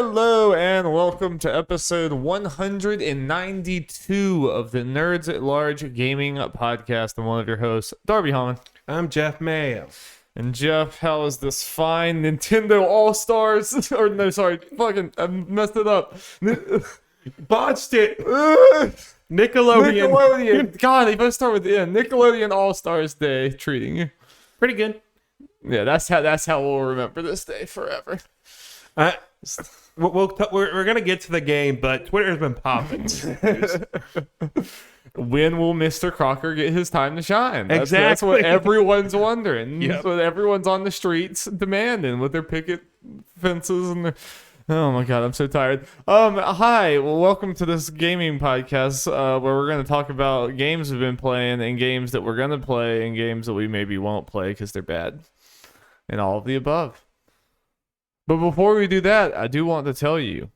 Hello and welcome to episode 192 of the Nerds at Large Gaming Podcast. I'm one of your hosts, Darby Holland. I'm Jeff Mayo. And Jeff, how is this fine Nintendo All Stars? Or no, sorry, fucking, I messed it up. Botched it. Nickelodeon. God, they both start with the N. Nickelodeon All Stars Day treating you. Pretty good. Yeah, that's how we'll remember this day forever. We're gonna get to the game, but Twitter's been popping. When will Mr. Crocker get his time to shine? That's what everyone's wondering. Yep. That's what everyone's on the streets demanding with their picket fences and their... Oh my god, I'm so tired. Hi, well, welcome to this gaming podcast where we're going to talk about games we've been playing and games that we're going to play and games that we maybe won't play because they're bad. And all of the above. But before we do that, I do want to tell you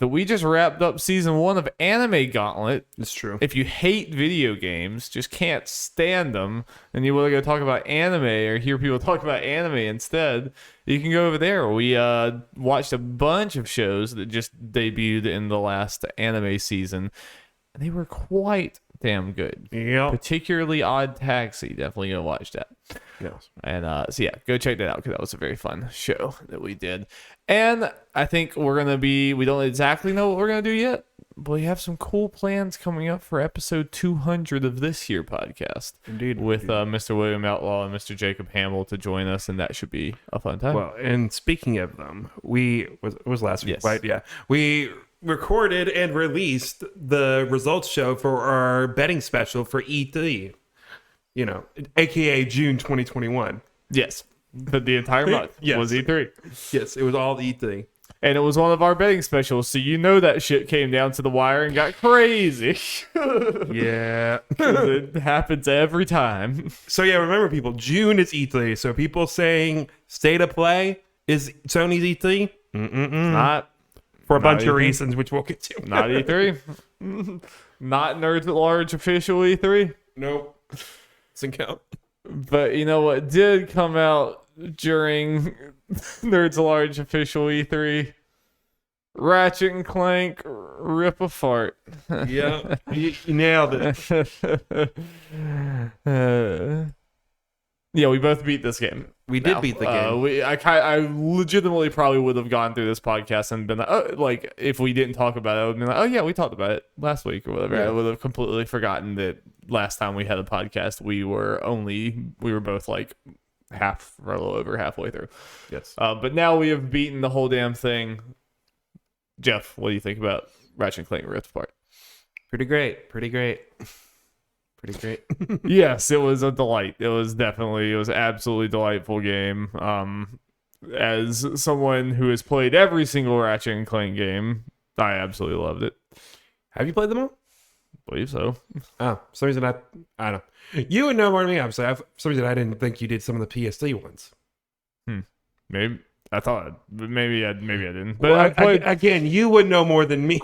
that we just wrapped up season 1 of Anime Gauntlet. It's true. If you hate video games, just can't stand them, and you want to go talk about anime or hear people talk about anime instead, you can go over there. We watched a bunch of shows that just debuted in the last anime season, and they were quite damn good. Yeah. Particularly Odd Taxi. Definitely gonna watch that. Yes. And so yeah, go check that out because that was a very fun show that we did. And I think we don't exactly know what we're gonna do yet, but we have some cool plans coming up for episode 200 of this year podcast. Indeed. With Mr. William Outlaw and Mr. Jacob Hamill to join us, and that should be a fun time. Well, and speaking of them, it was last week, Yes. right? Yeah. We recorded and released the results show for our betting special for E3. You know, aka June 2021. Yes. But the entire month Yes. was E3. Yes, it was all E3. And it was one of our betting specials, so you know that shit came down to the wire and got crazy. Yeah. It happens every time. So yeah, remember people, June is E3. So people saying state of play is Sony's E3? Not For a bunch E3. of reasons, which we'll get to. Not E3. Not Nerds at Large official E3. Nope. Doesn't count. But you know what did come out during Nerds at Large official E3? Ratchet and Clank Rip a Fart. Yeah. You nailed it. Yeah, we both beat this game. We did beat the game. I legitimately probably would have gone through this podcast and been like, oh, like if we didn't talk about it, I would have been like, oh yeah, we talked about it last week or whatever. Yeah. I would have completely forgotten that last time we had a podcast, we were both like a little over halfway through. Yes. But now we have beaten the whole damn thing. Jeff, what do you think about Ratchet and Clank Rift Apart? Pretty great. Yes, it was a delight. It was absolutely delightful game. As someone who has played every single Ratchet and Clank game, I absolutely loved it. Have you played them all? Believe so. Oh, for some reason I don't know. You would know more than me, obviously. For some reason I didn't think you did some of the PS3 ones. Maybe I thought, but maybe I didn't. But Well, I played again, you would know more than me.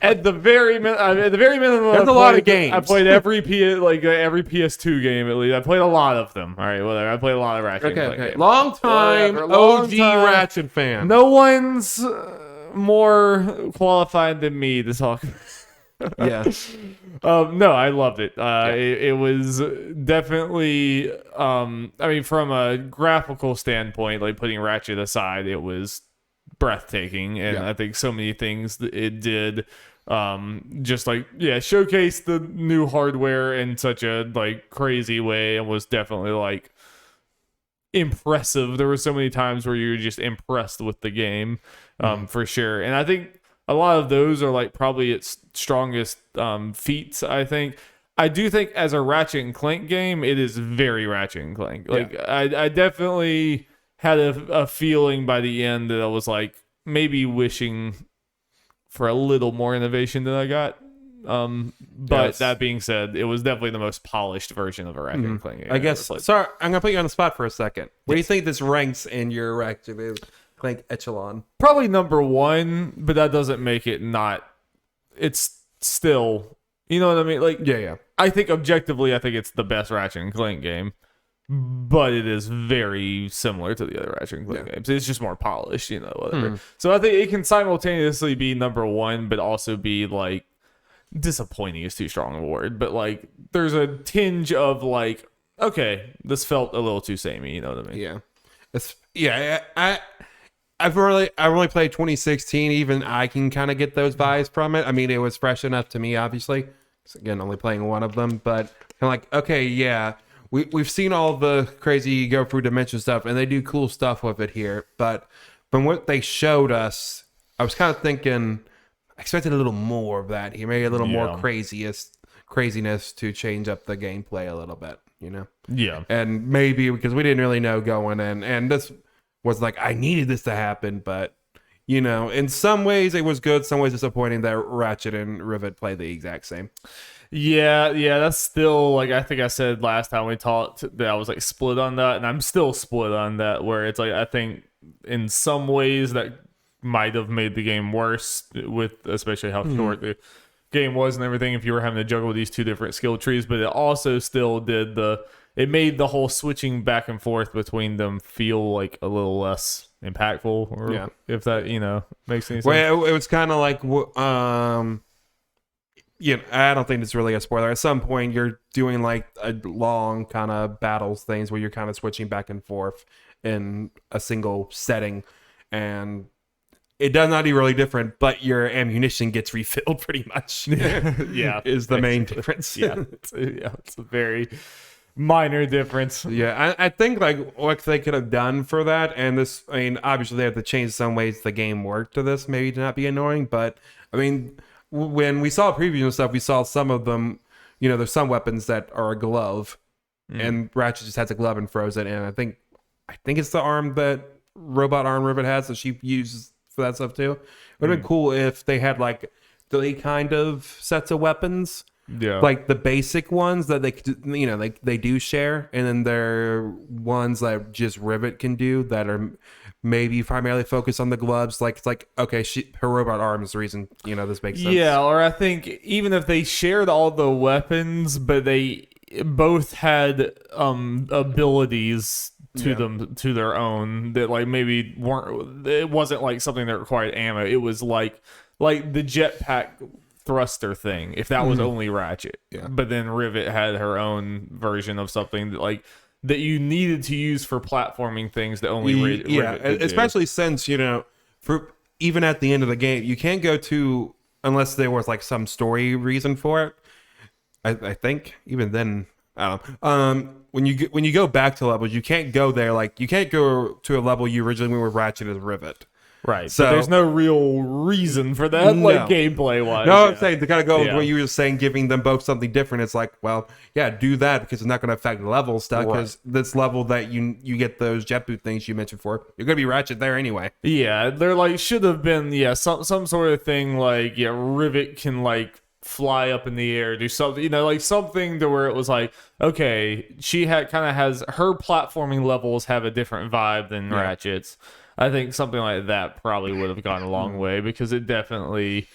at the very minimum. There's a lot of games. I played every PS2 game at least. I played a lot of them. All right, whatever. I played a lot of Ratchet. and Clank games. Long time Whatever, long OG time. Ratchet fan. No one's more qualified than me to talk. Yes. No, I loved it. It was definitely, I mean, from a graphical standpoint, like putting Ratchet aside, it was breathtaking. And I think so many things that it did, just like, showcase the new hardware in such a like crazy way, and was definitely like impressive. There were so many times where you were just impressed with the game, for sure. And I think a lot of those are like probably its strongest feats, I think. I do think as a Ratchet and Clank game, it is very Ratchet and Clank. Like I definitely had a feeling by the end that I was like maybe wishing for a little more innovation than I got. But that being said, it was definitely the most polished version of a Ratchet and Clank game. I guess. Sorry, I'm gonna put you on the spot for a second. Where do you think this ranks in your Ratchet and Clank echelon? Probably number 1, but that doesn't make it not. It's still, you know what I mean? Like, Yeah. I think objectively, I think it's the best Ratchet and Clank game. but it is very similar to the other Ratchet and Clank games. It's just more polished, whatever. So I think it can simultaneously be number one, but also be like disappointing is too strong a word, but like there's a tinge of like, okay, this felt a little too samey, you know what I mean? I've only played 2016. Even I can kind of get those vibes from it. I mean, it was fresh enough to me, obviously. Again, only playing one of them, but kind of like, okay, yeah, we've seen all the crazy go through dimension stuff, and they do cool stuff with it here. But from what they showed us, I was kind of thinking, I expected a little more of that here, maybe a little more craziness to change up the gameplay a little bit, Yeah. And maybe because we didn't really know going in, and this was like, I needed this to happen, but in some ways it was good, some ways disappointing that Ratchet and Rivet play the exact same. Yeah, that's still like, I think I said last time we talked that I was like split on that, and I'm still split on that, where it's like I think in some ways that might have made the game worse, with especially how short the game was and everything, if you were having to juggle these two different skill trees, but it also still it made the whole switching back and forth between them feel like a little less impactful, or if that makes any sense. Well, it was kind of like I don't think it's really a spoiler. At some point you're doing like a long kind of battles things where you're kind of switching back and forth in a single setting, and it does not be really different, but your ammunition gets refilled pretty much. Yeah, is the main difference. It's a very minor difference. Yeah, I think like what they could have done for that, and this, I mean, obviously they have to change some ways the game worked to this, maybe to not be annoying, but I mean, when we saw previews and stuff, we saw some of them, there's some weapons that are a glove, and Ratchet just has a glove and throws it, and I think it's the arm that robot arm Rivet has that she uses for that stuff too. It would have been cool if they had like the kind of sets of weapons. Yeah, like the basic ones that they could, they do share, and then there are ones that just Rivet can do that are maybe primarily focused on the gloves. Like it's like, okay, her robot arm is the reason this makes sense. Yeah, or I think even if they shared all the weapons, but they both had abilities to them, to their own, that like maybe weren't. It wasn't like something that required ammo. It was like the jetpack thruster thing, if that was only Ratchet. But then Rivet had her own version of something that you needed to use for platforming things that only Rivet could especially do. Since for even at the end of the game you can't go to, unless there was like some story reason for it. I think even then, I don't know. When you go back to levels, you can't go there, like you can't go to a level you originally went with Ratchet as Rivet. Right. So there's no real reason for that, like gameplay wise. No, I'm saying to kind of go with what you were saying, giving them both something different. It's like, well, yeah, do that because it's not going to affect the level stuff. Because this level that you get those jet boot things you mentioned for, you're going to be Ratchet there anyway. Yeah, there like should have been some sort of thing like Rivet can like fly up in the air, do something, like something to where it was like, okay, she has her platforming levels have a different vibe than Ratchet's. I think something like that probably would have gone a long way, because it definitely,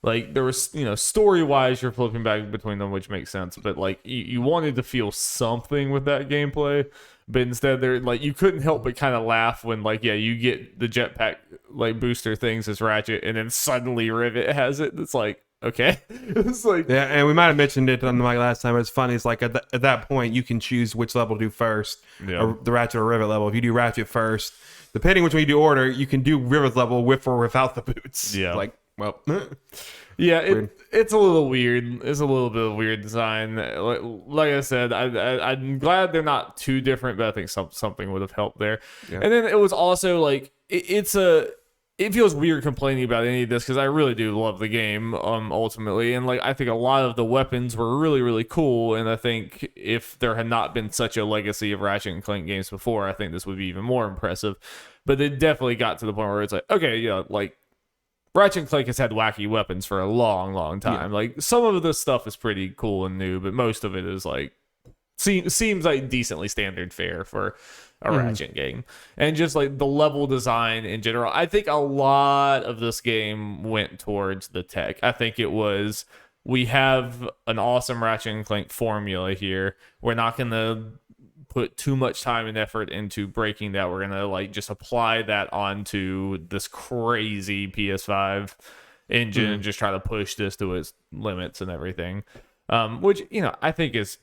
like, there was, story-wise, you're flipping back between them, which makes sense, but, like, you wanted to feel something with that gameplay, but instead, they're, like, you couldn't help but kind of laugh when, like, you get the jetpack, like, booster things as Ratchet, and then suddenly Rivet has it, it's like, okay. It's like... Yeah, and we might have mentioned it on the mic last time. It's funny. It's like at that point, you can choose which level to do first. Or the Ratchet or Rivet level. If you do Ratchet first, depending which one you do order, you can do Rivet level with or without the boots. Yeah. Like, well... Yeah, it's a little weird. It's a little bit of weird design. Like I said, I'm glad they're not too different, but I think something would have helped there. Yeah. And then it was also like, it feels weird complaining about any of this, because I really do love the game ultimately, and like I think a lot of the weapons were really, really cool, and I think if there had not been such a legacy of Ratchet and Clank games before, I think this would be even more impressive. But it definitely got to the point where it's like, okay, like Ratchet and Clank has had wacky weapons for a long, long time. Yeah. Like some of this stuff is pretty cool and new, but most of it is like seems like decently standard fare for a Ratchet game. And just like the level design in general, I think a lot of this game went towards the tech. I think it was, we have an awesome Ratchet and Clank formula here. We're not going to put too much time and effort into breaking that. We're gonna like just apply that onto this crazy PS5 engine and just try to push this to its limits and everything. Which, you know, I think is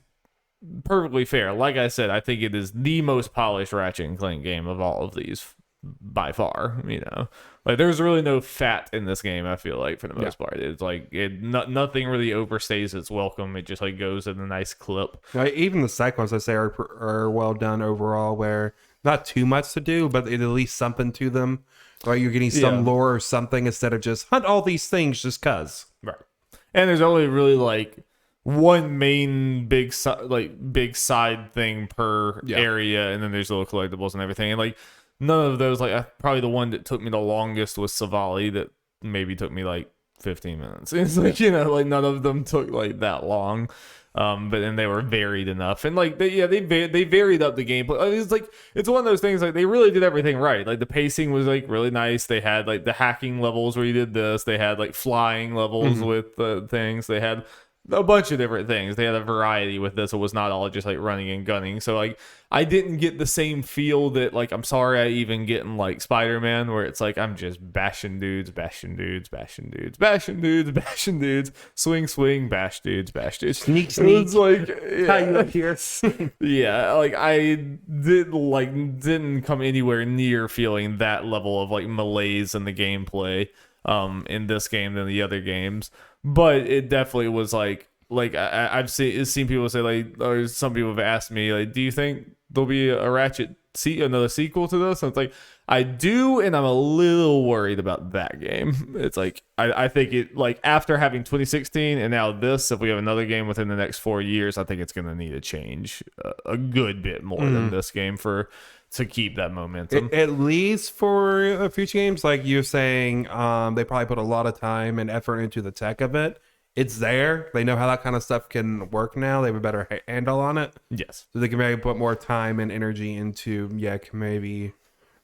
perfectly fair. Like I said, I think it is the most polished Ratchet and Clank game of all of these by far. You know, like there's really no fat in this game. I feel like for the most part, it's like nothing really overstays its welcome. It just like goes in a nice clip. Even the side quests I say are well done overall, where not too much to do, but at least something to them. Like you're getting some lore or something instead of just hunt all these things just cause. Right. And there's only really like one main big side thing per area, and then there's little collectibles and everything. And like none of those, like probably the one that took me the longest was Savali, that maybe took me like 15 minutes. It's like, you know, like none of them took like that long. But then they were varied enough, and like they varied up the gameplay. I mean, it's one of those things, like they really did everything right. Like the pacing was like really nice. They had like the hacking levels where you did this. They had like flying levels with the things. They had a bunch of different things. They had a variety with this. It was not all just like running and gunning. So like I didn't get the same feel that like I'm sorry I even get in like Spider-Man, where it's like I'm just bashing dudes, bashing dudes, bashing dudes, bashing dudes, bashing dudes, swing, swing, bash dudes, bash dudes. Sneak, sneak. It's like How you up here? yeah, like I didn't come anywhere near feeling that level of like malaise in the gameplay in this game than the other games. But it definitely was like I've seen people say, like, or some people have asked me, like, do you think there'll be a Ratchet another sequel to this? And it's like, I do, and I'm a little worried about that game. It's like I think it, like, after having 2016 and now this, if we have another game within the next 4 years, I think it's gonna need to change a good bit more than this game to keep that momentum. At least for future games, like you're saying, they probably put a lot of time and effort into the tech of it. It's there. They know how that kind of stuff can work now. They have a better handle on it. Yes. So they can maybe put more time and energy into, maybe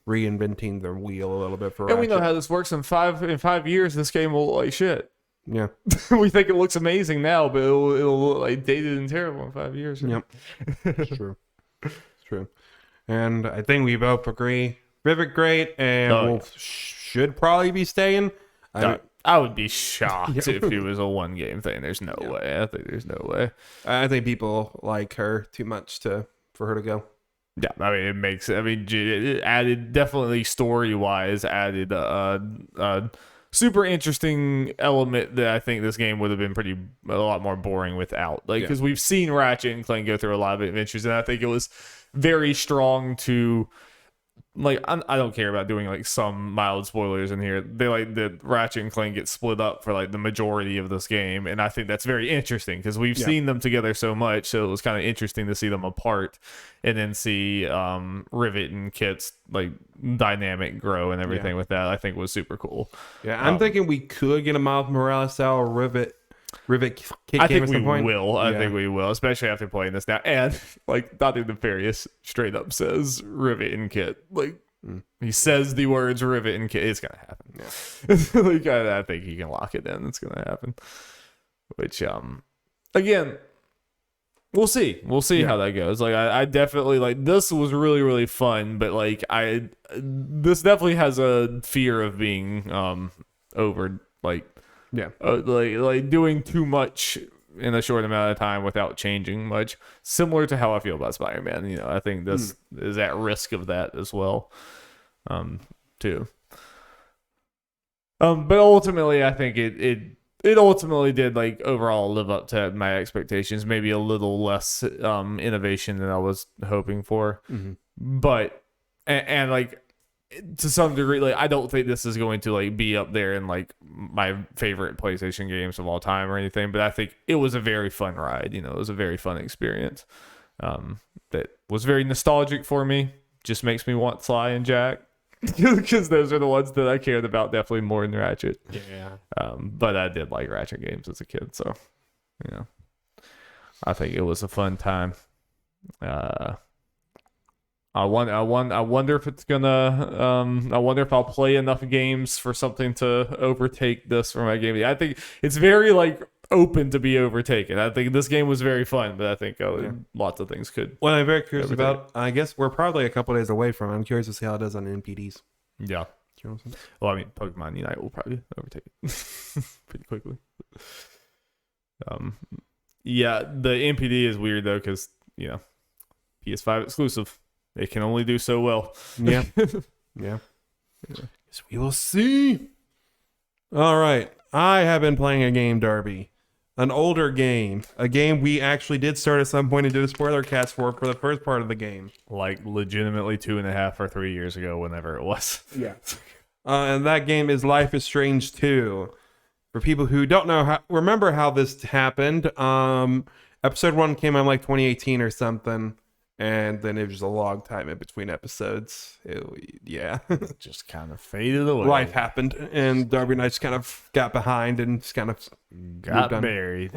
reinventing the wheel a little bit for And we know Ratchet. how this works. In 5 years, this game will look like shit. Yeah. We think it looks amazing now, but it'll look like dated and terrible in 5 years. Yep. It's true. It's true. And I think we both agree. Rivet great, and should probably be staying. I would be shocked if it was a one game thing. There's no way. I think there's no way. I think people like her too much for her to go. Yeah, I mean it added, definitely story wise, added a super interesting element that I think this game would have been a lot more boring without. Like, because we've seen Ratchet and Clank go through a lot of adventures, and I think it was very strong to, like, I don't care about doing like some mild spoilers in here. They like the Ratchet and Clank get split up for like the majority of this game, and I think that's very interesting because we've seen them together so much, so it was kind of interesting to see them apart and then see Rivet and Kit's like dynamic grow and everything with that. I think was super cool. Yeah, I'm thinking we could get a Miles Morales style Rivet kick I game think at we some point. will. I think we will, especially after playing this now. And like, Dr. Nefarious straight up says Rivet and Kit. Like, he says the words Rivet and Kit. It's gonna happen. Yeah. Like, I think he can lock it in. It's gonna happen. Which, again, we'll see. We'll see how that goes. Like, I definitely, like, this was really, really fun. But like, this definitely has a fear of being over, like. Yeah. Like doing too much in a short amount of time without changing much. Similar to how I feel about Spider-Man. You know, I think this is at risk of that as well, too. But ultimately, I think it ultimately did, like, overall live up to my expectations. Maybe a little less innovation than I was hoping for. But and like, to some degree, like, I don't think this is going to like be up there in like my favorite PlayStation games of all time or anything, but I think it was a very fun ride. You know, it was a very fun experience that was very nostalgic for me. Just makes me want Sly and Jack because those are the ones that I cared about definitely more than Ratchet. But I did like Ratchet games as a kid, so you know, I think it was a fun time. I wonder if it's gonna. I wonder if I'll play enough games for something to overtake this for my game. I think it's very like open to be overtaken. I think this game was very fun, but I think lots of things could. What I'm very curious about, I guess we're probably a couple days away from it. I'm curious to see how it does on NPDs. Yeah. You know what I'm saying? Well, I mean, Pokemon Unite will probably overtake it pretty quickly. Yeah, the NPD is weird though, because PS5 exclusive. It can only do so well. Yeah. Yeah. Yes, we will see. All right. I have been playing a game, Darby. An older game. A game we actually did start at some point and do a spoiler cast for the first part of the game. Like legitimately 2.5 or 3 years ago, whenever it was. Yeah. And that game is Life is Strange 2. For people who don't know, remember how this happened. Episode 1 came out in like 2018 or something. And then it was a long time in between episodes. It just kind of faded away. Life happened, and Darby and I just kind of got behind and just kind of got buried.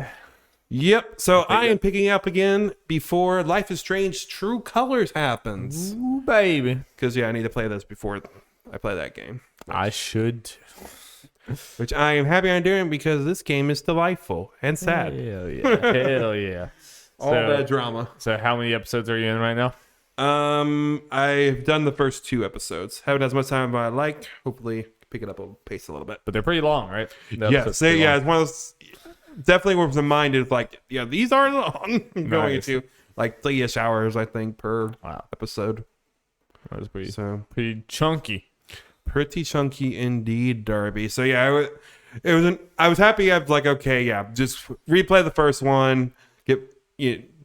Yep. So I am picking up again before Life is Strange True Colors happens. Ooh, baby. Because, I need to play this before I play that game. I should. Which I am happy I'm doing because this game is delightful and sad. Hell yeah. Hell yeah. All that drama. So how many episodes are you in right now? I've done the first 2 episodes. Haven't as much time as I liked. Hopefully pick it up a pace a little bit. But they're pretty long, right? Yes. It's one of those. Definitely was reminded of like, these are long. Going into like 3-ish hours, I think, per episode. That was pretty chunky. Pretty chunky indeed, Darby. So I was happy. I was like, okay, just replay the first one,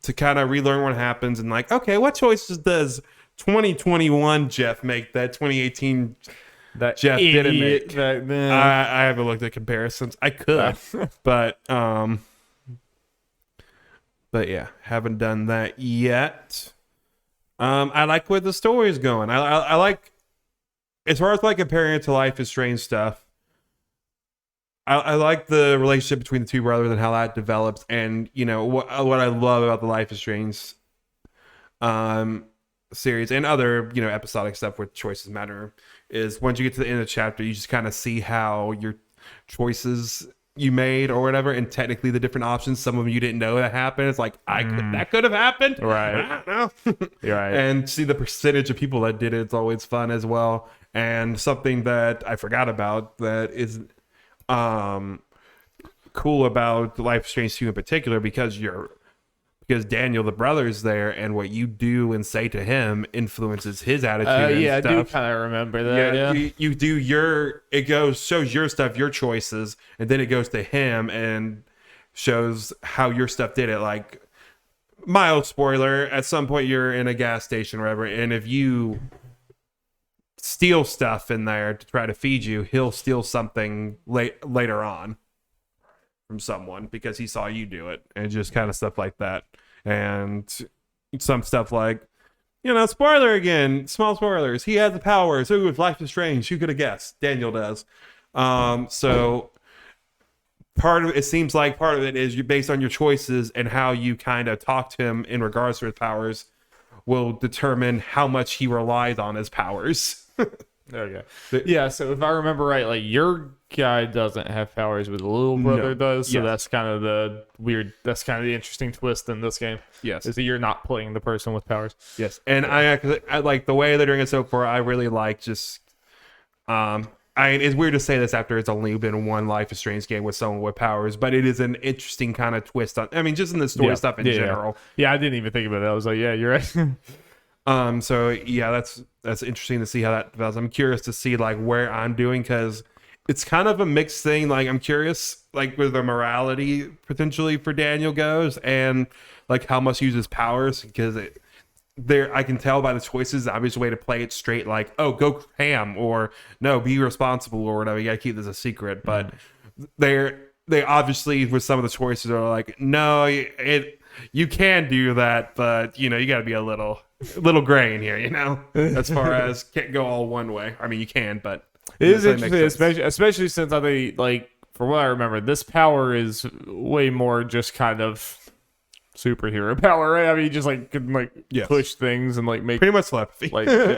to kind of relearn what happens, and like, okay, what choices does 2021 Jeff make that 2018 that Jeff didn't make? I haven't looked at comparisons. I could, but yeah, haven't done that yet. I like where the story is going. I like, as far as like comparing it to Life is Strange stuff. I like the relationship between the two brothers and how that develops, and what I love about the Life is Strange series and other episodic stuff where choices matter is once you get to the end of the chapter, you just kind of see how your choices you made or whatever, and technically the different options, some of them you didn't know that happened. It's like that could have happened, right? I don't know. You're right. And see the percentage of people that did it. It's always fun as well. And something that I forgot about that is cool about Life is Strange 2 in particular, because Daniel the brother's there, and what you do and say to him influences his attitude. I do kind of remember that. You do shows your stuff, your choices, and then it goes to him and shows how your stuff did it. Like, mild spoiler, at some point you're in a gas station or whatever, and if you steal stuff in there to try to feed you, he'll steal something later on from someone because he saw you do it, and just kind of stuff like that. And some stuff like, spoiler again, small spoilers, he has the powers. Ooh, if Life is Strange, who could have guessed? Daniel does. So it seems like part of it is based on your choices, and how you kind of talk to him in regards to his powers will determine how much he relies on his powers. Okay. Yeah, so if I remember right, like, your guy doesn't have powers, but the little brother does. So that's kind of the interesting twist in this game. Yes. Is that you're not playing the person with powers. Yes. And I like the way they're doing it so far. I really like just, it's weird to say this after it's only been one Life is Strange game with someone with powers, but it is an interesting kind of twist on, just in the story stuff in general. Yeah, I didn't even think about that. I was like, yeah, you're right. So yeah, that's interesting to see how that develops. I'm curious to see like where I'm doing, because it's kind of a mixed thing. Like, I'm curious like where the morality potentially for Daniel goes, and like how much he uses powers, because I can tell by the choices, the obvious way to play it straight, like, oh, go ham, or no, be responsible, or whatever. You gotta keep this a secret. But they obviously, with some of the choices, are like, no, you can do that, but you gotta be a little gray in here, as far as can't go all one way. I mean, you can, but it is interesting, especially since I think, like, from what I remember, this power is way more just kind of superhero power, right? I mean, you just like can like push things and like make pretty much telepathy. Like so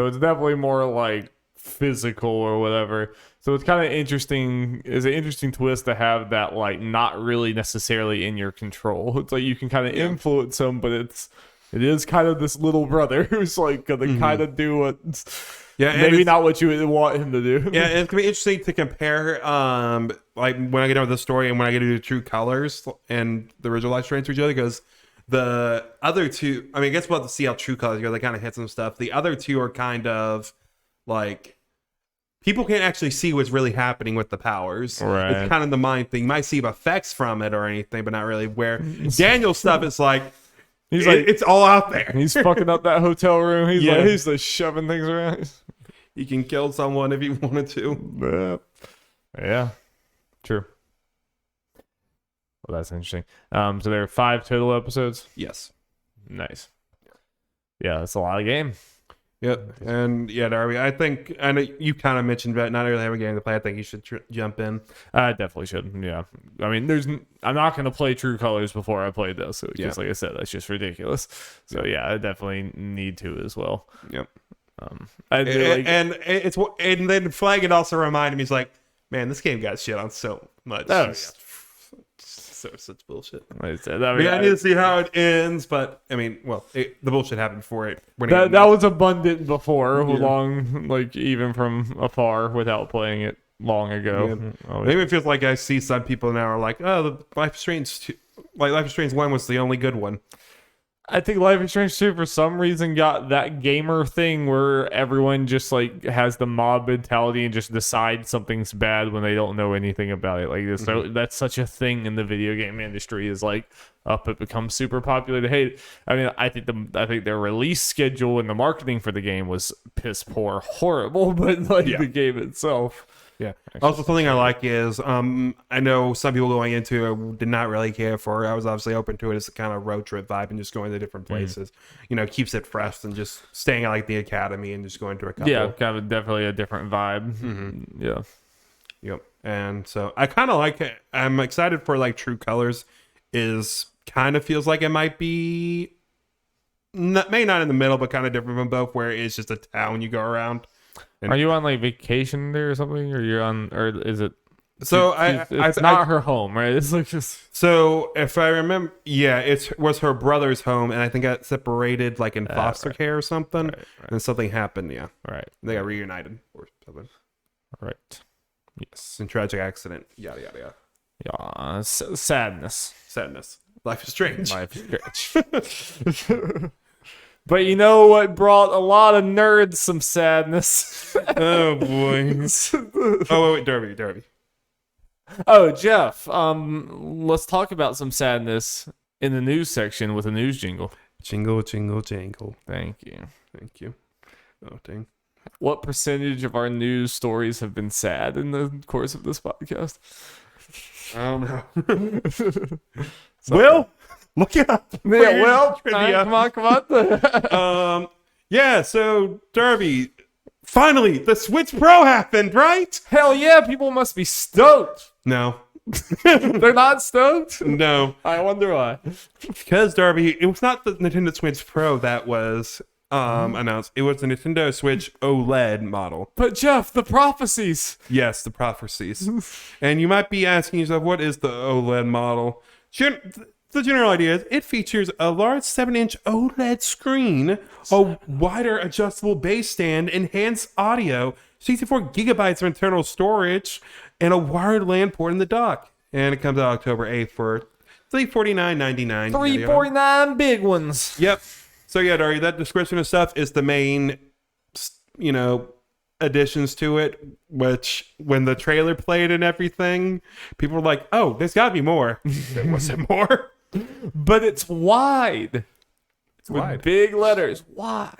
it's definitely more like physical or whatever. So it's kind of interesting. It's an interesting twist to have that, like, not really necessarily in your control. It's like you can kind of influence him, but it is kind of this little brother who's like gonna kind of do what, maybe not what you would want him to do. Yeah, it's gonna be interesting to compare, like when I get over the story and when I get into the true colors and the original Life is Strange to each other, because the other two, I mean, I guess we'll have to see how true colors go. They kind of hit some stuff. The other two are kind of like, people can't actually see what's really happening with the powers. Right. It's kind of the mind thing. You might see effects from it or anything, but not really. Where Daniel's stuff is like, it's all out there. He's fucking up that hotel room. He's like shoving things around. You can kill someone if you wanted to. Yeah. True. Well, that's interesting. So there are 5 total episodes. Yes. Nice. Yeah, that's a lot of game. Yep. And yeah, Darby, I think, I know you kind of mentioned about not really having a game to play. I think you should jump in. I definitely should. Yeah. I mean, I'm not going to play True Colors before I play this. Because like I said, that's just ridiculous. So yeah, I definitely need to as well. Yep. And then Flag had also reminded me, he's like, man, this game got shit on so much. Oh, Such bullshit. I need to see how it ends, but I mean, well, the bullshit happened before it. That was abundant before, long, like even from afar, without playing it long ago. Yeah. Maybe it feels like I see some people now are like, oh, the Life is Strange, Life is Strange 1 was the only good one. I think Life is Strange 2 for some reason got that gamer thing where everyone just like has the mob mentality and just decides something's bad when they don't know anything about it. Like this, so that's such a thing in the video game industry, is like it becomes super popular to hate. I mean, I think their release schedule and the marketing for the game was piss poor, horrible, but like the game itself. Yeah. Also, something I like is, I know some people going into it did not really care for it. I was obviously open to it as a kind of road trip vibe and just going to different places. You know, keeps it fresh and just staying at like the academy and just going to a couple. Yeah, kind of definitely a different vibe. Yeah. Yep. And so I kind of like it. I'm excited for like True Colors. Is kind of feels like it might be maybe not in the middle, but kind of different from both, where it's just a town you go around. Are you on like vacation there or something, or you're on, or is it? So it's not her home, right? It's like just. So if I remember, yeah, it was her brother's home, and I think got separated like in foster care or something, right. And something happened. Yeah, right. They got reunited or something. Right. Yes. In tragic accident. Yada yada yada. Yeah. Sadness. Life is strange. But you know what brought a lot of nerds some sadness? Oh boy. Oh wait, Darby. Oh, Jeff. Let's talk about some sadness in the news section with a news jingle. Jingle, jingle, jangle. Thank you. Oh dang. What percentage of our news stories have been sad in the course of this podcast? I don't know. Will, look it up. Yeah, well, come on. Yeah, so Darby, finally, the Switch Pro happened, right? Hell yeah, people must be stoked. No. They're not stoked? No. I wonder why. Because, Darby, it was not the Nintendo Switch Pro that was announced. It was the Nintendo Switch OLED model. But Jeff, the prophecies. Yes, the prophecies. And you might be asking yourself, what is the OLED model? The general idea is it features a large 7-inch OLED screen, a wider adjustable base stand, enhanced audio, 64 gigabytes of internal storage, and a wired LAN port in the dock. And it comes out October 8th for $349.99. $349 big ones. Yep. So yeah, Dari, that description of stuff is the main, additions to it, which when the trailer played and everything, people were like, oh, there's got to be more. There wasn't more. But it's wide. It's wide. Big letters. Wide.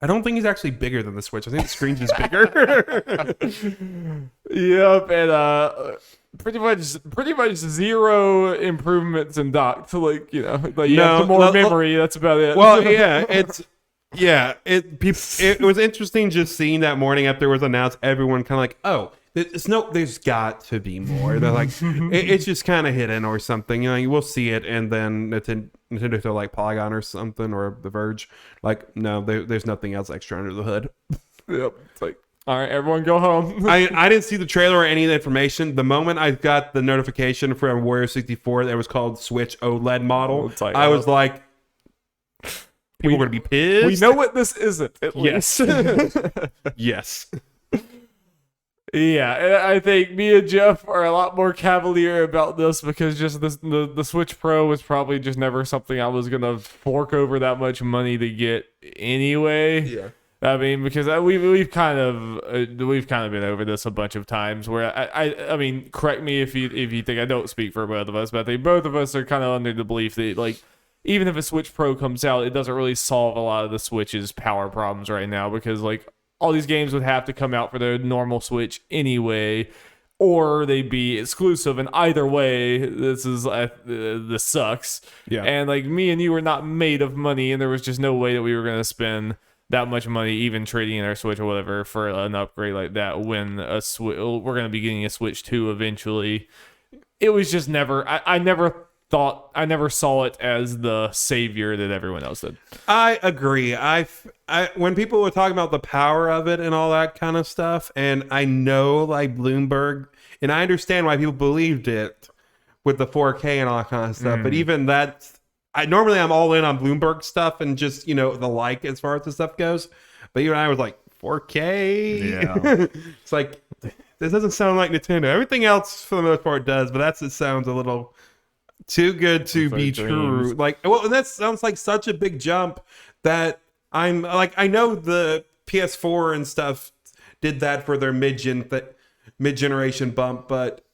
I don't think he's actually bigger than the Switch. I think the screen's just bigger. Yep, and pretty much zero improvements in dock to more memory. That's about it. Well, yeah, it was interesting just seeing that morning after it was announced. Everyone kind of like, oh, there's got to be more. They're like, it's just kind of hidden or something. You will see it, and then Nintendo like Polygon or something or The Verge, like, no, there's nothing else extra under the hood. Yep, it's like, All right, everyone go home. I didn't see the trailer or any of the information. The moment I got the notification from Warrior 64 that it was called Switch OLED model, I was like, people are going to be pissed. We know what this isn't, at Yes. least. Yes. Yeah, and I think me and Jeff are a lot more cavalier about this because just the Switch Pro was probably just never something I was going to fork over that much money to get anyway. Yeah. I mean, because we've kind of been over this a bunch of times. Where I mean, correct me if you think I don't speak for both of us, but I think both of us are kind of under the belief that like even if a Switch Pro comes out, it doesn't really solve a lot of the Switch's power problems right now because like all these games would have to come out for the normal Switch anyway, or they'd be exclusive. And either way, this sucks. Yeah. And like me and you were not made of money, and there was just no way that we were gonna spend that much money, even trading in our Switch or whatever, for an upgrade like that when we're going to be getting a Switch 2 eventually. It was just never, I never saw it as the savior that everyone else did. I agree. I when people were talking about the power of it and all that kind of stuff, and I know like Bloomberg, and I understand why people believed it with the 4K and all that kind of stuff, but even that, I'm all in on Bloomberg stuff and just, the like as far as the stuff goes. But even I was like, 4K? Yeah. It's like, this doesn't sound like Nintendo. Everything else, for the most part, does, but it sounds a little too good to be true. Like, well, that sounds like such a big jump that I'm like, I know the PS4 and stuff did that for their mid-generation bump, but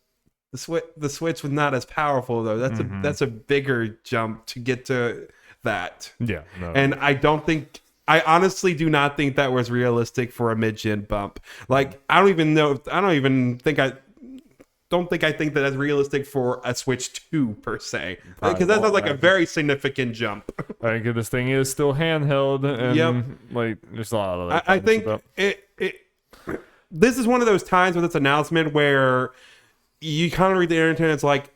the Switch was not as powerful though. That's a bigger jump to get to that. Yeah. No. And I honestly do not think that was realistic for a mid-gen bump. Like I don't think that that's realistic for a Switch 2 per se. Because that sounds like a very significant jump. I think this thing is still handheld and like there's a lot of other I think this is one of those times with this announcement where you kind of read the internet and it's like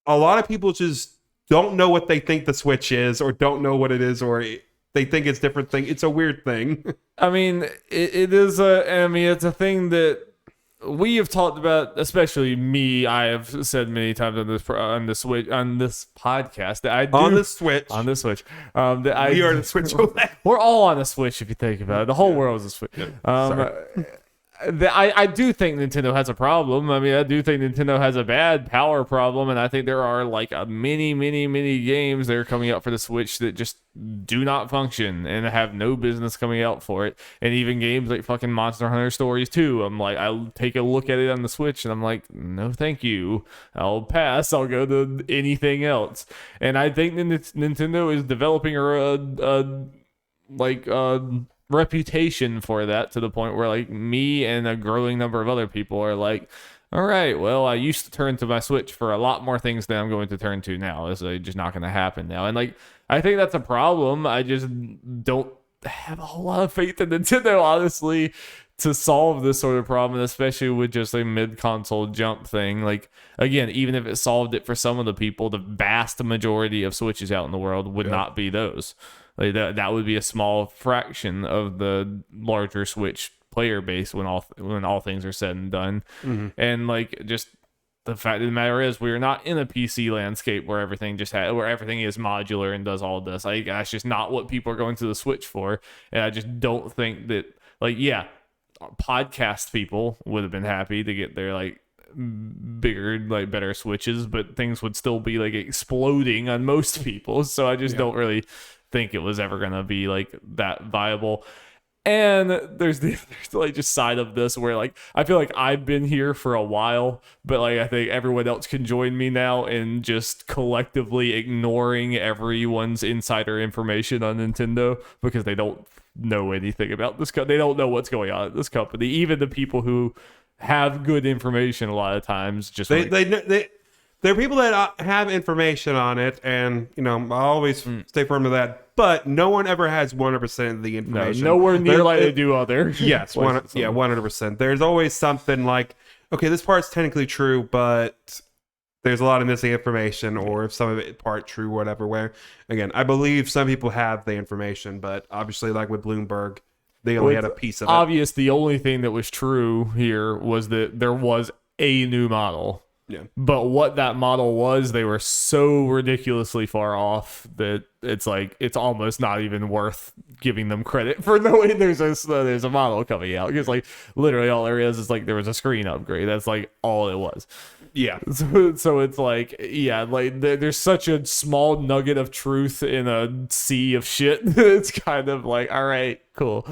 a lot of people just don't know what they think the Switch is or don't know what it is or they think it's different thing. It's a weird thing. I mean, it's a thing that we have talked about, especially me. I have said many times on this podcast that I do on the Switch. That we are the Switch OLED. We're all on the Switch if you think about it. The whole world is a Switch. I do think Nintendo has a problem. I mean, I do think Nintendo has a bad power problem, and I think there are like many games that are coming out for the Switch that just do not function and have no business coming out for it. And even games like fucking Monster Hunter Stories 2, I'm like, I'll take a look at it on the Switch, and I'm like, no, thank you. I'll pass. I'll go to anything else. And I think Nintendo is developing a reputation for that to the point where like me and a growing number of other people are like, all right, well, I used to turn to my Switch for a lot more things than I'm going to turn to now. It's just not going to happen now. And like, I think that's a problem. I just don't have a whole lot of faith in Nintendo, honestly, to solve this sort of problem, especially with just a mid-console jump thing. Like, again, even if it solved it for some of the people, the vast majority of Switches out in the world would not be those. Like that would be a small fraction of the larger Switch player base when all things are said and done. Mm-hmm. And like just the fact of the matter is we're not in a PC landscape where everything is modular and does all this. Like that's just not what people are going to the Switch for. And I just don't think that podcast people would have been happy to get their like bigger, like better Switches, but things would still be like exploding on most people. So I just don't really think it was ever gonna be like that viable. And there's like just side of this where like I feel like I've been here for a while, but like I think everyone else can join me now in just collectively ignoring everyone's insider information on Nintendo because they don't know anything about this they don't know what's going on at this company. Even the people who have good information a lot of times just there are people that have information on it, and I always stay firm to that. But no one ever has 100% of the information. Nowhere near like they do other. Yes, 100%. There's always something like, okay, this part's technically true, but there's a lot of missing information, or if some of it part true, whatever. Where again, I believe some people have the information, but obviously, like with Bloomberg, they only had a piece of it. Obvious, the only thing that was true here was that there was a new model. Yeah. But what that model was, they were so ridiculously far off that it's like it's almost not even worth giving them credit for knowing there's a model coming out, because like literally all there is like there was a screen upgrade. That's like all it was. Yeah. So it's like, yeah, like there's such a small nugget of truth in a sea of shit. It's kind of like, all right, cool.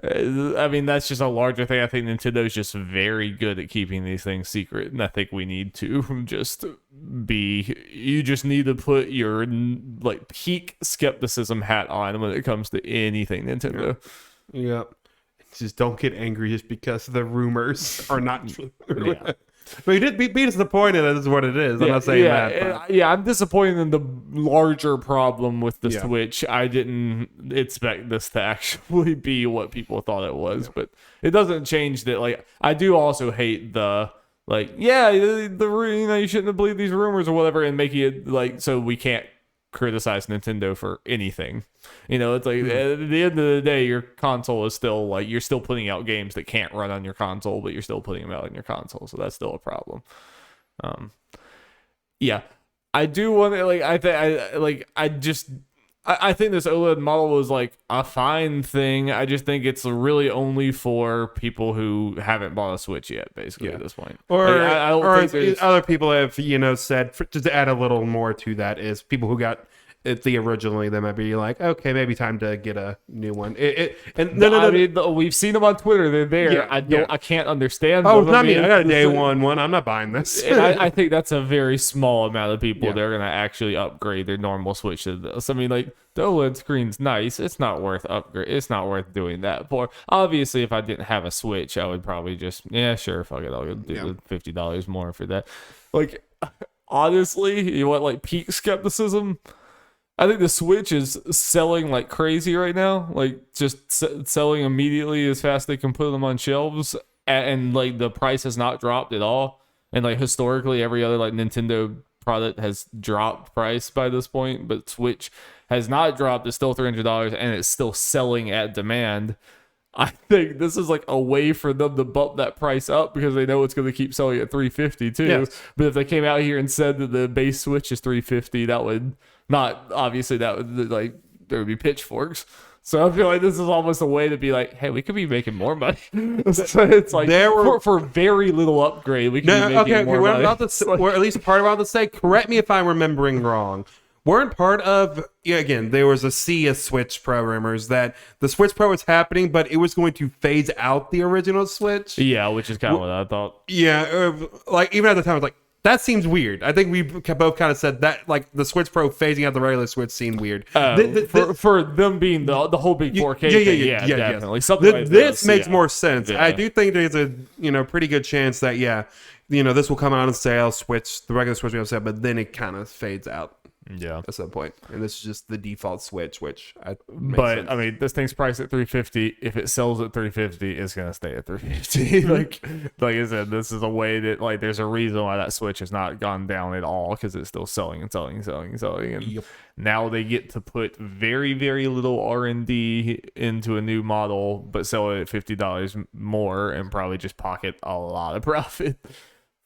I mean, that's just a larger thing. I think Nintendo's just very good at keeping these things secret, and I think we need to just you just need to put your like peak skepticism hat on when it comes to anything Nintendo. Yeah. Just don't get angry just because the rumors are not true. Yeah. But you did be disappointed. That is what it is. I'm not saying that. Yeah, I'm disappointed in the larger problem with the Yeah. Switch. I didn't expect this to actually be what people thought it was, but it doesn't change that. Like, I do also hate the like, yeah, you shouldn't have believed these rumors or whatever, and making it like so we can't criticize Nintendo for anything. It's like at the end of the day, your console is still like you're still putting out games that can't run on your console, but you're still putting them out on your console, so that's still a problem. Yeah, I do want to like I think this OLED model was like a fine thing. I just think it's really only for people who haven't bought a Switch yet, basically at this point. Or, like, I don't think other people have, said, just to add a little more to that, is people who got it originally, they might be like, okay, maybe time to get a new one. I mean, we've seen them on Twitter. They're there. Yeah, I can't understand. Oh, not me. I got a day one. I'm not buying this. And I think that's a very small amount of people that are going to actually upgrade their normal Switch to this. I mean, like, the OLED screen's nice. It's not worth upgrade. It's not worth doing that for. Obviously, if I didn't have a Switch, I would probably just, sure, fuck it. I'll do $50 more for that. Like, honestly, you want like peak skepticism? I think the Switch is selling like crazy right now. Like, just selling immediately as fast as they can put them on shelves, and like the price has not dropped at all. And like historically, every other like Nintendo product has dropped price by this point, but Switch has not dropped. It's still $300, and it's still selling at demand. I think this is like a way for them to bump that price up because they know it's going to keep selling at $350 too. Yes. But if they came out here and said that the base Switch is $350, that would not obviously that would like there would be pitchforks. So I feel like this is almost a way to be like, hey, we could be making more money. So it's like for very little upgrade, we can be making more money. Or at least part about to say, correct me if I'm remembering wrong. Weren't part of, again, there was a sea of Switch Pro rumors that the Switch Pro was happening, but it was going to phase out the original Switch. Yeah, which is kind of what I thought. Yeah, like even at the time, I was like, that seems weird. I think we both kind of said that, like the Switch Pro phasing out the regular Switch seemed weird. For them being the whole big 4K thing, yeah, definitely. Yes. Something like this makes more sense. Yeah. I do think there's a pretty good chance that this will come out on sale, Switch, the regular Switch will be on sale, but then it kind of fades out. Yeah, at some point, and this is just the default Switch, which I mean, this thing's priced at $350. If it sells at $350, it's gonna stay at $350. like I said, this is a way that like there's a reason why that Switch has not gone down at all, because it's still selling and selling, and now they get to put very, very little R&D into a new model, but sell it at $50 more, and probably just pocket a lot of profit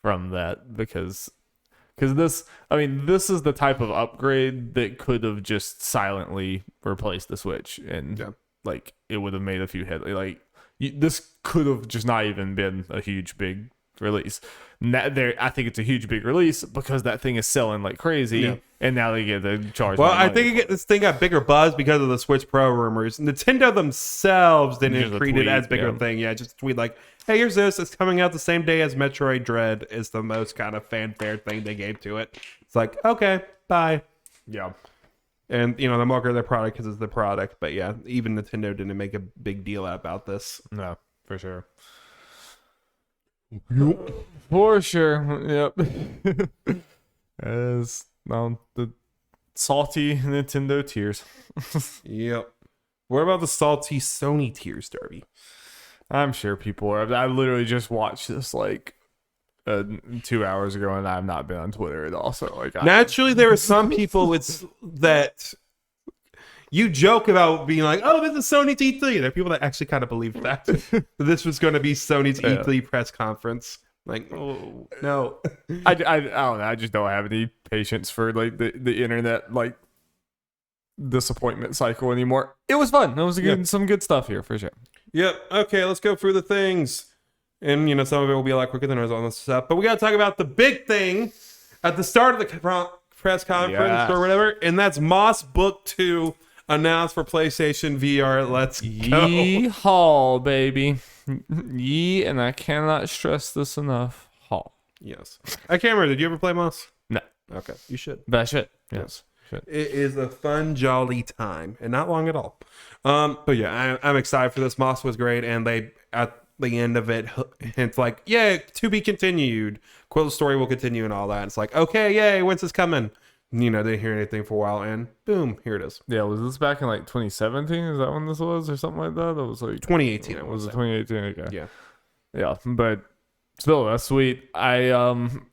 from that because this is the type of upgrade that could have just silently replaced the Switch, and like it would have made a few this could have just not even been a huge big release. I think it's a huge big release because that thing is selling like crazy, and now they get the charge. Well, I think this thing got bigger buzz because of the Switch Pro rumors. Nintendo themselves didn't treat it as big of a thing. Yeah, just tweet like, hey, here's this. It's coming out the same day as Metroid Dread is the most kind of fanfare thing they gave to it. It's like, okay, bye. Yeah. And, they market their product because it's the product. But yeah, even Nintendo didn't make a big deal about this. No, for sure. For sure. Yep. As the salty Nintendo tears. Yep. What about the salty Sony tears, Darby? I'm sure people are. I literally just watched this like 2 hours ago, and I've not been on Twitter at all. So like, naturally, there are some people that you joke about being like, oh, this is Sony's E3. There are people that actually kind of believe that this was going to be Sony's E3 press conference. Like, oh no, I don't know. I just don't have any patience for like the internet like disappointment cycle anymore. It was fun. It was some good stuff here for sure. Yep. Okay, let's go through the things. And, some of it will be a lot quicker than others on this stuff. But we got to talk about the big thing at the start of the press conference or whatever. And that's Moss Book 2 announced for PlayStation VR. Let's go. Yeehaw, baby. And I cannot stress this enough. Haul. Yes. I can't remember. Did you ever play Moss? No. Okay. You should. But I should. Yes. It is a fun, jolly time, and not long at all. But yeah, I'm excited for this. Moss was great, and they at the end of it, it's like, yeah, to be continued. Quill's story will continue and all that. It's like, okay, yay, when's this coming? Didn't hear anything for a while, and boom, here it is. Yeah, was this back in like 2017? Is that when this was, or something like that? That was like 2018. Was it 2018? Okay. Yeah, but. Still, that's sweet. I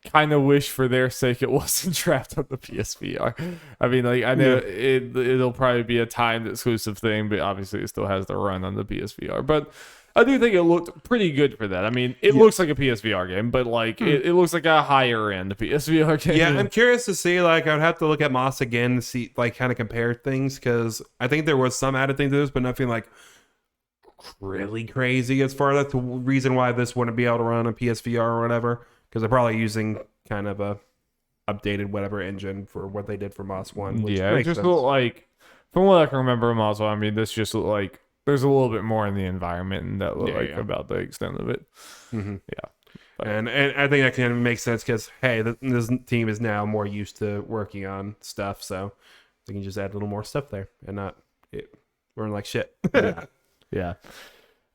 kind of wish for their sake it wasn't trapped on the PSVR. I mean, like I know it'll probably be a timed exclusive thing, but obviously it still has to run on the PSVR. But I do think it looked pretty good for that. I mean, it looks like a PSVR game, but like it looks like a higher end PSVR game. Yeah, I'm curious to see. Like, I would have to look at Moss again to see, like, kind of compare things, because I think there was some added thing to this, but nothing like really crazy as far as that's the reason why this wouldn't be able to run a PSVR or whatever, because they're probably using kind of a updated whatever engine for what they did for Moss 1. Which it just looked like, from what I can remember of Moss 1, I mean, this just looked like there's a little bit more in the environment, and that looked about the extent of it. Mm-hmm. Yeah. And I think that can make sense because, hey, this team is now more used to working on stuff, so they can just add a little more stuff there and not run like shit. Yeah.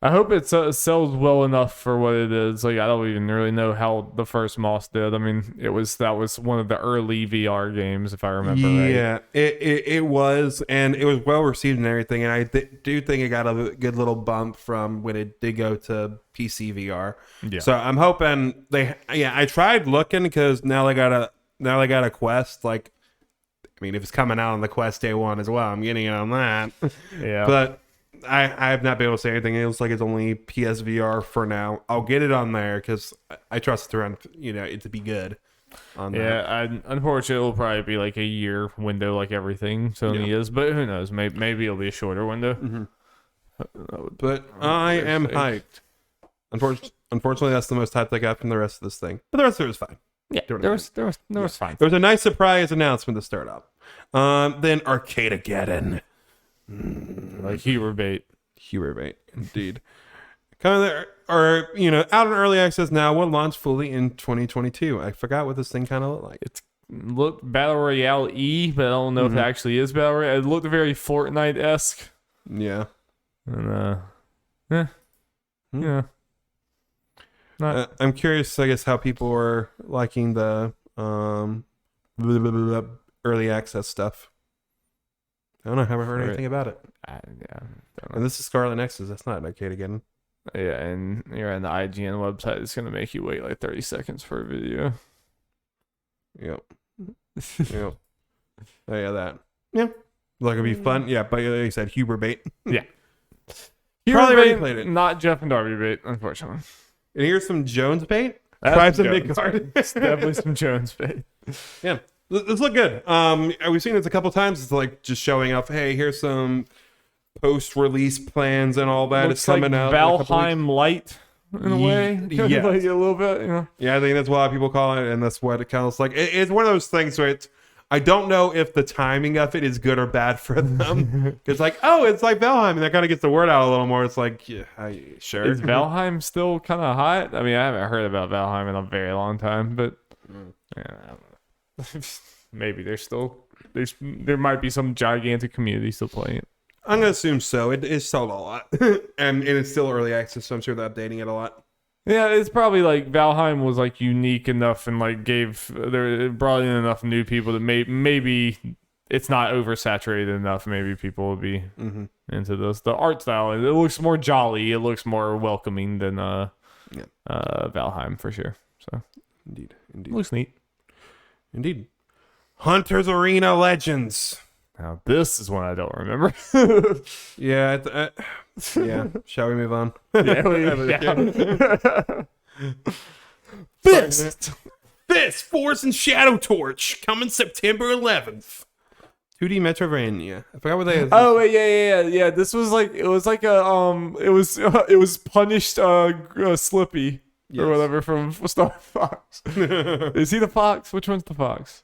I hope it sells well enough for what it is. Like, I don't even really know how the first Moss did. I mean, that was one of the early VR games, if I remember right. Yeah, it was, and it was well received and everything. And I do think it got a good little bump from when it did go to PC VR. Yeah. So I'm hoping I tried looking because now they got a Quest. Like, I mean, if it's coming out on the Quest day one as well, I'm getting it on that. Yeah. But I have not been able to say anything. It looks like it's only PSVR for now. I'll get it on there because I trust it around, it to be good. Unfortunately, it'll probably be like a year window, like everything Sony is. But who knows? Maybe it'll be a shorter window. Mm-hmm. But I am hyped. Unfortunately, that's the most hyped I got from the rest of this thing. But the rest of it was fine. Yeah, there was fine. There was a nice surprise announcement to start up. Then Arcade-ageddon. Like Huber bait, indeed. Coming there, or out in early access now. Will launch fully in 2022. I forgot what this thing kind of looked like. It looked Battle Royale but I don't know if it actually is Battle Royale. It looked very Fortnite-esque. Yeah. And I'm curious, I guess, how people are liking the early access stuff. I don't know. I haven't heard anything about it. And this is Scarlet Nexus. That's not an Arcade-ageddon. Yeah, and you're on the IGN website. It's going to make you wait like 30 seconds for a video. Yep. Oh, yeah, that. Yeah. Like, it'd be fun. Yeah, but like you said, Huber bait. Yeah. Probably already played it. Not Jeff and Darby bait, unfortunately. And here's some Jones bait. Try some big card. It's definitely some Jones bait. Yeah. This look good. We've seen this a couple times. It's like just showing off, hey, here's some post-release plans and all that. Looks it's coming like out. Valheim Light in a way. Yeah. Like a little bit, Yeah, I think that's what a lot of people call it, and that's what it kind of looks like. It's one of those things where I don't know if the timing of it is good or bad for them. It's like, oh, it's like Valheim, and that kind of gets the word out a little more. It's like, yeah, sure. Is Valheim still kind of hot? I mean, I haven't heard about Valheim in a very long time, but I don't know. Maybe there might be some gigantic community still playing it. I'm gonna assume so. It is sold a lot, and it's still early access, so I'm sure they're updating it a lot. Yeah, it's probably like Valheim was like unique enough and like it brought in enough new people that maybe it's not oversaturated enough. Maybe people will be into this. The art style, it looks more jolly. It looks more welcoming than Valheim for sure. So indeed, it looks neat. Indeed. Hunter's Arena Legends. Now this is one I don't remember. Yeah. Yeah. Shall we move on? Yeah, Fist, Force, and Shadow Torch coming September 11th. 2D Metroidvania. I forgot what they. Oh wait, yeah. This was like it was punished Slippy or whatever from Star Fox. Is he the fox? Which one's the fox?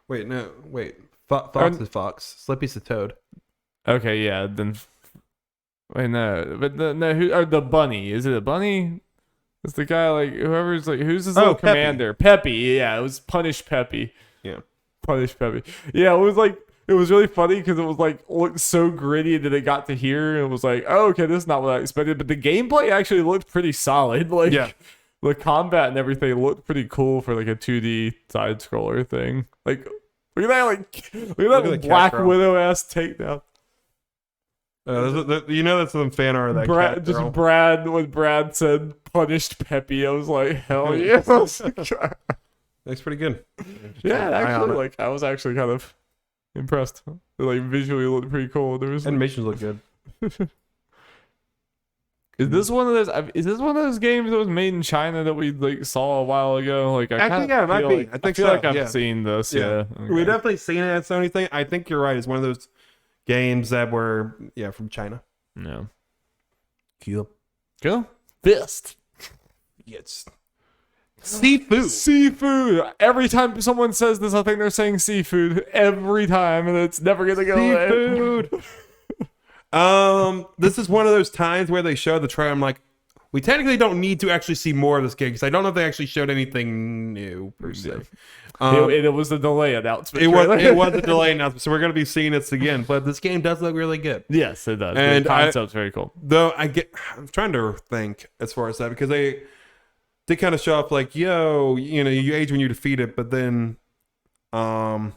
Wait, no, wait. Fox is Fox. Slippy's the Toad. Okay, yeah. Then wait, no, but who? Or the bunny? Is it a bunny? It's the guy like whoever's like who's his little commander? Peppy. Yeah, it was Punish Peppy. Yeah, Punish Peppy. Yeah, it was like. It was really funny because it was like looked so gritty that it got to here and it was like, oh, okay, this is not what I expected. But the gameplay actually looked pretty solid. Like, the combat and everything looked pretty cool for like a 2D side scroller thing. Like, look at that Black Widow ass takedown. You know that's some fan art of that Brad when Brad said punished Peppy, I was like, hell yeah. Looks pretty good. Yeah, actually, like I was actually kind of impressed. Like visually looked pretty cool. There was animations look good. Is this one of those games that was made in China that we like saw a while ago? Like I think it might be. I feel like I've seen this. Yeah. Okay. We've definitely seen it at Sony thing. I think you're right. It's one of those games that were from China. No. Cool. Fist. Yes. Seafood. Every time someone says this, I think they're saying seafood every time, and it's never gonna go away. This is one of those times where they show the trailer. I'm like, we technically don't need to actually see more of this game because I don't know if they actually showed anything new per se. It was a delay announcement. It was a delay announcement, so we're gonna be seeing this again. But this game does look really good. Yes, it does. And the concept's very cool. Though I'm trying to think as far as that because they kind of show up like, you age when you defeat it, but then, once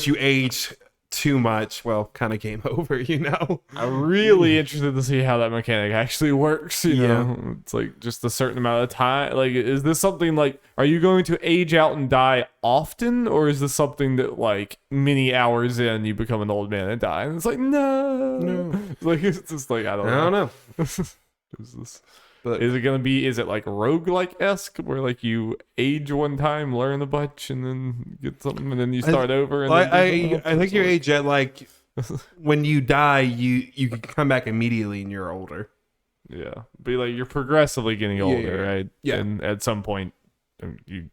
you age too much, well, kind of game over, I'm really interested to see how that mechanic actually works. You know, it's like just a certain amount of time. Like, is this something like, are you going to age out and die often, or is this something that like many hours in you become an old man and die? And it's like, no. Like it's just like I don't know. Is this? But is it like roguelike-esque where like you age one time, learn a bunch, and then get something, and then you start over? And I think you age at like when you die, you can come back immediately and you're older. Yeah, but like you're progressively getting older, right? Yeah. And at some point, you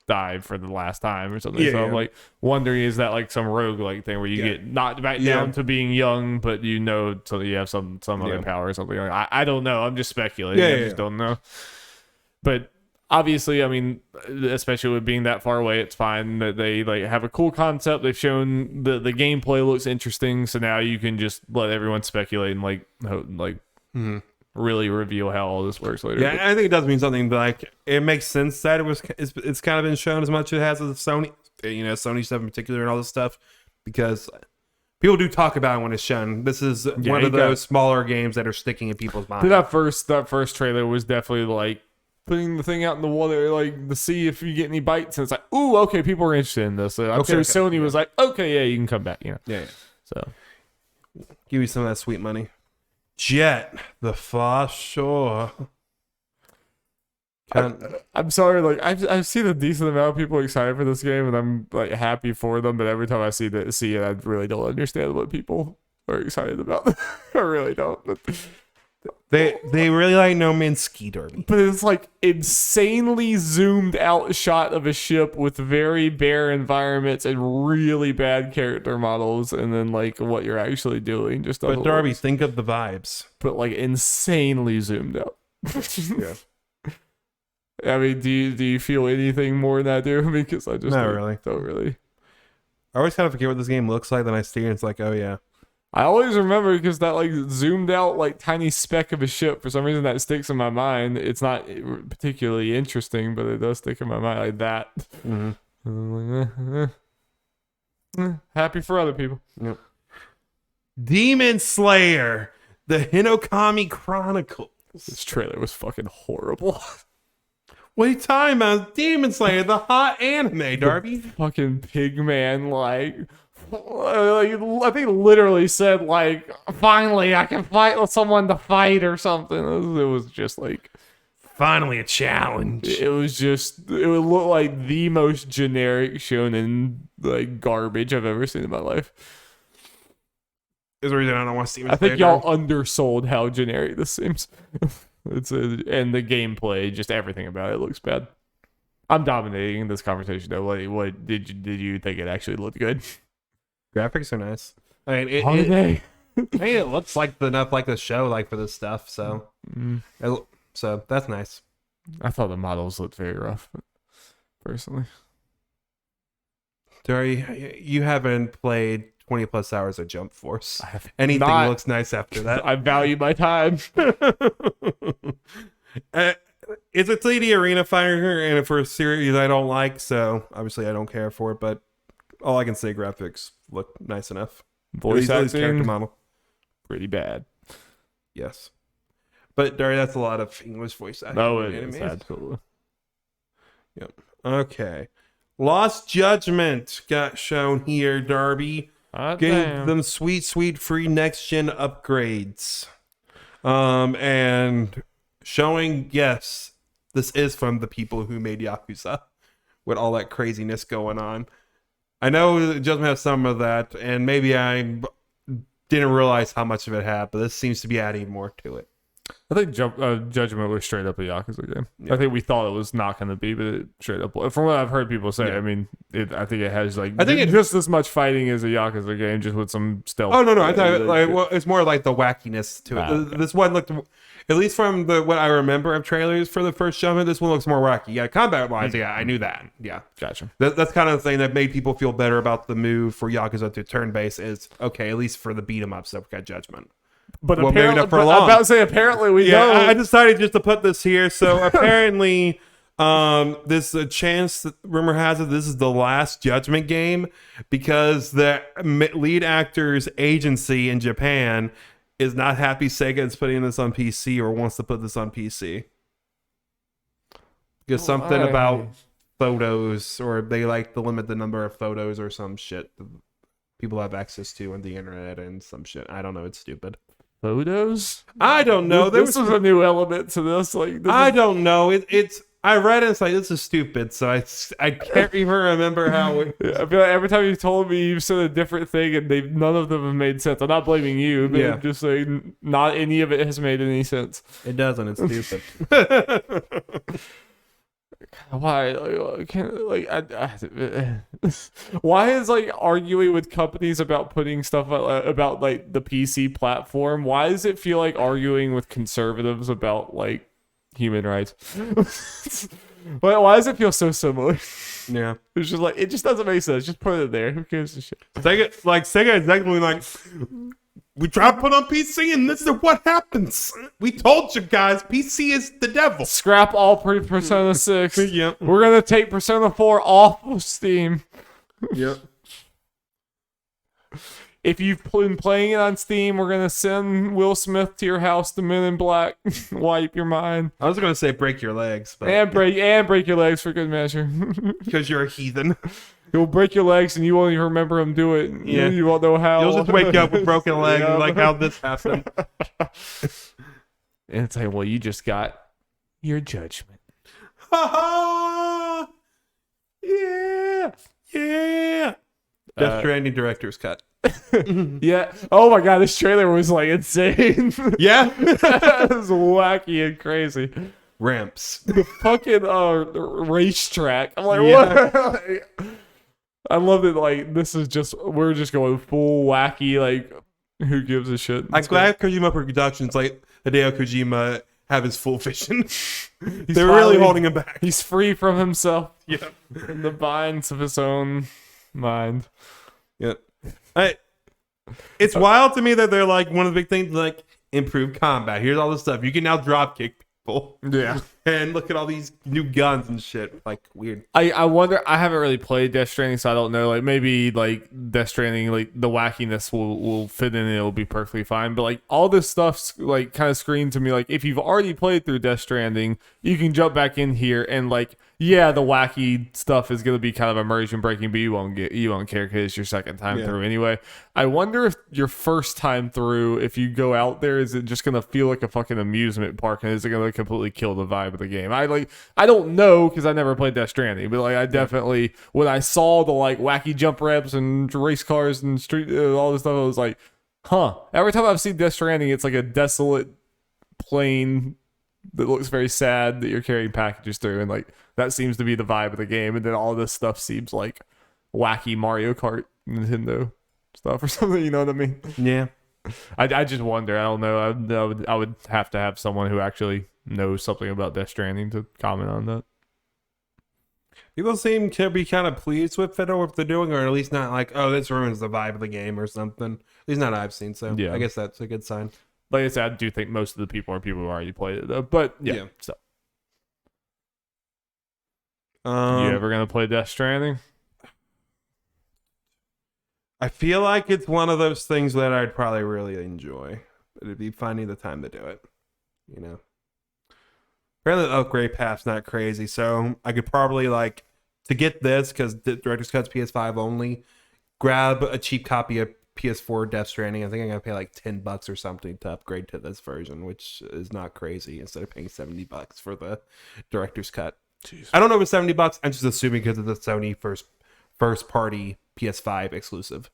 die for the last time or something. So I'm like wondering, is that like some roguelike thing where you get knocked back down to being young, but so you have some other power or something? Like I don't know. I'm just speculating. I just don't know. But obviously, I mean, especially with being that far away, it's fine that they like have a cool concept. They've shown the gameplay looks interesting, so now you can just let everyone speculate and really reveal how all this works later. Yeah, I think it does mean something. But like, it makes sense that it's kind of been shown as much as it has with Sony, Sony stuff in particular and all this stuff, because people do talk about it when it's shown. This is one of those smaller games that are sticking in people's minds. That first trailer was definitely like putting the thing out in the water, like to see if you get any bites, and it's like, ooh, okay, people are interested in this. So I'm sure Sony was like, okay, yeah, you can come back. Yeah. So give you some of that sweet money. Jet, the far shore. I'm sorry, like I've seen a decent amount of people excited for this game, and I'm like happy for them. But every time I see it, I really don't understand what people are excited about. I really don't. They really like No Man's Ski Derby, but it's like insanely zoomed out shot of a ship with very bare environments and really bad character models, and then like what you're actually doing. But Darby, think of the vibes. But like insanely zoomed out. Yeah. I mean, do you feel anything more than I do? Because I just don't really. I always kind of forget what this game looks like. Then I see it, and it's like, oh yeah. I always remember because that like zoomed out like tiny speck of a ship, for some reason that sticks in my mind. It's not particularly interesting, but it does stick in my mind like that. Mm-hmm. I'm like, happy for other people. Yep. Demon Slayer, the Hinokami Chronicles. This trailer was fucking horrible. What are you talking about? Demon Slayer, the hot anime, Darby. Fucking Pigman like I think literally said like, finally I can fight with someone to fight or something. It was just like, finally a challenge. it would look like the most generic shonen like garbage I've ever seen in my life. Is the reason I don't want to see. I think y'all undersold how generic this seems. And the gameplay, just everything about it looks bad. I'm dominating this conversation though. What did you think it actually looked good? Graphics are nice. I mean, Are they? it looks like enough like the show, like for this stuff. So, so that's nice. I thought the models looked very rough, personally. Dory, you haven't played 20 plus hours of Jump Force. Anything not. looks nice after that. I value my time. It's a 3D arena fighter, and for a series I don't like, so obviously I don't care for it. But all I can say, graphics look nice enough. Voice character acting, model, pretty bad. yes. But Darry, that's a lot of English voice acting. No, it in is animes. absolutely. Yep. Okay. Lost Judgment got shown here, Darby. Gave them sweet, sweet free next gen upgrades. And showing, yes, this is from the people who made Yakuza with all that craziness going on. I know Judgment has some of that, and maybe I didn't realize how much of it had, but this seems to be adding more to it. I think Judgment was straight up a Yakuza game. Yeah. I think we thought it was not going to be, but it straight up. From what I've heard people say, Yeah. I mean, I think it has like I think it just as much fighting as a Yakuza game, just with some stealth. Oh no! I thought well, it's more like the wackiness to it. Okay. This one looked, at least from what I remember of trailers for the first Judgment, this one looks more wacky. Yeah, combat wise, yeah, I knew that. Yeah, Gotcha. that's kind of the thing that made people feel better about the move for Yakuza to turn based. Is okay, at least for the beat 'em up stuff, we got Judgment. But Well, maybe apparently, not for I'm long. about to say apparently we Yeah, know. I decided just to put this here. So apparently, this a chance that rumor has it this is the last Judgment game because the lead actor's agency in Japan is not happy Sega is putting this on PC or wants to put this on PC. Because something Why? about photos, or they like to limit the number of photos or some shit people have access to on the internet and some shit. I don't know. It's stupid. Photos? I don't know. This was a new element to this. Like, I don't know. It's. I read it. It's like this is stupid. So I can't even remember how. I feel like every time you told me, you've said a different thing, and none of them have made sense. I'm not blaming you, but Yeah. I'm just saying not any of it has made any sense. It doesn't. It's stupid. Why? Why is like arguing with companies about putting stuff about like the PC platform? Why does it feel like arguing with conservatives about like human rights? Why does it feel so similar? Yeah. It's just like it just doesn't make sense. Just put it there. Who gives a shit? Sega is exactly like. We try to put on PC, and this is what happens. We told you guys, PC is the devil. Scrap all Persona 6. Yep. We're gonna take Persona 4 off of Steam. Yep. If you've been playing it on Steam, we're gonna send Will Smith to your house, the Men in Black. Wipe your mind. I was gonna say break your legs, but And break your legs for good measure. because you're a heathen, You'll break your legs and you won't even remember him do it. Yeah. You won't know how. you'll just wake up with broken legs, Yeah. like how this happened. And it's like, well, you just got your judgment. Ha ha! Yeah, yeah. Death Stranding director's cut. Yeah. Oh my god, this trailer was like insane. Yeah. It was wacky and crazy. Ramps. The fucking racetrack. I'm like, Yeah. what? I love it. Like, this is just, we're just going full wacky. Like, who gives a shit? I'm glad Kojima Productions, like Hideo Kojima, have his full vision. They're really finally- holding him back. He's free from himself Yeah. in the binds of his own mind. Yeah. It's wild to me that they're like one of the big things, like improve combat. Here's all this stuff. You can now drop kick people. Yeah. and look at all these new guns and shit. Like, weird. I wonder. I haven't really played Death Stranding, so I don't know. Like maybe like Death Stranding, like the wackiness will fit in and it'll be perfectly fine. But like all this stuff's like kind of screamed to me like if you've already played through Death Stranding, you can jump back in here and like yeah, the wacky stuff is gonna be kind of immersion breaking, but you won't care because it's your second time through anyway. I wonder if your first time through, if you go out there, is it just gonna feel like a fucking amusement park and is it gonna completely kill the vibe of the game? I don't know because I never played Death Stranding, but like I definitely when I saw the like wacky jump reps and race cars and street all this stuff, I was like, huh. Every time I've seen Death Stranding, it's like a desolate plain that looks very sad that you're carrying packages through, and like that seems to be the vibe of the game. And then all this stuff seems like wacky Mario Kart Nintendo stuff or something. You know what I mean? Yeah. I just wonder. I don't know. I would have to have someone who actually knows something about Death Stranding to comment on that. People seem to be kind of pleased with it or what they're doing, or at least not like, oh, this ruins the vibe of the game or something. At least not I've seen. So yeah. I guess that's a good sign. Like I said, I do think most of the people are people who already played it though. But yeah. So you ever gonna play Death Stranding? I feel like it's one of those things that I'd probably really enjoy. It'd be finding the time to do it. You know. Apparently the upgrade path's not crazy, so I could probably like to get this because the Director's Cut's PS5 only. Grab a cheap copy of PS4 Death Stranding. I think I'm gonna pay like $10 or something to upgrade to this version, which is not crazy. Instead of paying $70 for the Director's Cut. Jeez. I don't know if it's $70. I'm just assuming because of the Sony first party PS5 exclusive.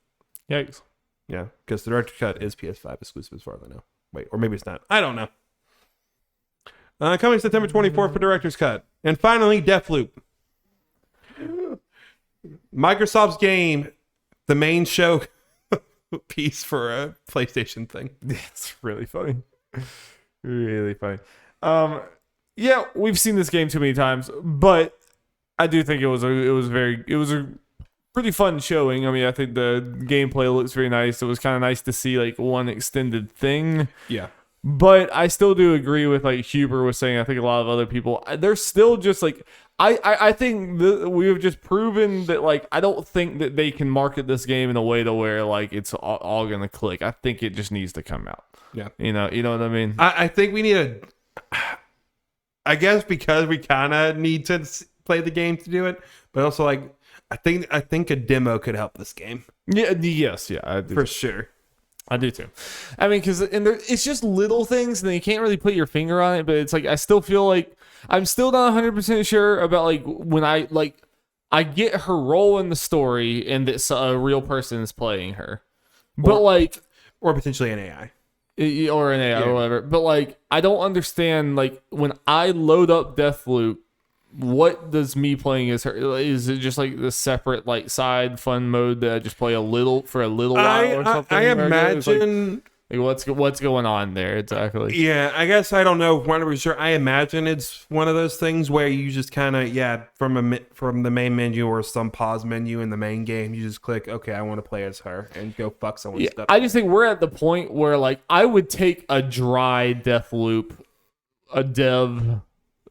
Yikes. Yeah, because the Director's Cut is PS5 exclusive as far as I know. Wait, or maybe it's not. I don't know. Coming September 24th for Director's Cut. And finally, Deathloop. Microsoft's game, the main show piece for a PlayStation thing. It's really funny. Really funny. Yeah, we've seen this game too many times, but I do think it was a pretty fun showing. I mean, I think the gameplay looks very nice. It was kind of nice to see like one extended thing. Yeah. But I still do agree with like Huber was saying. I think a lot of other people, they're still just like I think we've just proven that like I don't think that they can market this game in a way to where like it's all gonna click. I think it just needs to come out. Yeah, you know what I mean. I think we need I guess because we kind of need to play the game to do it, but also like I think a demo could help this game. Yeah. Yes. Yeah. I do for sure. I do too. I mean, because it's just little things, and you can't really put your finger on it. But it's like I still feel like I'm still not 100% sure about like when I get her role in the story and that a real person is playing her, but or potentially an AI. Or an AI or whatever. But like I don't understand like when I load up Deathloop, what does me playing as her? Is it just like the separate like side fun mode that I just play a little while or something? I imagine like what's going on there exactly. Yeah, I guess I don't know 100% sure. I imagine it's one of those things where you just kind of from the main menu or some pause menu in the main game, you just click okay, I want to play as her and go fuck someone's stuff. I just think we're at the point where like I would take a dry Deathloop, a dev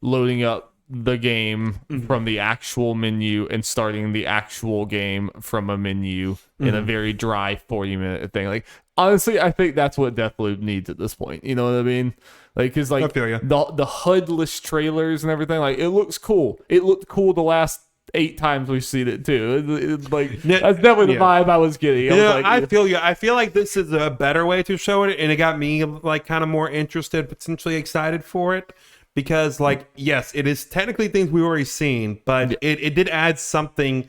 loading up the game from the actual menu and starting the actual game from a menu in a very dry 40-minute thing. Like honestly, I think that's what Deathloop needs at this point. You know what I mean? Like because like the HUD-less trailers and everything, like it looks cool. It looked cool the last 8 times we've seen it too. It's like that's definitely the vibe I was getting. I feel you. I feel like this is a better way to show it, and it got me like kind of more interested, potentially excited for it. Because, like, yes, it is technically things we've already seen, but it did add something.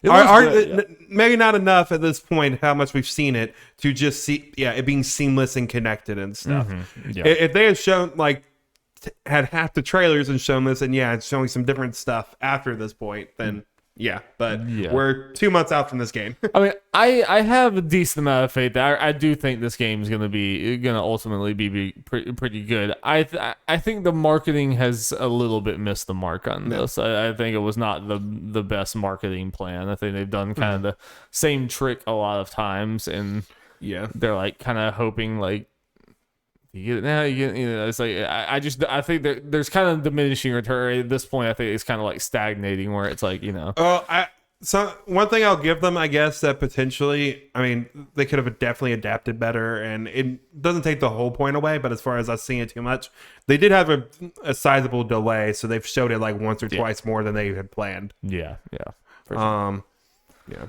Maybe not enough at this point, how much we've seen it, to just see, it being seamless and connected and stuff. Mm-hmm. Yeah. If they had shown, like, had half the trailers and shown this, and it's showing some different stuff after this point, then we're 2 months out from this game. I mean, I have a decent amount of faith that I do think this game is gonna ultimately be pretty good. I think the marketing has a little bit missed the mark on this. I think it was not the best marketing plan. I think they've done kind of the same trick a lot of times, and they're like kind of hoping like You get it now. You get, it's like I think there's kind of diminishing return at this point. I think it's kind of like stagnating where it's like So one thing I'll give them, I guess, that potentially, I mean, they could have definitely adapted better, and it doesn't take the whole point away. But as far as us seeing it too much, they did have a sizable delay, so they've showed it like once or twice more than they had planned. Yeah, for sure. Yeah.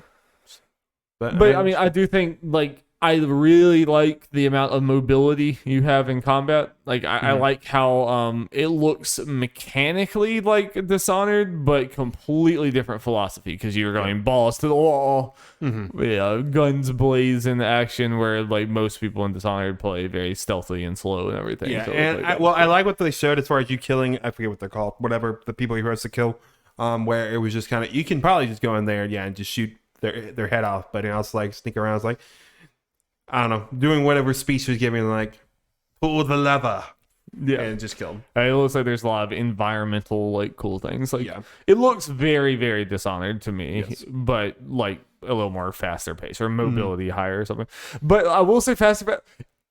But I mean, I do think like I really like the amount of mobility you have in combat. Like I like how it looks mechanically like Dishonored, but completely different philosophy because you're going balls to the wall, guns blaze in action, where like most people in Dishonored play very stealthy and slow and everything. Yeah, so and I like what they showed as far as you killing. I forget what they're called. Whatever the people you're supposed to kill. Where it was just kind of you can probably just go in there, and just shoot their head off, but I was like sneak around. I was like, I don't know, doing whatever speech was giving, like pull the lever, and just kill them. It looks like there's a lot of environmental like cool things. Like it looks very very Dishonored to me, but like a little more faster pace or mobility higher or something. But I will say faster.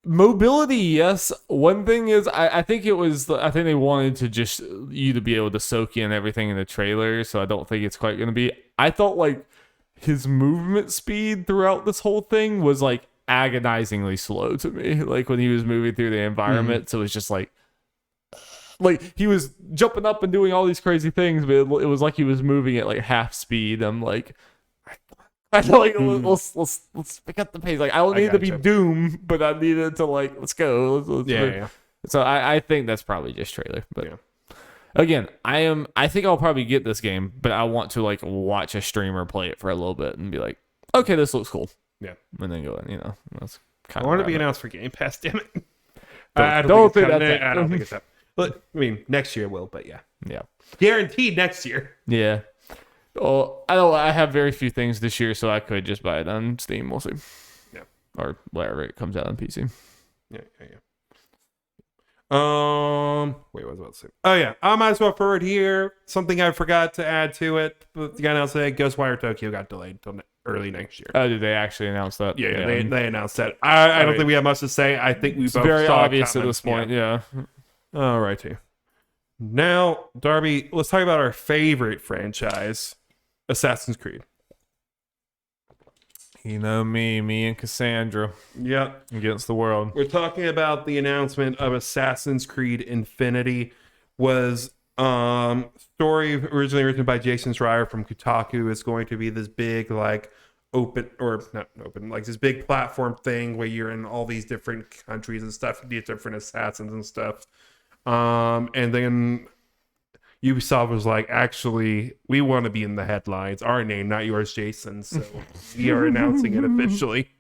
Mobility, yes. One thing is, I think they wanted to just you to be able to soak in everything in the trailer, so I don't think it's quite going to be. I thought like his movement speed throughout this whole thing was like agonizingly slow to me, like when he was moving through the environment. So it's just like he was jumping up and doing all these crazy things, but it was like he was moving at like half speed. I'm like, I feel like let's pick up the pace. Like I don't need to be Doom, but I needed to like let's go. Let's So I think that's probably just trailer. But again, I think I'll probably get this game, but I want to like watch a streamer play it for a little bit and be like, okay, this looks cool. Yeah, and then go in. That's kind of. I want to be announced for Game Pass. Damn it! I don't think it's that. But I mean, next year will. But yeah, guaranteed next year. Yeah. Well, I have very few things this year, so I could just buy it on Steam. We'll see. Yeah. Or wherever it comes out on PC. Yeah. Wait, what was I about to say? Oh yeah, I might as well forward here something I forgot to add to it. But the guy announced that Ghostwire Tokyo got delayed until early next year. Oh, did they actually announce that? Yeah. They announced that. I don't think we have much to say. I think we both very saw obvious at this point. Yeah. All righty. Now, Darby, let's talk about our favorite franchise, Assassin's Creed. You know me and Cassandra. Yep. Against the world. We're talking about the announcement of Assassin's Creed Infinity. Was story originally written by Jason Schreier from Kotaku. It's going to be this big like this big platform thing where you're in all these different countries and stuff, you get different assassins and stuff. And then Ubisoft was like, actually, we want to be in the headlines. Our name, not yours, Jason. So we are announcing it officially.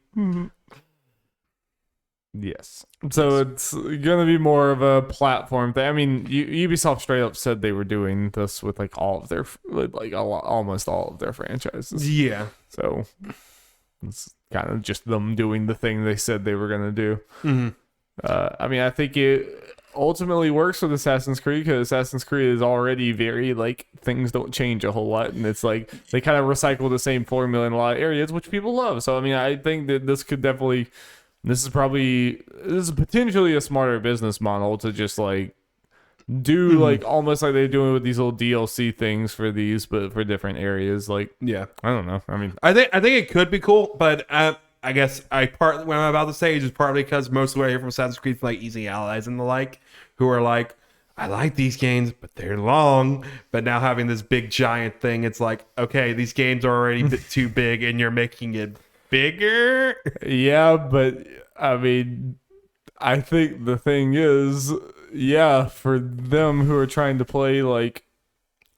Yes. So it's going to be more of a platform thing. I mean, Ubisoft straight up said they were doing this with like all of their, almost all of their franchises. Yeah. So it's kind of just them doing the thing they said they were going to do. I mean, I think it ultimately works with Assassin's Creed because Assassin's Creed is already very like things don't change a whole lot, and it's like they kind of recycle the same formula in a lot of areas, which people love. So I mean, I think that this is potentially a smarter business model to just like do like almost like they're doing with these little DLC things for these, but for different areas. Like, yeah, I don't know. I mean, I think it could be cool, but I guess what I'm about to say is just partly because most of what I hear from Assassin's Creed like Easy Allies and the like, who are like, I like these games, but they're long. But now having this big giant thing, it's like, okay, these games are already too big, and you're making it bigger. Yeah, but I mean, I think the thing is, yeah, for them who are trying to play like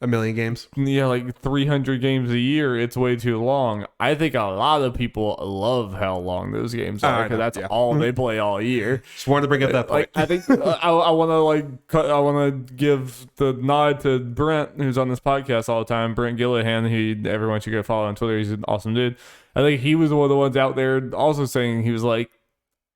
a million games, like 300 games a year, it's way too long. I think a lot of people love how long those games are because that's all they play all year. Just wanted to bring up that point. Like, I think I want to give the nod to Brent, who's on this podcast all the time. Brent Gillihan, everyone should go follow on Twitter. He's an awesome dude. I think he was one of the ones out there also saying he was like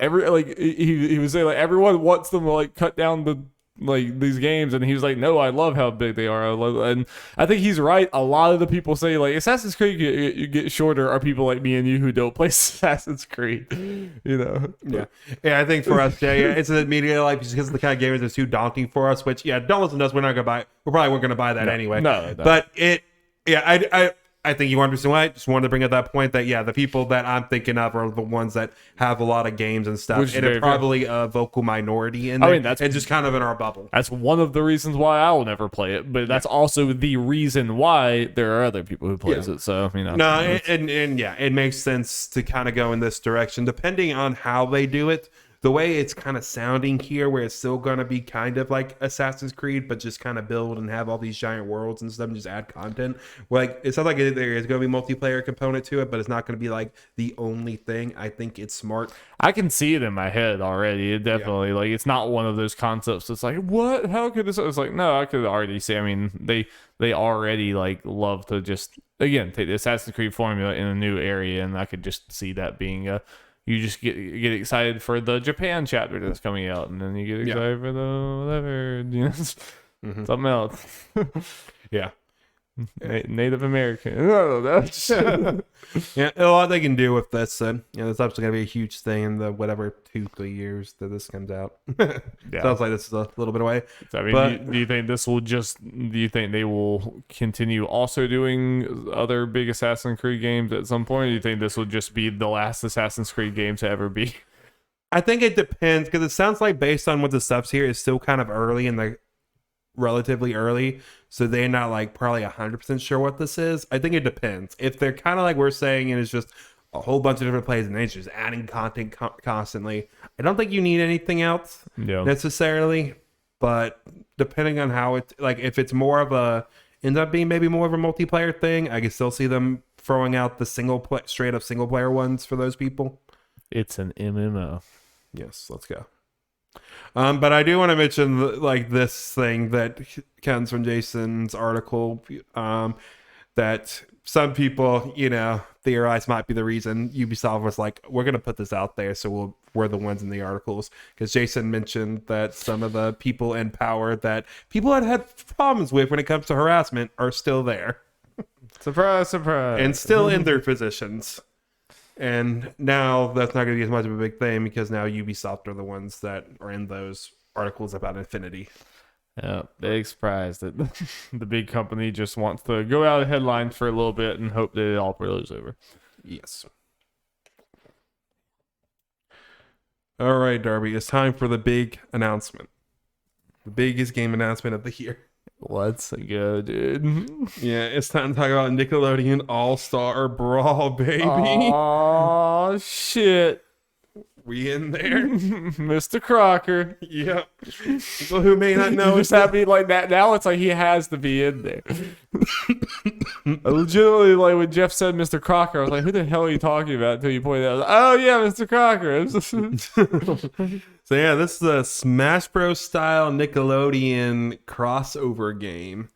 he was saying like everyone wants them to like cut down the like these games, and he was like, no, I love how big they are. And I think he's right. A lot of the people say like Assassin's Creed you get shorter are people like me and you who don't play Assassin's Creed, you know. Yeah, I think for us, it's immediately like because the kind of gamers is too daunting for us. Which don't listen to us. We're not gonna buy. We probably weren't gonna buy that anyway. No. But I think you understand why. I just wanted to bring up that point that the people that I'm thinking of are the ones that have a lot of games and stuff, and it's probably a vocal minority in there. I mean, and just kind of in our bubble. That's one of the reasons why I'll never play it, but that's also the reason why there are other people who plays it. So it makes sense to kind of go in this direction, depending on how they do it. The way it's kind of sounding here, where it's still going to be kind of like Assassin's Creed, but just kind of build and have all these giant worlds and stuff and just add content. Like, it sounds like there is going to be a multiplayer component to it, but it's not going to be like the only thing. I think it's smart. I can see it in my head already. It definitely, like, it's not one of those concepts that's like, what? How could this? It's like, no, I could already see. I mean, they already, like, love to just, again, take the Assassin's Creed formula in a new area, and I could just see that being a... You just get excited for the Japan chapter that's coming out, and then you get excited for the whatever, something else. Native American. Oh, that's a lot they can do with this. And it's obviously gonna be a huge thing in the whatever 2-3 years that this comes out. Sounds like this is a little bit away. I mean, do you think this will just? Do you think they will continue also doing other big Assassin's Creed games at some point? Or do you think this will just be the last Assassin's Creed game to ever be? I think it depends, because it sounds like based on what the stuff's here is still kind of early in the relatively early, so they're not like probably 100% sure what this is. I think it depends. If they're kind of like we're saying, and it's just a whole bunch of different plays and it's just adding content constantly, I don't think you need anything else necessarily. But depending on how it, like, if it's more of a ends up being maybe more of a multiplayer thing, I can still see them throwing out the straight up single player ones for those people. It's an MMO. Yes, let's go. But I do want to mention like this thing that comes from Jason's article, that some people, theorize might be the reason Ubisoft was like, we're going to put this out there, so we're the ones in the articles. Because Jason mentioned that some of the people in power that people had problems with when it comes to harassment are still there. Surprise, surprise. And still in their positions. And now that's not going to be as much of a big thing, because now Ubisoft are the ones that are in those articles about Infinity. Yeah, big surprise that the big company just wants to go out of headlines for a little bit and hope that it all blows over. Yes. All right, Darby, it's time for the big announcement. The biggest game announcement of the year. Let's go, dude. Yeah, it's time to talk about Nickelodeon All Star Brawl, baby. Oh, shit. We in there? Mr. Crocker. Yep. People who may not know. Just happy like that. Now it's like he has to be in there. I legitimately, like, when Jeff said Mr. Crocker, I was like, who the hell are you talking about until you pointed out? Like, oh, yeah, Mr. Crocker. So, yeah, this is a Smash Bros. Style Nickelodeon crossover game.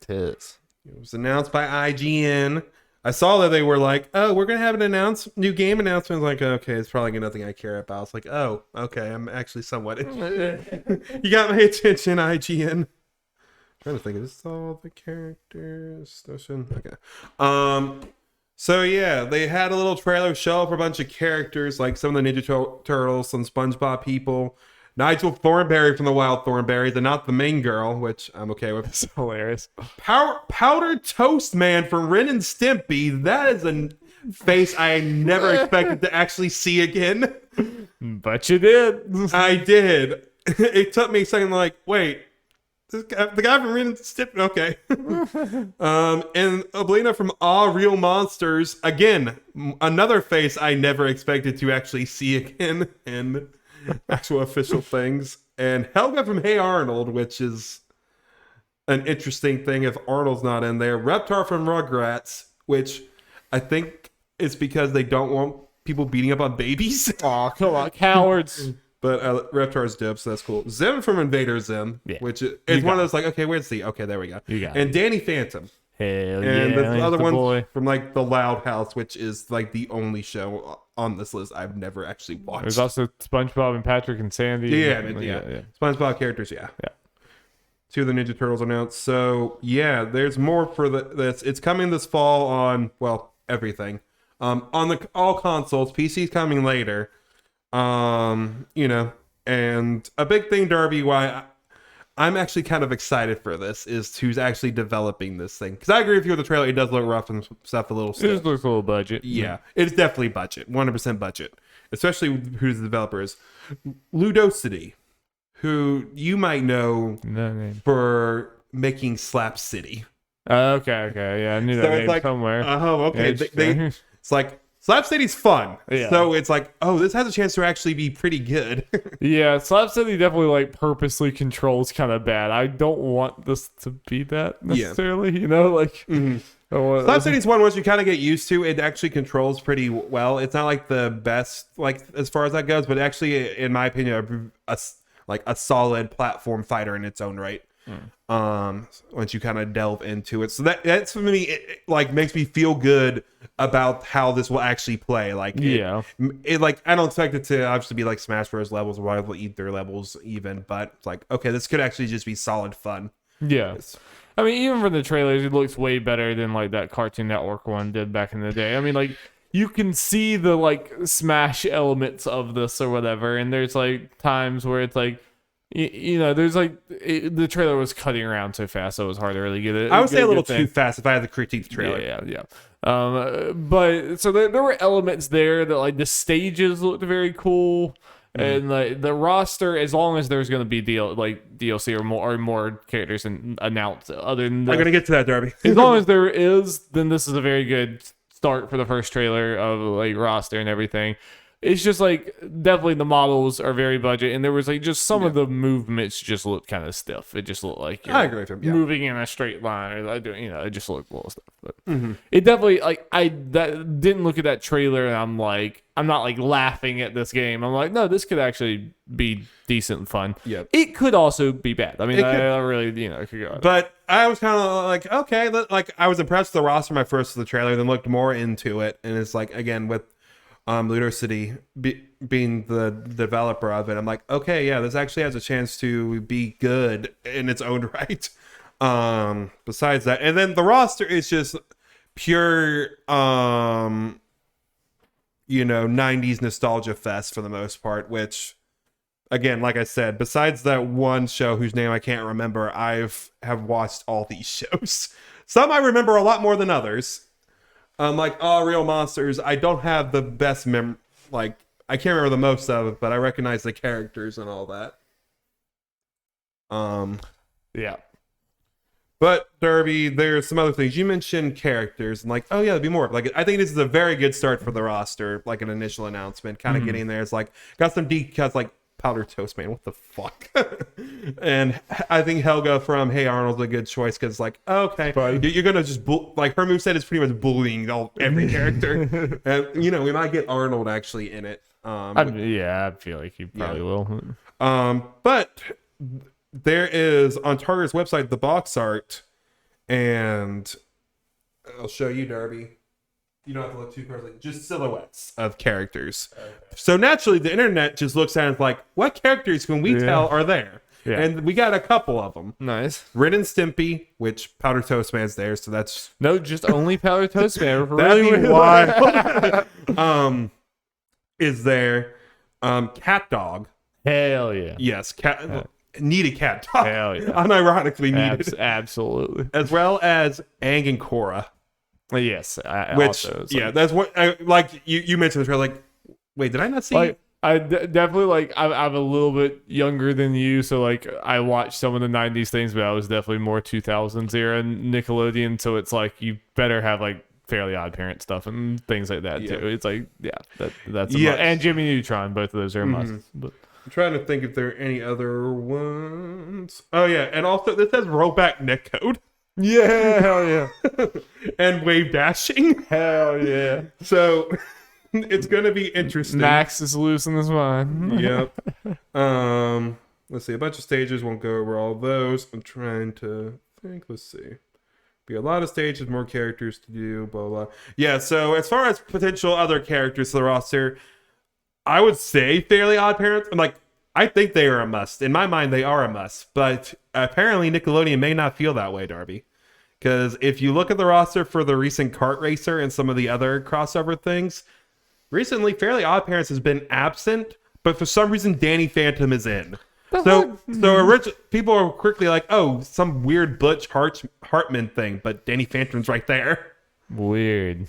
It is. It was announced by IGN. I saw that they were like, oh, we're going to have an new game announcement. I was like, okay, it's probably nothing I care about. I was like, oh, okay, I'm actually somewhat interested. You got my attention, IGN. I'm trying to think, is this all the characters? Okay. So yeah, they had a little trailer show for a bunch of characters, like some of the Ninja Turtles, some SpongeBob people, Nigel Thornberry from the Wild Thornberries, and not the main girl, which I'm okay with. It's hilarious. Powdered Toast Man from Ren and Stimpy. That is a face I never expected to actually see again. But you did. I did. It took me a second, like, wait. The guy from Ren and Stimpy, okay. And Oblina from Aw Real Monsters. Again, another face I never expected to actually see again in actual official things. And Helga from Hey Arnold, which is an interesting thing if Arnold's not in there. Reptar from Rugrats, which I think is because they don't want people beating up on babies. Aw, come on, cowards. But Reptar's dope, so that's cool. Zim from Invader Zim, which is one of those like, okay, where's the? Okay, there we go. You got and Danny Phantom. Hell and yeah, the other one boy from like the Loud House, which is like the only show on this list I've never actually watched. There's also SpongeBob and Patrick and Sandy. Yeah. SpongeBob characters, yeah. Two of the Ninja Turtles announced. So yeah, there's more for this. It's coming this fall on everything. On the all consoles. PC's coming later. And a big thing, Darby, why I'm actually kind of excited for this is who's actually developing this thing. Because I agree with you with the trailer. It does look rough and stuff, a little It stiff. just looks a little budget. Yeah, it's definitely budget, 100% budget. Especially who the developer is. Ludosity, who you might know No name. for making Slap City. Okay, yeah, I knew that name somewhere. Okay. Yeah, It's like Slap City's fun. Yeah. So it's like, this has a chance to actually be pretty good. yeah, Slap City definitely like purposely controls kind of bad. I don't want this to be that necessarily, like. Slap City's one once you kind of get used to, it actually controls pretty well. It's not like the best, like as far as that goes, but actually, in my opinion, a solid platform fighter in its own right. Once you kind of delve into it, so that's for me. It makes me feel good about how this will actually play. I don't expect it to obviously be like Smash Bros. Levels or Rival Ether levels even, but it's like, okay, this could actually just be solid fun. Yeah. I mean, even from the trailers, it looks way better than like that Cartoon Network one did back in the day. I mean, like you can see the like Smash elements of this or whatever, and there's like times where it's like, there's like the trailer was cutting around so fast, so it was hard to really get it. I would say a little too fast if I had to critique the trailer. Yeah. But so there were elements there that like the stages looked very cool. And like the roster, as long as there's going to be DLC or more characters and announced, other than I'm going to get to that, Darby. as long as there is, then this is a very good start for the first trailer of like roster and everything. It's just like definitely the models are very budget, and there was like just some of the movements just looked kind of stiff. It just looked like I agree with him. Yeah. Moving in a straight line, or it just looked a little stiff. But it definitely didn't look at that trailer, and I'm not like laughing at this game. I'm like, no, this could actually be decent and fun. Yep. It could also be bad. I mean, I really it could go. But I was kind of like, okay, I was impressed with the roster my first of the trailer, then looked more into it, and it's like again with Ludosity being the developer of it, I'm like, okay, yeah, this actually has a chance to be good in its own right. Besides that, and then the roster is just pure 90s nostalgia fest for the most part, which again, like I said, besides that one show whose name I can't remember, have watched all these shows. Some I remember a lot more than others. Like Real Monsters, I don't have the best I can't remember the most of it, but I recognize the characters and all that. Yeah. But Darby, there's some other things. You mentioned characters, and like, oh yeah, there'd be more. Like, I think this is a very good start for the roster, like an initial announcement, kind of getting there. It's like, got some decals like Powder Toast Man, what the fuck? And I think Helga from Hey Arnold's a good choice because, like, okay, you're gonna just her moveset is pretty much bullying every character, and we might get Arnold actually in it. I feel like he probably will. But there is on Target's website the box art, and I'll show you, Darby. You don't have to look too closely. Just silhouettes of characters. Okay. So naturally, the internet just looks at it like, what characters can we tell are there? Yeah. And we got a couple of them. Nice. Ren and Stimpy, which Powder Toast Man's there, so that's... No, just only Powder Toast Man. That'd be wild. Is there. Cat Dog. Hell yeah. Yes, needed cat dog. Hell yeah. Unironically needed. Absolutely. As well as Aang and Korra. Yes, that's what you mentioned the trailer. Like, wait, did I not see? Like, I definitely I'm a little bit younger than you, so like I watched some of the '90s things, but I was definitely more 2000s era Nickelodeon. So it's like you better have like Fairly Odd Parent stuff and things like that too. It's like that's and Jimmy Neutron. Both of those are a must. But I'm trying to think if there are any other ones. Oh yeah, and also this says rollback netcode. Yeah, hell yeah. And wave dashing. Hell yeah. So it's going to be interesting. Max is losing his mind. Yep. Let's see. A bunch of stages. Won't go over all those. I'm trying to think. Let's see. Be a lot of stages, more characters to do, blah, blah. Yeah, so as far as potential other characters to the roster, I would say Fairly Odd Parents. I'm like, I think they are a must. In my mind, they are a must. But apparently, Nickelodeon may not feel that way, Darby. Because if you look at the roster for the recent Kart Racer and some of the other crossover things, recently, Fairly Odd Parents has been absent, but for some reason, Danny Phantom is in. So people are quickly like, oh, some weird Butch Hartman thing, but Danny Phantom's right there. Weird.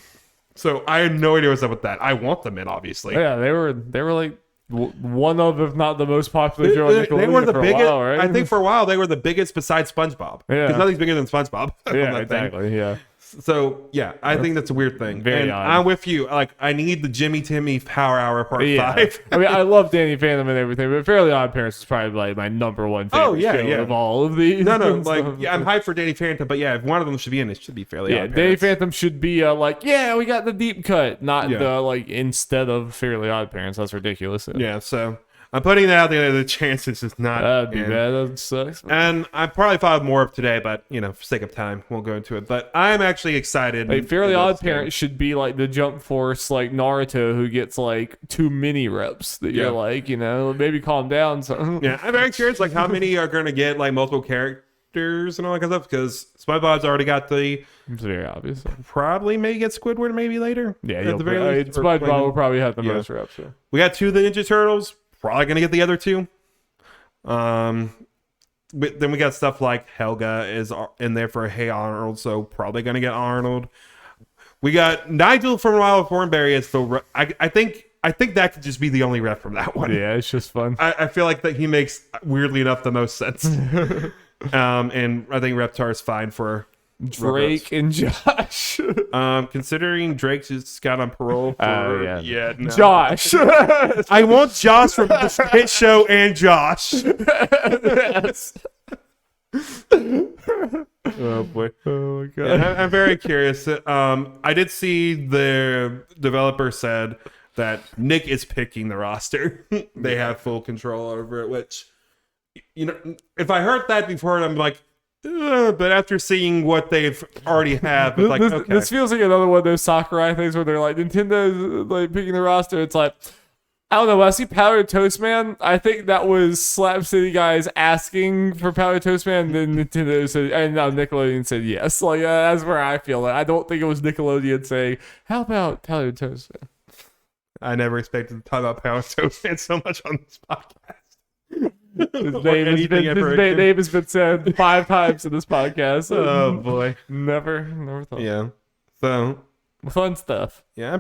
So I had no idea what's up with that. I want them in, obviously. Yeah, they were like one of, if not the most popular show on Nickelodeon they were the for biggest. a while, right? I think for a while they were the biggest besides SpongeBob. Yeah. Because nothing's bigger than SpongeBob. Yeah, exactly. Yeah. So yeah, I think that's a weird thing. Very and odd. I'm with you. Like I need the Jimmy Timmy Power Hour Part 5. I mean, I love Danny Phantom and everything, but Fairly Odd Parents is probably like my number one favorite show of all of these. No, like I'm hyped for Danny Phantom, but yeah, if one of them should be in, it should be Fairly Odd Parents. Danny Phantom should be like, yeah, we got the deep cut, not the like instead of Fairly Odd Parents. That's ridiculous. Yeah, so I'm putting that out there. The chances is not. That'd be bad. That sucks. And I probably filed more up today, but for sake of time, won't go into it. But I'm actually excited. Like Fairly Odd Parents should be like the Jump Force, like Naruto, who gets like too many reps. That you're like, maybe calm down. So yeah, I'm very curious, like how many are going to get like multiple characters and all that kind of stuff. Because SpongeBob's already got the. It's very obvious. Probably may get Squidward maybe later. Yeah, at the very least. SpongeBob will probably have the most reps. So. We got 2 of the Ninja Turtles. Probably gonna get the other 2. But then we got stuff like Helga is in there for Hey Arnold, so probably gonna get Arnold. We got Nigel from Wild Thornberry as the. I think that could just be the only rep from that one. Yeah, it's just fun. I feel like that he makes weirdly enough the most sense. And I think Reptar is fine for Drake and Josh. Considering Drake just got on parole for no. Josh. I want Josh from the hit show and Josh. Yes. Oh boy. Oh my god. Yeah, I'm very curious. I did see the developer said that Nick is picking the roster. They have full control over it, which if I heard that before, I'm like, but after seeing what they've already have, it's like, okay. This feels like another one of those Sakurai things where they're like, Nintendo's like picking the roster. It's like, I don't know. When I see Powdered Toast Man, I think that was Slap City guys asking for Powdered Toast Man, and then Nintendo said, and now Nickelodeon said yes. Like that's where I feel it. I don't think it was Nickelodeon saying, "How about Powdered Toast Man?" I never expected to talk about Powdered Toast Man so much on this podcast. His name has been said 5 times in this podcast. Oh boy, never thought. Yeah, so fun stuff. Yeah,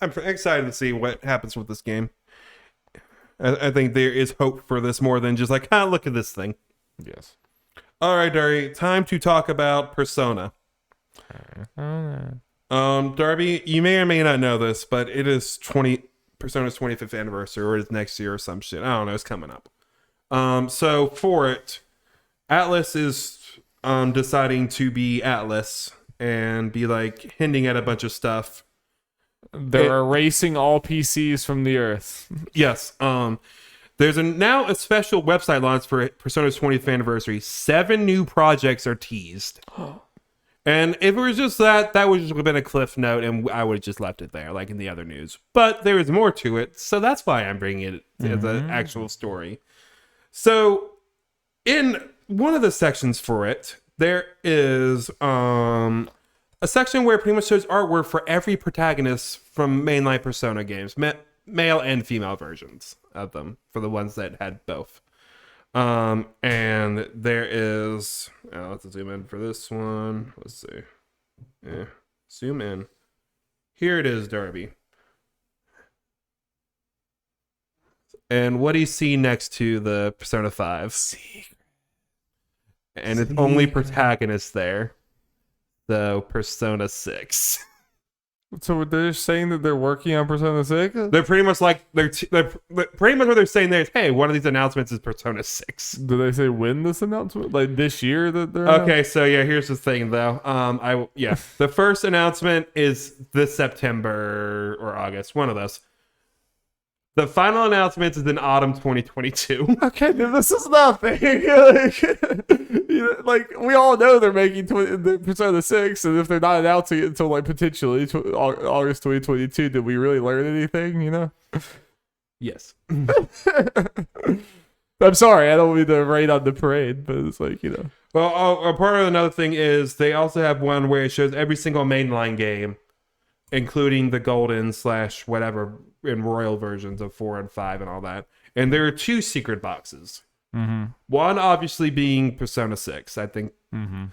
I'm excited to see what happens with this game. I think there is hope for this more than just like, look at this thing. Yes. All right, Darby, time to talk about Persona. Darby, you may or may not know this, but it is Persona's 25th anniversary, or it's next year or some shit. I don't know. It's coming up. So for it, Atlas is deciding to be Atlas and be like hinting at a bunch of stuff. They're erasing all PCs from the earth. Yes. There's now a special website launch for Persona's 20th anniversary. 7 new projects are teased. And if it was just that would just have been a cliff note, and I would have just left it there, like in the other news. But there is more to it, so that's why I'm bringing it as an actual story. So, in one of the sections for it, there is a section where it pretty much shows artwork for every protagonist from mainline Persona games, male and female versions of them, for the ones that had both. And there is, let's zoom in for this one. Let's see. Yeah, zoom in. Here it is, Darby. And what do you see next to the Persona 5? Secret. And it's only protagonist there. So Persona 6. So they're saying that they're working on Persona 6? They're pretty much like they're pretty much what they're saying there is, hey, one of these announcements is Persona 6. Do they say when this announcement? Like this year that they're okay? So yeah, here's the thing though. The first announcement is this September or August, one of those. The final announcement is in autumn 2022. Okay, then this is nothing. Like we all know they're making the Persona 6, and if they're not announcing it until like potentially August 2022, did we really learn anything? Yes. I'm sorry, I don't mean to rain on the parade, but it's like, Well, part of another thing is they also have one where it shows every single mainline game, including the golden / whatever in royal versions of 4 and 5 and all that. And there are 2 secret boxes. Mm-hmm. One obviously being Persona 6, I think. Mm-hmm.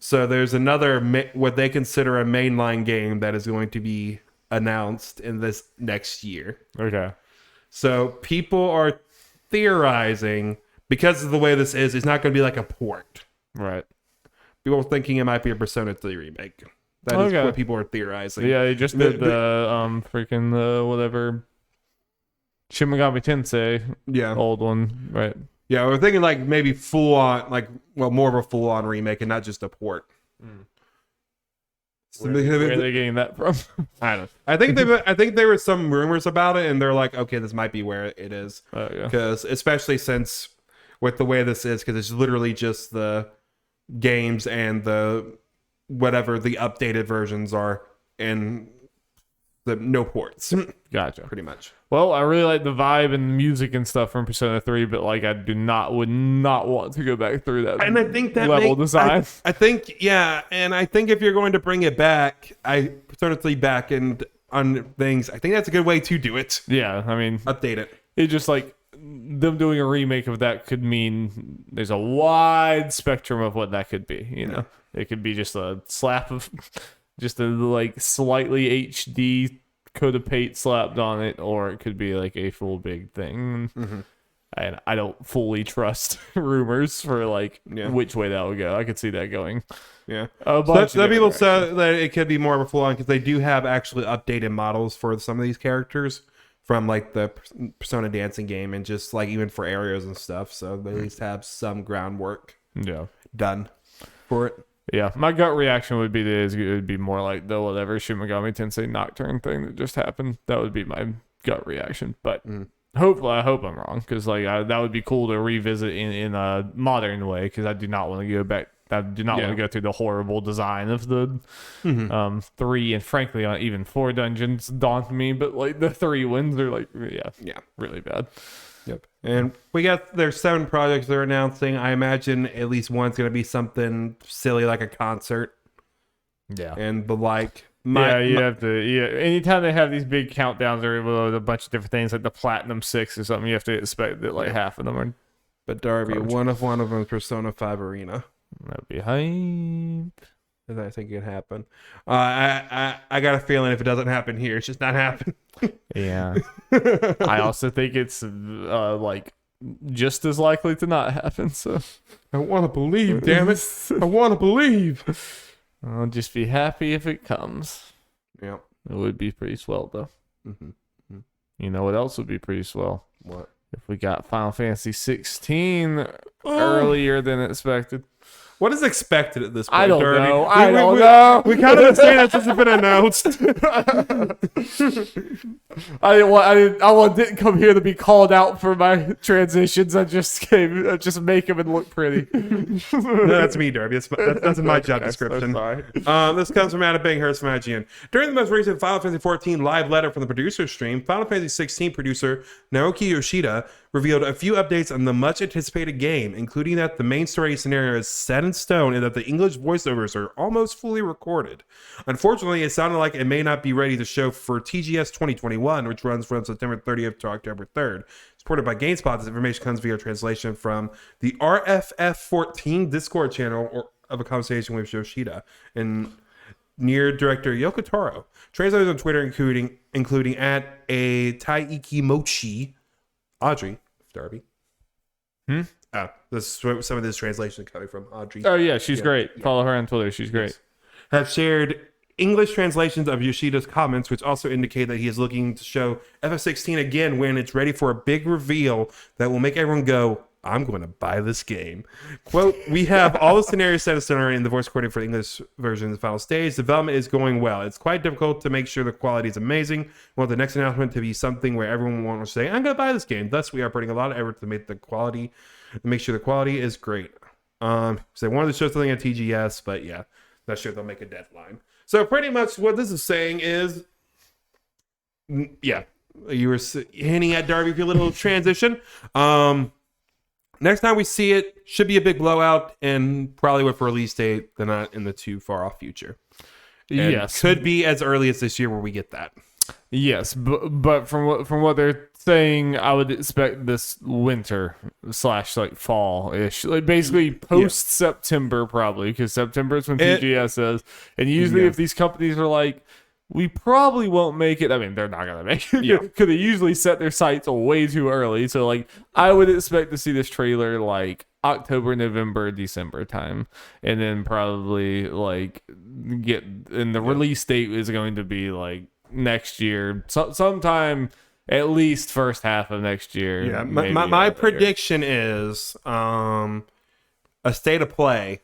So there's another what they consider a mainline game that is going to be announced in this next year. Okay. So people are theorizing, because of the way this is, it's not going to be like a port. Right. People are thinking it might be a Persona 3 remake. That is what people are theorizing. Yeah, they just did the whatever Shin Megami Tensei old one, right? Yeah, we're thinking like maybe full on, more of a full on remake and not just a port. Where are they getting that from? I don't know. I think there were some rumors about it, and they're like, okay, this might be where it is. Because especially since with the way this is, because it's literally just the games and the whatever the updated versions are, and the no ports. Gotcha. Pretty much. Well, I really like the vibe and music and stuff from Persona 3, but like I would not want to go back through that. And I think that level design. I think and I think if you're going to bring it back, Persona 3 back and on things, I think that's a good way to do it. Yeah, I mean, update it. It just like them doing a remake of that could mean there's a wide spectrum of what that could be. It could be just a slap of, just a like slightly HD coat of paint slapped on it, or it could be like a full big thing. Mm-hmm. And I don't fully trust rumors for like which way that would go. I could see that going. Yeah. Some people say that it could be more of a full on, because they do have actually updated models for some of these characters from like the Persona dancing game, and just like even for areas and stuff. So they at least have some groundwork done for it. Yeah, my gut reaction would be it would be more like the whatever Shin Megami Tensei Nocturne thing that just happened. That would be my gut reaction. But hopefully, I hope I'm wrong, because like that would be cool to revisit in a modern way, because I do not want to go back. I do not want to go through the horrible design of the 3 and frankly even 4 dungeons daunt me. But like the 3 ones are like really bad. Yep. And we got there's 7 projects they're announcing. I imagine at least one's going to be something silly like a concert. Yeah. And the like. Anytime they have these big countdowns or with a bunch of different things like the Platinum 6 or something, you have to expect that like half of them are. But Darby, one of them is Persona 5 Arena. That'd be hype. I think it could happen. I got a feeling if it doesn't happen here, it's just not happening. Yeah. I also think it's like just as likely to not happen. So I want to believe, damn it. I want to believe. I'll just be happy if it comes. Yeah. It would be pretty swell though. Mm-hmm. You know what else would be pretty swell? What? If we got Final Fantasy 16 earlier than expected. What is expected at this point, I don't Darby? know. I don't know. We kind of been saying that since it's been announced. I didn't come here to be called out for my transitions. I just make them and look pretty. No, that's me, Darby. That's in my job description. This comes from Adam Banghurst from IGN. During the most recent Final Fantasy 14 live letter from the producer stream, Final Fantasy 16 producer Naoki Yoshida revealed a few updates on the much anticipated game, including that the main story scenario is set in stone and that the English voiceovers are almost fully recorded. Unfortunately, it sounded like it may not be ready to show for TGS 2021, which runs from September 30th to October 3rd. Supported by GameSpot, this information comes via translation from the RFF14 Discord channel of a conversation with Yoshida and near director Yoko Taro. Translators on Twitter, including at a Taiki Mochi, Audrey, Darby. This is some of this translation coming from Audrey. Oh yeah, she's great. Yeah. Follow her on Twitter. She's great. Have shared English translations of Yoshida's comments, which also indicate that he is looking to show FF16 again when it's ready for a big reveal that will make everyone go, I'm going to buy this game. Quote, we have all the scenarios set in stone in the voice recording for the English version of the final stage. Development is going well. It's quite difficult to make sure the quality is amazing. We want the next announcement to be something where everyone wants to say, I'm going to buy this game. Thus, we are putting a lot of effort to make sure the quality is great. So they wanted to show something at TGS, but yeah, not sure they'll make a deadline. So pretty much what this is saying is, yeah, you were hinting at Darby for a little transition. Next time we see it, should be a big blowout, and probably with release date, they're not in the too far off future. And Yes, could be as early as this year where we get that. yes, but from what they're saying, I would expect this winter / like fall ish, like basically post September probably, because September is when TGS is, and usually if these companies are like, we probably won't make it. I mean, they're not gonna make it because they usually set their sights way too early. So like, I would expect to see this trailer like October, November, December time, and then probably like and the release date is going to be like next year, sometime at least first half of next year. Yeah, my prediction is a state of play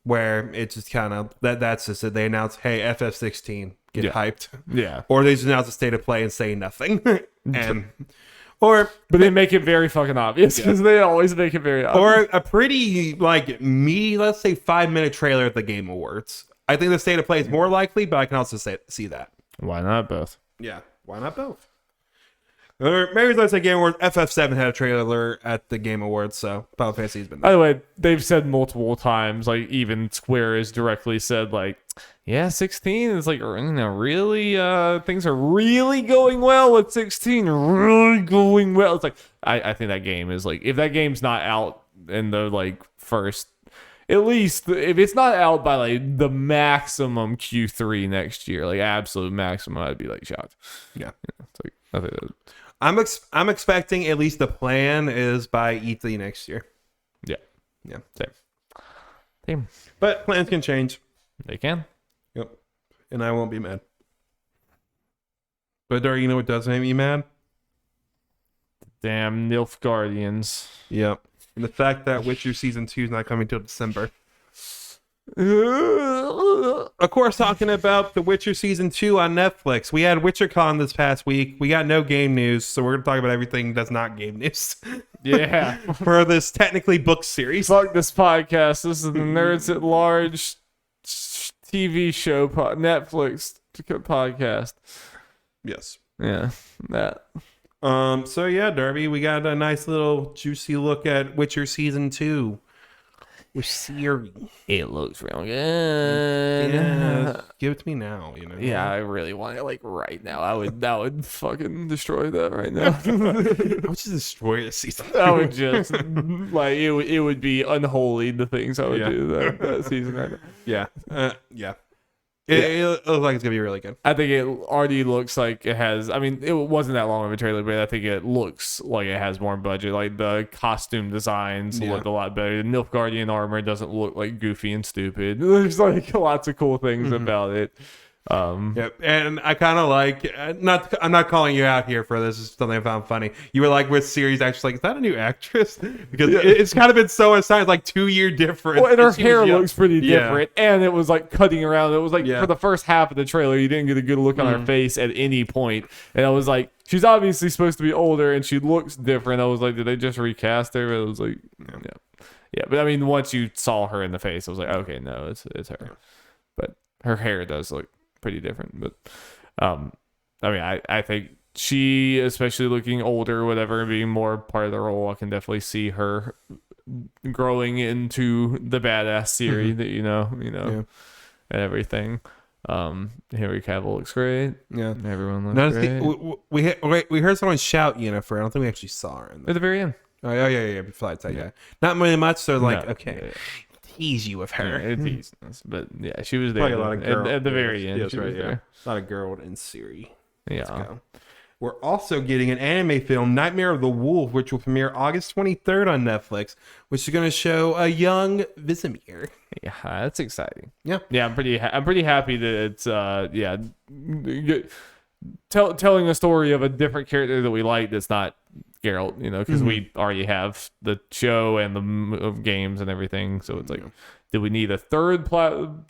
where it's just kind of that's just it. They announce, hey, FF16, get hyped. Yeah. Or they just announce a state of play and say nothing. But they make it very fucking obvious because they always make it very obvious. Or a pretty like meaty, let's say 5-minute trailer at the Game Awards. I think the state of play is more likely, but I can also see that. Why not both? Yeah, why not both? Or maybe let's say Game Awards. FF7 had a trailer at the Game Awards, so Final Fantasy has been there. By the way, they've said multiple times, like even Square has directly said, like, yeah, 16 is like, really, things are really going well with 16, really going well. It's like, I think that game is like, if that game's not out in the like first, at least if it's not out by like the maximum Q3 next year, like absolute maximum, I'd be like shocked. Yeah, it's like, I think that, I'm expecting at least the plan is by E3 next year. Yeah. Same. But plans can change. They can. Yep. And I won't be mad. But Darby, you know what does make me mad? Damn Nilf Guardians. Yep. And the fact that Witcher Season 2 is not coming till December. Of course, talking about The Witcher Season 2 on Netflix. We had WitcherCon this past week. We got no game news, so we're going to talk about everything that's not game news. Yeah. For this technically book series. Fuck this podcast. This is the Nerds at Large TV show, Netflix podcast. Yes. Yeah, that. So yeah, Darby, we got a nice little juicy look at Witcher Season 2. With Siri. It looks real good. Yeah, give it to me now, you know. Yeah, I really want it like right now. I would fucking destroy that right now. I would just destroy the season. I would just like it would be unholy the things I would do that season right now. Yeah. It looks like it's gonna be really good. I think it already looks like it has. I mean, it wasn't that long of a trailer, but I think it looks like it has more budget. Like the costume designs look a lot better. The Nilfgaardian armor doesn't look like goofy and stupid. There's like lots of cool things about it. Yep, and I kind of like I'm not calling you out here for this. It's something I found funny. You were like with series actually like, is that a new actress? Because it's kind of been so assigned like 2-year difference. Well, and her hair looks pretty different, and it was like cutting around. It was like for the first half of the trailer, you didn't get a good look on her face at any point, and I was like, she's obviously supposed to be older, and she looks different. I was like, did they just recast her? But it was like, yeah. But I mean, once you saw her in the face, I was like, okay, no, it's her. But her hair does look pretty different, but I mean, I think she, especially looking older, whatever, being more part of the role, I can definitely see her growing into the badass Siri that you know, and everything. Henry Cavill looks great. Yeah, everyone looks great. We heard someone shout Yennefer. I don't think we actually saw her at the very end. Oh yeah. Before that, yeah. Not really much. So like, okay. Tease you with her. But yeah, she was there at the very end. That's right. Yeah, a lot of girl in Siri. Yeah. We're also getting an anime film, Nightmare of the Wolf, which will premiere August 23rd on Netflix, which is going to show a young Vizimir. Yeah, that's exciting. Yeah. I'm pretty happy that it's telling a story of a different character that we like that's not Geralt, because we already have the show and the games and everything. So it's like, did we need a third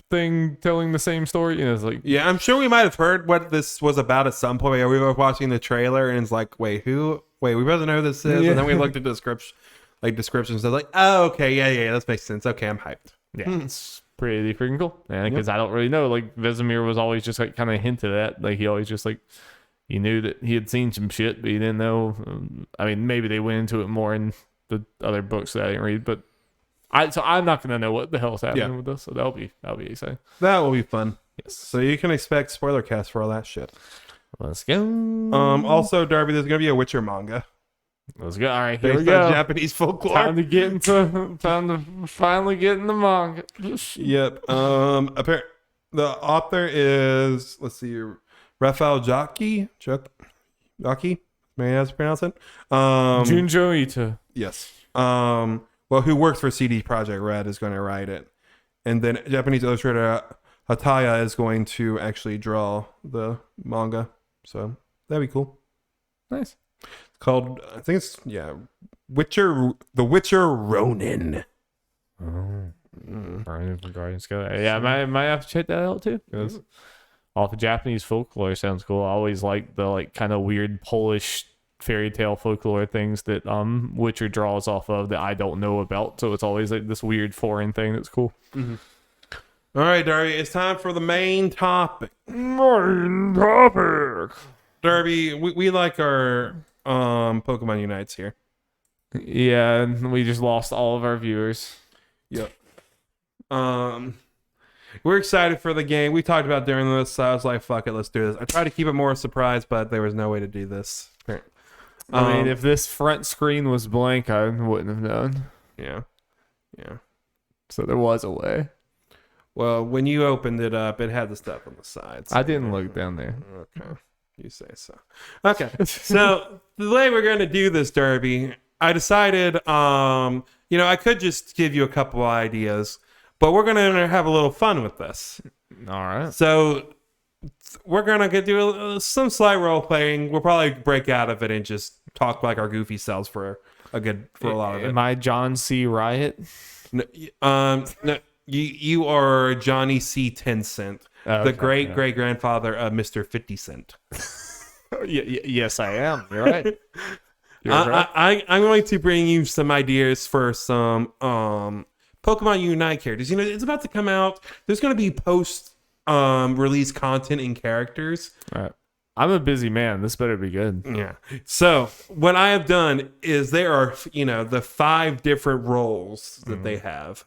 thing telling the same story? It's like, yeah, I'm sure we might have heard what this was about at some point. We were watching the trailer and it's like, wait, we better know who this is. Yeah. And then we looked at descriptions. I was like, oh, okay, yeah, that makes sense. Okay, I'm hyped. Yeah, it's pretty freaking cool. And because I don't really know, like Vesemir was always just like kind of hinted at, like he always just like. You knew that he had seen some shit, but you didn't know. I mean, maybe they went into it more in the other books that I didn't read. But I'm not gonna know what the hell's happening with this, so that'll be exciting. That will be fun. Yes. So you can expect Spoilercast for all that shit. Let's go. Also, Darby, there's gonna be a Witcher manga. Let's go. All right, here Based we go. on Japanese folklore. Time to finally get in the manga. Yep. The author is, let's see, Raphael Jockey. May I ask to pronounce it? Junjo Ito. Yes. Well, who works for CD Projekt Red is going to write it, and then Japanese illustrator Hataya is going to actually draw the manga. So that'd be cool. Nice. It's called, I think it's Witcher, The Witcher Ronin. Burning for Guardians Go. Yeah, I might have to check that out too. Because all the Japanese folklore sounds cool. I always like the kind of weird Polish fairy tale folklore things that Witcher draws off of that I don't know about. So it's always like this weird foreign thing that's cool. Mm-hmm. All right, Darby, it's time for the main topic. Darby, we like our Pokemon Unites here. Yeah, and we just lost all of our viewers. Yep. We're excited for the game. We talked about during this, so I was like, fuck it, let's do this. I tried to keep it more a surprise, but there was no way to do this. I mean, if this front screen was blank, I wouldn't have known. Yeah. So there was a way. Well, when you opened it up, it had the stuff on the sides. I didn't look down there. Okay. You say so. Okay. So the way we're going to do this, Darby, I decided, I could just give you a couple of ideas, but we're going to have a little fun with this. All right. So we're going to do some slight role playing. We'll probably break out of it and just talk like our goofy selves for a lot of it. Am I John C. Riot? No, you are Johnny C. 10 Cent, the great grandfather of Mr. 50 Cent. Yes, I am. You're right. I'm going to bring you some ideas for some Pokemon Unite characters. It's about to come out. There's going to be post release content and characters. All right. I'm a busy man. This better be good. Yeah. So what I have done is there are, the 5 different roles that they have.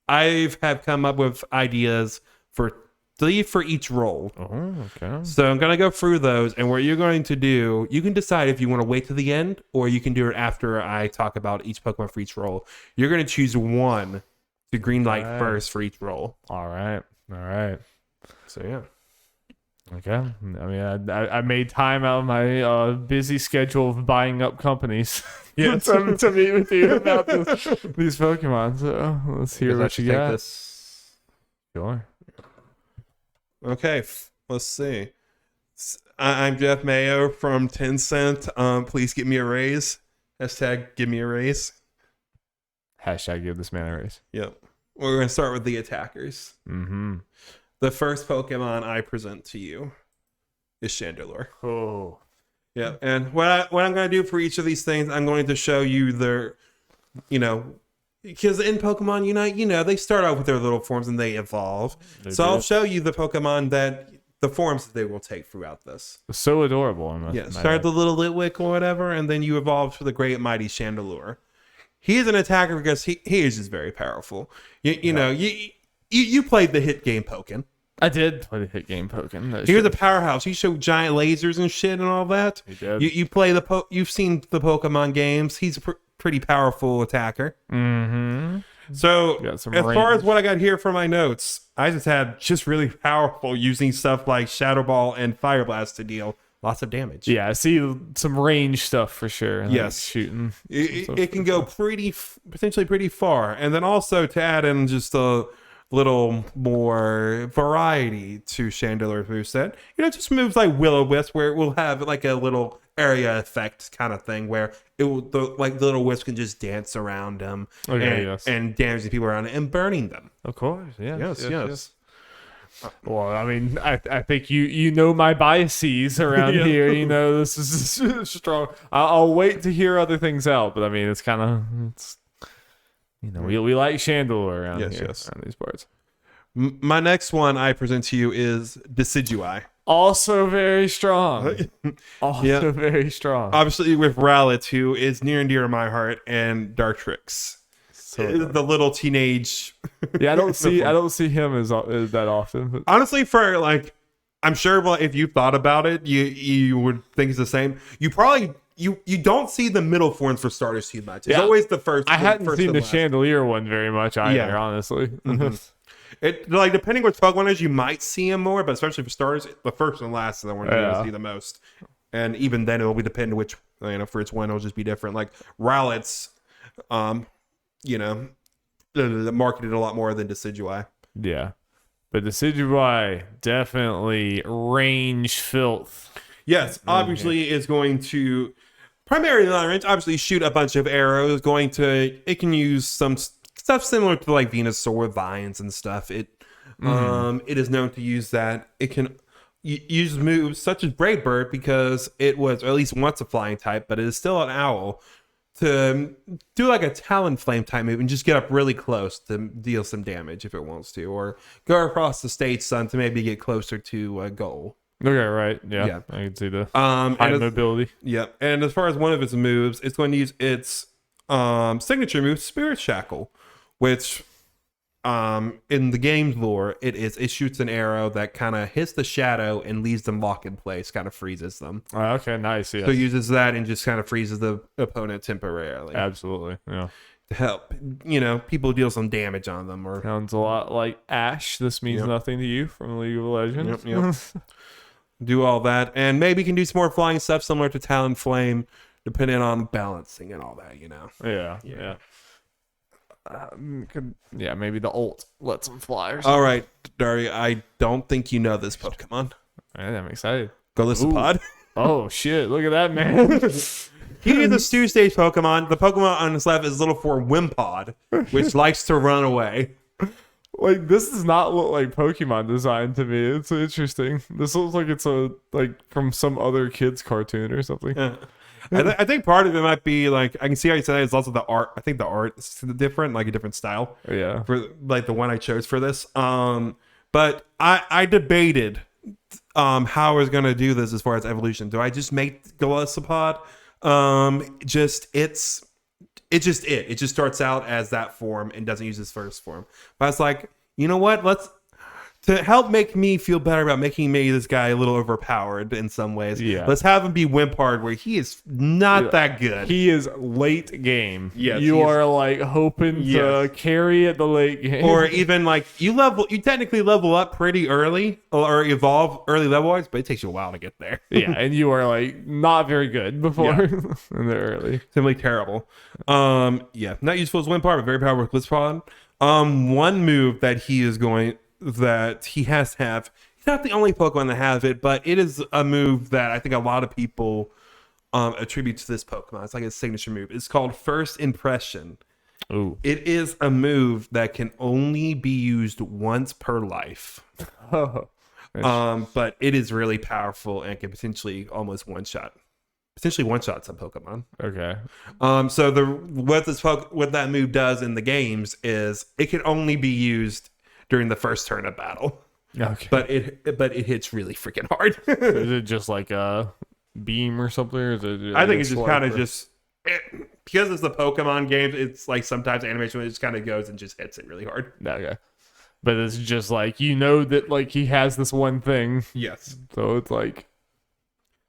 I have come up with ideas for 3 for each role. Oh, okay. So I'm going to go through those, and what you're going to do, you can decide if you want to wait to the end, or you can do it after I talk about each Pokemon for each role. You're going to choose one to green light first for each role. All right. So, yeah. Okay. I mean, I made time out of my busy schedule of buying up companies to meet with you about these Pokemon. So let's hear what you got. Sure. Okay, let's see. I'm Jeff Mayo from 10 Cent. Please give me a raise. Hashtag give me a raise. Hashtag give this man a raise. Yep. We're going to start with the attackers. Mm-hmm. The first Pokemon I present to you is Chandelure. Oh. Yeah, and what I'm going to do for each of these things, I'm going to show you their, because in Pokemon Unite, they start out with their little forms and they evolve. I'll show you the Pokemon the forms that they will take throughout this. So adorable. Start the little Litwick or whatever, and then you evolve to the great mighty Chandelure. He is an attacker because he is just very powerful. You played the hit game Pokken. I did play the hit game Pokken. He was a powerhouse. He showed giant lasers and shit and all that. He did. You play you've seen the Pokemon games. He's a pretty powerful attacker. Mm-hmm. So as far as what I got here for my notes, I just really powerful using stuff like Shadow Ball and Fire Blast to deal lots of damage. Yeah, I see some range stuff for sure. Yes, shooting. It can go potentially pretty far, and then also to add in just a little more variety to Chandelure's moveset. Just moves like Will-O-Wisp, where it will have like a little area effect kind of thing, where the little wisp can just dance around them and damaging people around it and burning them. Of course, yes. Well, I mean, I think you know my biases around here. This is strong. I'll wait to hear other things out, but I mean, it's kind of we like Chandelure around here, around these parts. My next one I present to you is Decidueye. Also very strong. Yeah. Very strong. Obviously, with Rowlet, who is near and dear to my heart, and Dartrix, the little teenage. Yeah, I don't see him as that often. But. Honestly, for like, I'm sure if you thought about it, you would think it's the same. You probably you don't see the middle forms for starters too much. It's always the first. I hadn't seen the last. Chandelier one very much either, honestly. It like depending which Pokemon is, you might see them more, but especially for starters, the first and last are the ones you're gonna see the most. And even then, it'll be depending which for its one, it'll just be different. Like Rowlet's, marketed a lot more than Decidueye. Yeah, but Decidueye definitely range filth. Yes, obviously is going to primarily long range. Obviously, shoot a bunch of arrows. It can use some stuff similar to like Venusaur vines and stuff. It is known to use that. It can use moves such as Brave Bird because it was or at least once a flying type, but it is still an owl. To do like a Talonflame type move and just get up really close to deal some damage if it wants to, or go across the stage sun to maybe get closer to a goal. Okay, right. Yeah. I can see the high mobility. Yeah, and as far as one of its moves, it's going to use its signature move, Spirit Shackle, which in the game's lore, it shoots an arrow that kind of hits the shadow and leaves them locked in place, kind of freezes them. Okay, nice. Yeah. So it uses that and just kind of freezes the opponent temporarily. Absolutely. Yeah. To help, people deal some damage on them. Or sounds a lot like Ash. This means nothing to you from League of Legends. Yep. Do all that, and maybe can do some more flying stuff similar to Talonflame, depending on balancing and all that. Yeah. Maybe the ult lets him fly or something. All right, Darby, I don't think you know this Pokemon. I'm excited. Golisopod. Oh, shit. Look at that, man. He is a two-stage Pokemon. The Pokemon on his left is little form Wimpod, which likes to run away. Like, this does not look like Pokemon design to me. It's interesting. This looks like it's from some other kid's cartoon or something. Yeah. I think part of it might be like I can see how you said it's also the art. I think the art is different, like a different style. Yeah. For like the one I chose for this. But I debated how I was gonna do this as far as evolution. Do I just make Golisopod? It just starts out as that form and doesn't use his first form. But I was like, you know what? To help make me feel better about making maybe this guy a little overpowered in some ways. Yeah. Let's have him be Wimpard, where he is not that good. He is late game. Yes, you are like hoping to carry at the late game, or even like you technically level up pretty early or evolve early level wise, but it takes you a while to get there. Yeah, and you are like not very good before in the early. Simply terrible. Not useful as Wimpard, but very powerful with Blitzpod. One move that he has to have. He's not the only Pokemon that has it, but it is a move that I think a lot of people attribute to this Pokemon. It's like a signature move. It's called First Impression. Ooh. It is a move that can only be used once per life. But it is really powerful and can potentially almost one-shot some Pokemon. Okay. So what that move does in the games is it can only be used during the first turn of battle. Okay. But it hits really freaking hard. Is it just like a beam or something? Or is it I think it's just kind of because it's the Pokemon game, it's like sometimes animation it just kind of goes and just hits it really hard. Okay. But it's just like that like he has this one thing. Yes. So it's like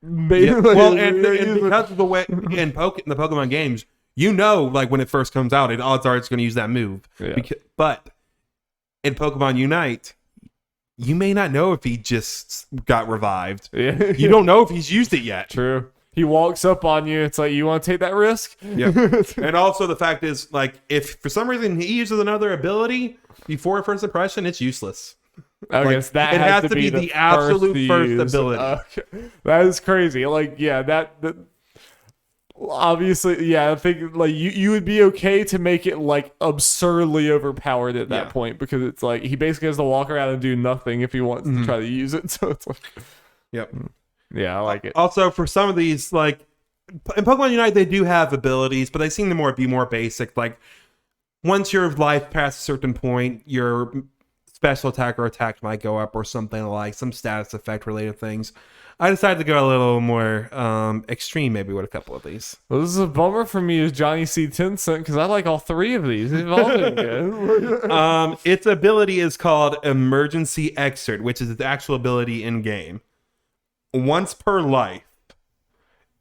well, and because of the way in the Pokemon games, like when it first comes out, odds are it's going to use that move. Yeah. But in Pokemon Unite, you may not know if he just got revived. Yeah. You don't know if he's used it yet. True. He walks up on you. It's like, you want to take that risk? Yeah. And also the fact is, like, if for some reason he uses another ability before First Impression, it's useless. I guess that it has to be the absolute first ability. Okay. That is crazy. Like, yeah, that obviously, yeah, I think like you would be okay to make it like absurdly overpowered at that point, because it's like he basically has to walk around and do nothing if he wants to try to use it. So it's like, yep, yeah, I like it. Also, for some of these, like in Pokemon Unite, they do have abilities, but they seem to be more basic. Like once your life past a certain point, your special attack or attack might go up or something like some status effect related things. I decided to go a little more extreme maybe with a couple of these. Well, this is a bummer for me as Johnny C. Tencent because I like all three of these. They've all been good. Its ability is called Emergency Exert, which is its actual ability in game. Once per life,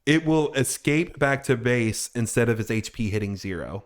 it will escape back to base instead of its HP hitting 0.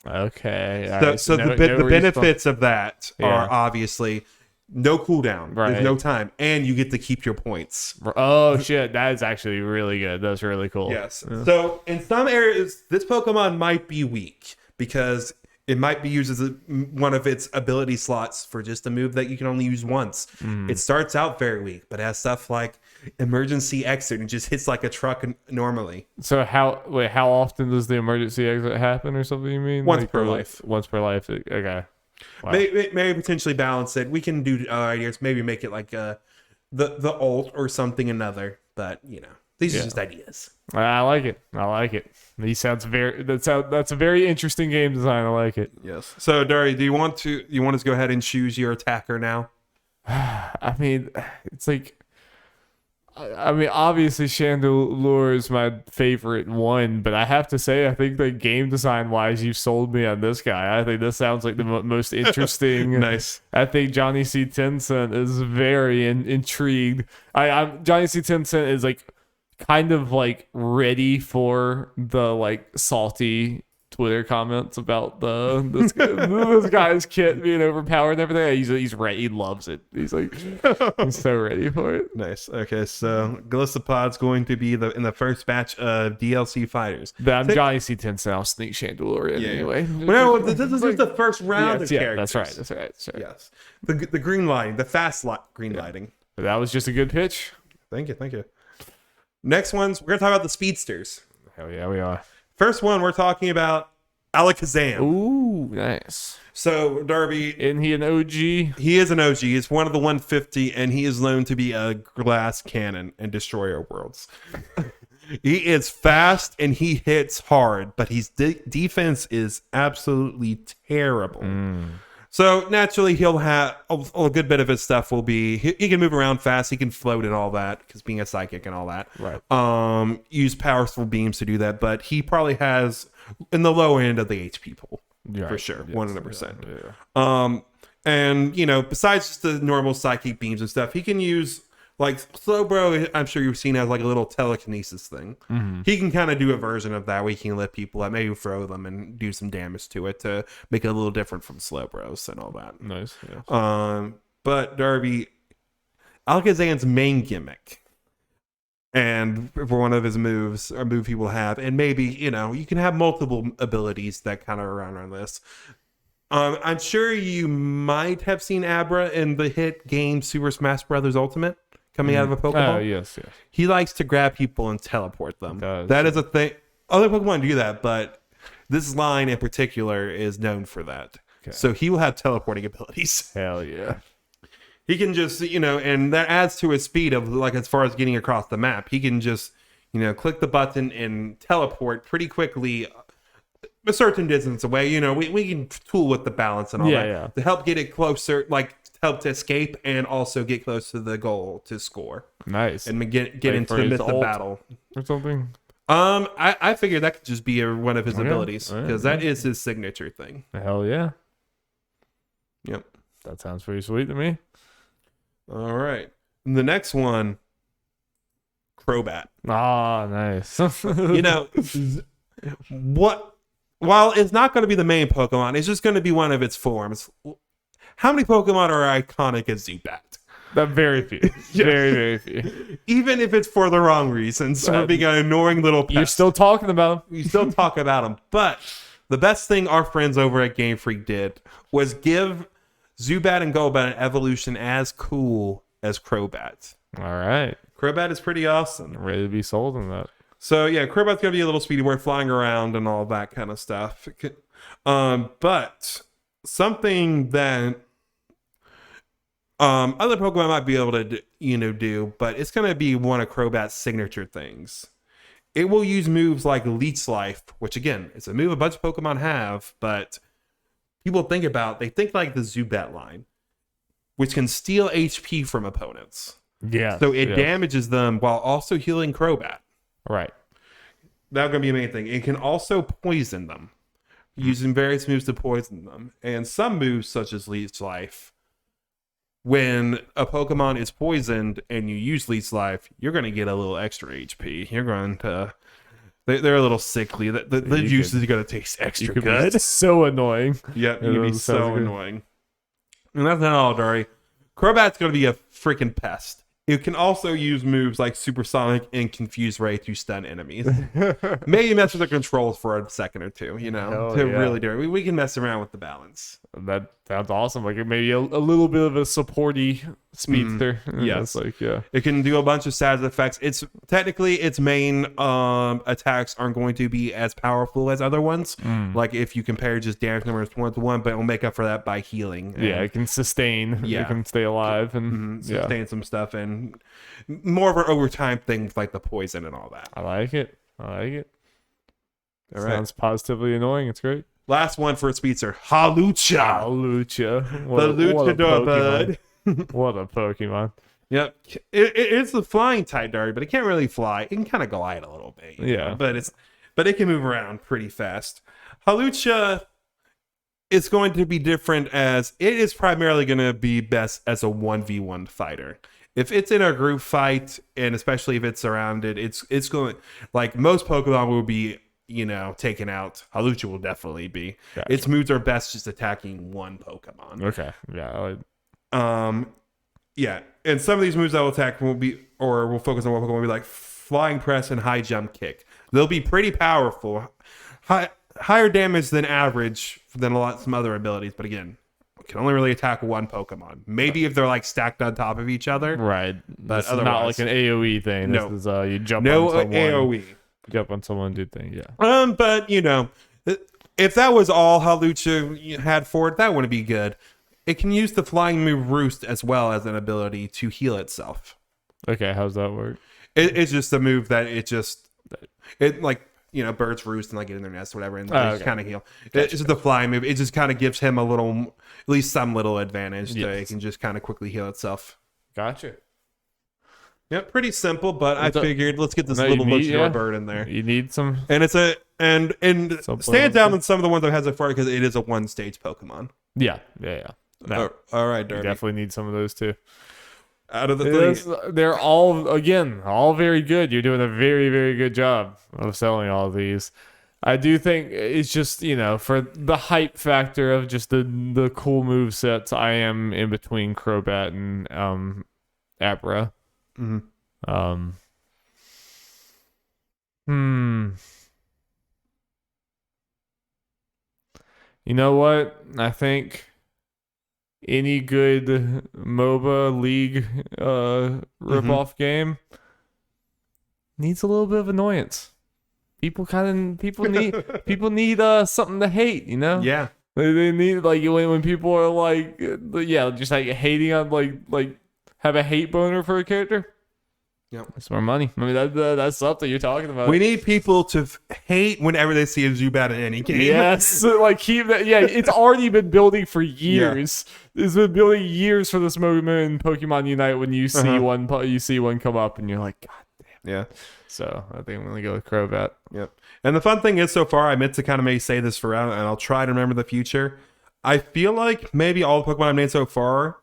Okay. So the benefits of that are obviously no cooldown. Right. There's no time. And you get to keep your points. Oh, shit. That is actually really good. That's really cool. Yes. Yeah. So in some areas, this Pokemon might be weak because it might be used as one of its ability slots for just a move that you can only use once. It starts out very weak, but has stuff like Emergency Exit and just hits like a truck normally. So how often does the emergency exit happen or something you mean? Once per life. Once per life. Okay. Wow. Maybe potentially balance it. We can do ideas. Maybe make it like the ult or something another. But these are just ideas. I like it. He sounds that's a very interesting game design. I like it. Yes. So Dari, do you want to go ahead and choose your attacker now? I mean, it's like. I mean, obviously Chandelure is my favorite one, but I have to say, I think that game design wise, you've sold me on this guy. I think this sounds like the most interesting. Nice. I think Johnny C. Tencent is very intrigued. I'm Johnny C. Tencent is like kind of like ready for the like salty Twitter comments about this guy's kit being overpowered and everything. He's ready. He loves it. He's like, he's so ready for it. Nice. Okay, so Glisopod's going to be in the first batch of DLC fighters. I'm Johnny C. Tencent. I'll sneak Chandelure in anyway. Well, this is just the first round of characters. That's right. Yes. The green lighting, the fast green lighting. That was just a good pitch. Thank you. Next ones, we're going to talk about the speedsters. Hell yeah, we are. First one, we're talking about Alakazam. Ooh, nice. So, Darby... Isn't he an OG? He is an OG. He's one of the 150, and he is known to be a glass cannon and destroyer worlds. He is fast, and he hits hard, but his defense is absolutely terrible. So, naturally, he'll have... A good bit of his stuff will be... He can move around fast. He can float and all that, because being a psychic and all that. Right. Use powerful beams to do that, but he probably has... in the low end of the HP pool, for sure, 100%. Yeah. And besides just the normal psychic beams and stuff, he can use like Slowbro. I'm sure you've seen as like a little telekinesis thing. He can kind of do a version of that where he can lift people up, maybe throw them and do some damage to it to make it a little different from Slowbros and all that. Nice. Yeah. But Darby, Alakazam's main gimmick. And for one of his moves, or move he will have, and maybe, you can have multiple abilities that kind of around this. I'm sure you might have seen Abra in the hit game Super Smash Bros. Ultimate coming out of a Pokemon. Oh, yes. He likes to grab people and teleport them. Does. That is a thing. Other Pokemon do that, but this line in particular is known for that. Okay. So he will have teleporting abilities. Hell yeah. He can just, and that adds to his speed of like as far as getting across the map. He can just, click the button and teleport pretty quickly a certain distance away. We can tool with the balance and all that to help get it closer, like help to escape and also get close to the goal to score. Nice. And get into the midst of battle or something. I figured that could just be one of his abilities because that is his signature thing. Hell yeah. Yep. That sounds pretty sweet to me. All right. And the next one, Crobat. Ah, nice. What? While it's not going to be the main Pokemon, it's just going to be one of its forms. How many Pokemon are iconic as Zubat? Very few. Very, very few. Even if it's for the wrong reasons, for being an annoying little pest. You're still talking about them. You still talk about them. But the best thing our friends over at Game Freak did was give Zubat and Golbat an evolution as cool as Crobat. All right. Crobat is pretty awesome. I'm ready to be sold on that. So yeah, Crobat's gonna be a little speedy. We're flying around and all that kind of stuff. But something that other Pokemon might be able to do, but it's gonna be one of Crobat's signature things. It will use moves like Leech Life, which again, it's a move a bunch of Pokemon have, but people think like the Zubat line. which can steal HP from opponents. Yeah. So it damages them while also healing Crobat. Right. That's going to be a main thing. It can also poison them, using various moves to poison them. And some moves, such as Leech Life, when a Pokemon is poisoned and you use Leech Life, you're going to get a little extra HP. You're going to... They're a little sickly. The juice is going to taste extra good. Be so annoying. Yep, you'd be so annoying. And that's not all, Dari. Crobat's going to be a freaking pest. It can also use moves like Supersonic and Confuse Ray to stun enemies. Maybe mess with the controls for a second or two, really do it. We can mess around with the balance. That sounds awesome. Like maybe a little bit of a supporty speedster. Yes. Like, it can do a bunch of status effects. It's technically its main attacks aren't going to be as powerful as other ones. Like if you compare just damage numbers 1-to-1, but it'll make up for that by healing. It can sustain. Yeah. It can stay alive and sustain some stuff, and more of an overtime thing with like the poison and all that. I like it. All right. Sounds positively annoying. It's great. Last one for a speedster, Hawlucha. Hawlucha. The luchador bud. What a Pokemon. Yep. It's the flying type, Darby, but it can't really fly. It can kind of glide a little bit. But it can move around pretty fast. Hawlucha is going to be different, as it is primarily going to be best as a 1v1 fighter. If it's in a group fight, and especially if it's surrounded, it's going, like most Pokemon will be, taken out. Hawlucha will definitely be. Gotcha. Its moves are best just attacking one Pokemon. Okay. Yeah. Yeah. And some of these moves that will attack will focus on one Pokemon will be like Flying Press and High Jump Kick. They'll be pretty powerful. Higher damage than average than some other abilities, but again, can only really attack one Pokemon. Maybe if they're like stacked on top of each other. Right. But this is not like an AoE thing. No. This is you jump on someone. AoE. Jump on someone, do thing. Yeah. But if that was all Hawlucha had for it, that wouldn't be good. It can use the flying move Roost as well as an ability to heal itself. Okay, how's that work? It's just a move that birds roost and like get in their nest or whatever, and they just kind of heal. Gotcha. It's just the flying move. It just kind of gives him at least some little advantage. Yes. It can just kind of quickly heal itself. Gotcha. Yep, pretty simple, but I figured let's get this little luchador bird in there. You need some, and it's and stands out on some of the ones I've had so far because it is a one-stage Pokemon. Yeah. No, all right, Darby. You definitely need some of those too. Out of the three, they're all very good. You're doing a very, very good job of selling all of these. I do think it's just, for the hype factor of just the cool move sets, I am in between Crobat and Abra. Mm-hmm. You know what? I think any good MOBA League rip-off game needs a little bit of annoyance. People need something to hate, Yeah. They need, like, when people are like, just like hating on like have a hate boner for a character. Yep. That's more money. I mean, that's something you're talking about. We need people to hate whenever they see a Zubat in any game. Yes, like keep that. Yeah, it's already been building for years. Yeah. It's been building years for this moment in Pokemon Unite. When you see one come up, and you're like, God damn. Yeah. So I think I'm gonna go with Crobat. Yep. And the fun thing is, so far, I meant to kind of maybe say this and I'll try to remember the future. I feel like maybe all the Pokemon I've named so far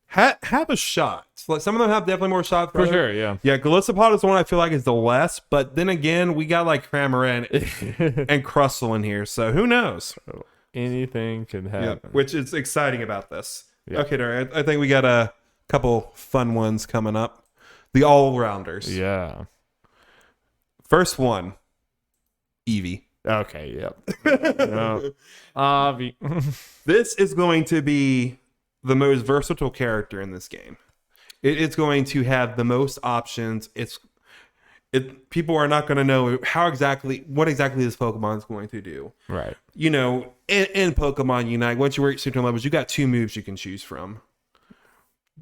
have a shot. Like some of them have definitely more shots. For sure, yeah. Yeah, Golisopod is the one I feel like is the less, but then again, we got like Cramorant and Crustle in here, so who knows? Anything can happen. Yeah, which is exciting about this. Yeah. Okay, Darren, I think we got a couple fun ones coming up. The all-rounders. Yeah. First one, Eevee. Okay, yep. Avi. This is going to be the most versatile character in this game. It's going to have the most options. People are not going to know what exactly this Pokemon is going to do. Right. In Pokemon Unite, once you reach certain levels, you got 2 moves you can choose from.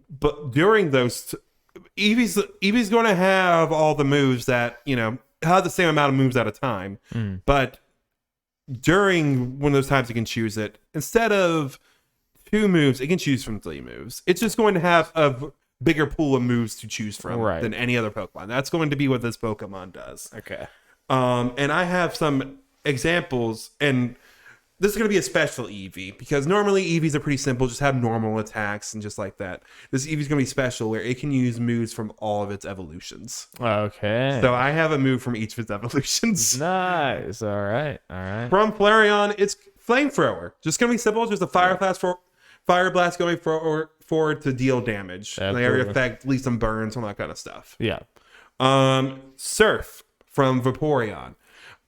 But during those, Eevee's going to have all the moves that have the same amount of moves at a time. But during one of those times you can choose it, instead of 2 moves, it can choose from 3 moves. It's just going to have a bigger pool of moves to choose from than any other Pokemon. That's going to be what this Pokemon does. Okay. And I have some examples, and this is going to be a special Eevee because normally Eevees are pretty simple, just have normal attacks and just like that. This Eevee is going to be special where it can use moves from all of its evolutions. Okay. So I have a move from each of its evolutions. Nice. All right. From Flareon, it's Flamethrower. Just going to be simple, just a fire blast going forward to deal damage. The area effect, leave some burns, all that kind of stuff. Yeah. Surf from Vaporeon.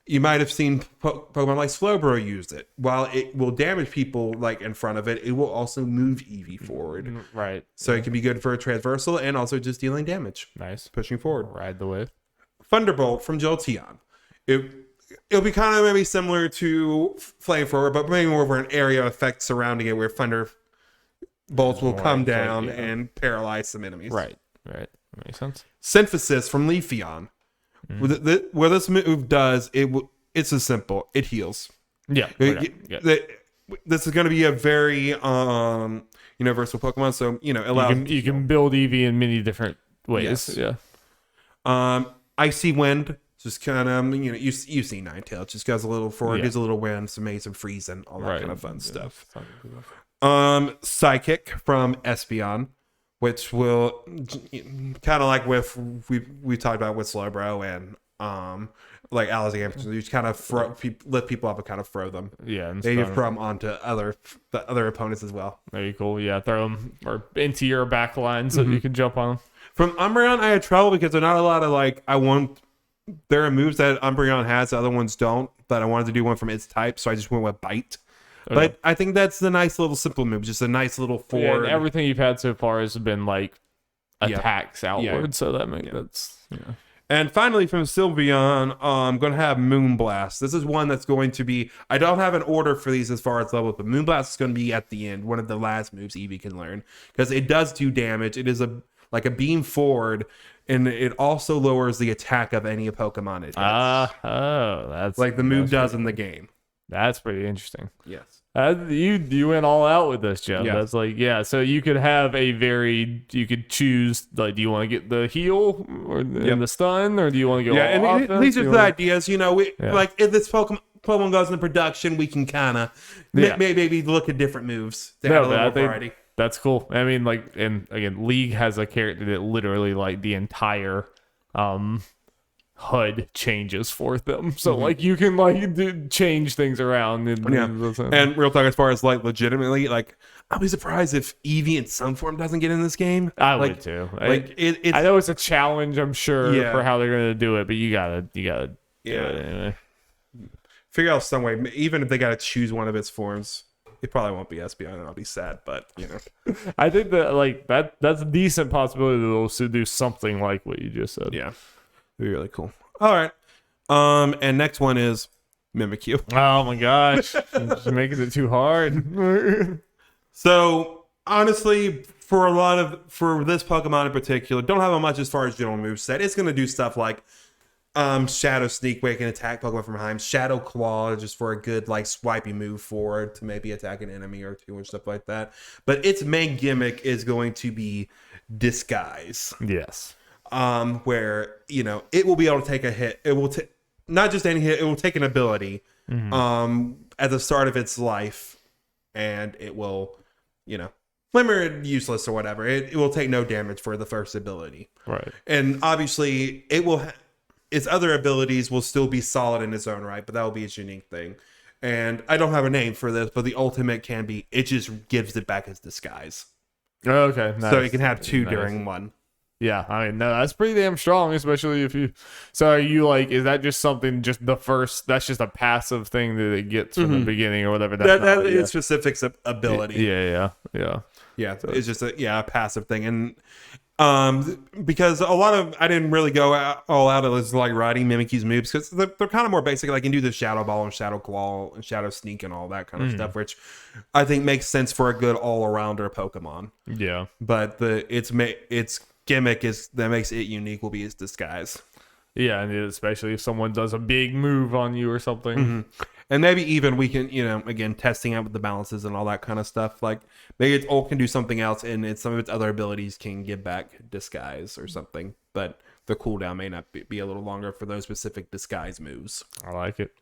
You might have seen Pokemon like Slowbro use it. While it will damage people like in front of it, it will also move Eevee forward. Right. So it can be good for a transversal and also just dealing damage. Nice. Pushing forward. Ride the wave. Thunderbolt from Jolteon. It'll be kind of maybe similar to Flamethrower, but maybe more of an area effect surrounding it where Thunderbolts will come down and paralyze some enemies. Right. Makes sense. Synthesis from Leafeon. What this move does, it's as simple. It heals. Yeah. This is going to be a very universal Pokemon, so it allows you can build Eevee in many different ways. Yes. Yeah. Icy Wind, just kind of you see Ninetales, just goes a little forward, gives a little wind, some maybe some freezing, all that kind of fun stuff. Psychic from Espeon, which will kind of like with we talked about with Slowbro and like Alakazam, you just kind of lift people up and kind of throw them. Yeah, and maybe throw them onto other opponents as well. Very cool. Yeah, throw them or into your back line so that you can jump on them. From Umbreon, I had trouble because there's not a lot of there are moves that Umbreon has, the other ones don't. But I wanted to do one from its type, so I just went with Bite. Okay. But I think that's the nice little simple move, just a nice little forward. Yeah, and everything you've had so far has been like attacks outward, so that makes that's. Yeah. And finally, from Sylveon, I'm going to have Moonblast. This is one that's going to be... I don't have an order for these as far as levels, but Moonblast is going to be at the end, one of the last moves Eevee can learn. Because it does do damage. It is like a beam forward, and it also lowers the attack of any Pokemon it hits. That's... like the move does in the game. That's pretty interesting. Yes. You went all out with this, Jeff. Yeah. That's like, so you could have you could choose, like, do you want to get the heal or in the stun, or do you want to go all offense? These are the ideas, like if this Pokemon goes into production, we can kind of maybe look at different moves to have a little variety. That's cool. I mean, like, and again, League has a character that literally, like, the entire HUD changes for them, so like you can like change things around and real talk, as far as like legitimately, like I'll be surprised if Eevee in some form doesn't get in this game. I would too. Like I know it's a challenge, I'm sure, for how they're gonna do it, but you gotta do it anyway. Figure out some way, even if they gotta choose one of its forms. It probably won't be Espeon, and I'll be sad, but I think that like that's a decent possibility they'll do something like what you just said. Yeah. Be really cool. All right. And next one is Mimikyu. Oh my gosh. Just making it too hard. So honestly, for this Pokemon in particular, don't have much as far as general moveset. It's gonna do stuff like Shadow Sneak, where it can attack Pokemon from behind, Shadow Claw, just for a good like swipey move forward to maybe attack an enemy or two and stuff like that. But its main gimmick is going to be Disguise. Yes. Where it will be able to take a hit. It will take not just any hit. It will take an ability at the start of its life, and it will, flimmer useless or whatever. It will take no damage for the first ability. Right. And obviously, it will. Its other abilities will still be solid in its own right, but that will be its unique thing. And I don't have a name for this, but the ultimate can be it just gives it back as Disguise. Okay. Nice. So you can have two during one. Yeah, I mean, no, that's pretty damn strong, especially if you... So are you like, is that just something, just the first, that's just a passive thing that it gets from the beginning or whatever? That is specific ability. Yeah. Yeah, it's just a passive thing. And because I didn't really go all out as like riding Mimikyu's moves, because they're kind of more basic. Like, you can do the Shadow Ball and Shadow Claw and Shadow Sneak and all that kind of stuff, which I think makes sense for a good all-arounder Pokemon. Yeah. But its gimmick that makes it unique will be its Disguise. Yeah, and especially if someone does a big move on you or something. And maybe even we can, again, testing out with the balances and all that kind of stuff. Like maybe its ult can do something else, and some of its other abilities can give back disguise or something. But the cooldown may not be a little longer for those specific disguise moves. I like it.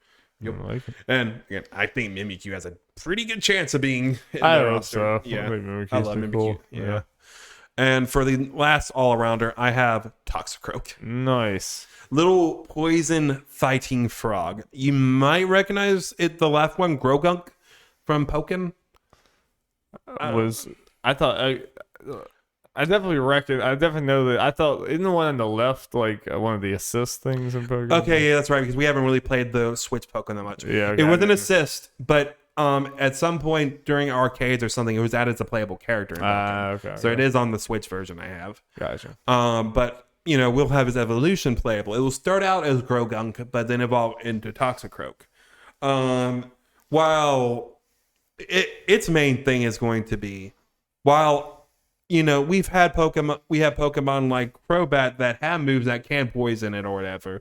Yep. I like it. And again, I think Mimikyu has a pretty good chance of being in I the hope roster. so. Yeah, I think Mimikyu's I love pretty Mimikyu. cool. Yeah. And for the last all-arounder, I have Toxicroak. Nice. Little poison fighting frog. You might recognize it, the last one, Grogunk from Pokken. I definitely know that. I thought, isn't the one on the left like one of the assist things in Pokemon? Okay, yeah, that's right, because we haven't really played the Switch Pokemon that much. Yeah, It was an assist, but at some point during arcades or something, it was added as a playable character in Pokemon. Okay. So it is on the Switch version I have. Gotcha. But we'll have his evolution playable. It will start out as Grogunk, but then evolve into Toxicroak. While its main thing is going to be, we have Pokemon like Crobat that have moves that can poison it or whatever.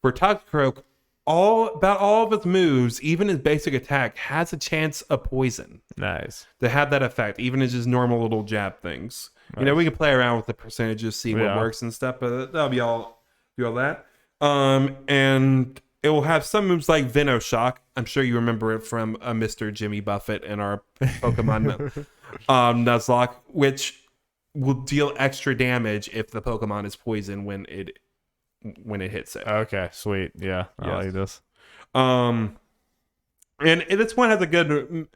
For Toxicroak, about all of its moves, even his basic attack, has a chance of poison. Nice. To have that effect, even as just normal little jab things. Nice. We can play around with the percentages, see what works and stuff, but that'll be all that. And it will have some moves like Venoshock. I'm sure you remember it from Mr. Jimmy Buffett in our Pokemon Nuzlocke, which will deal extra damage if the Pokemon is poisoned when it hits it. Okay, sweet. Yeah, I like this. And this one has a good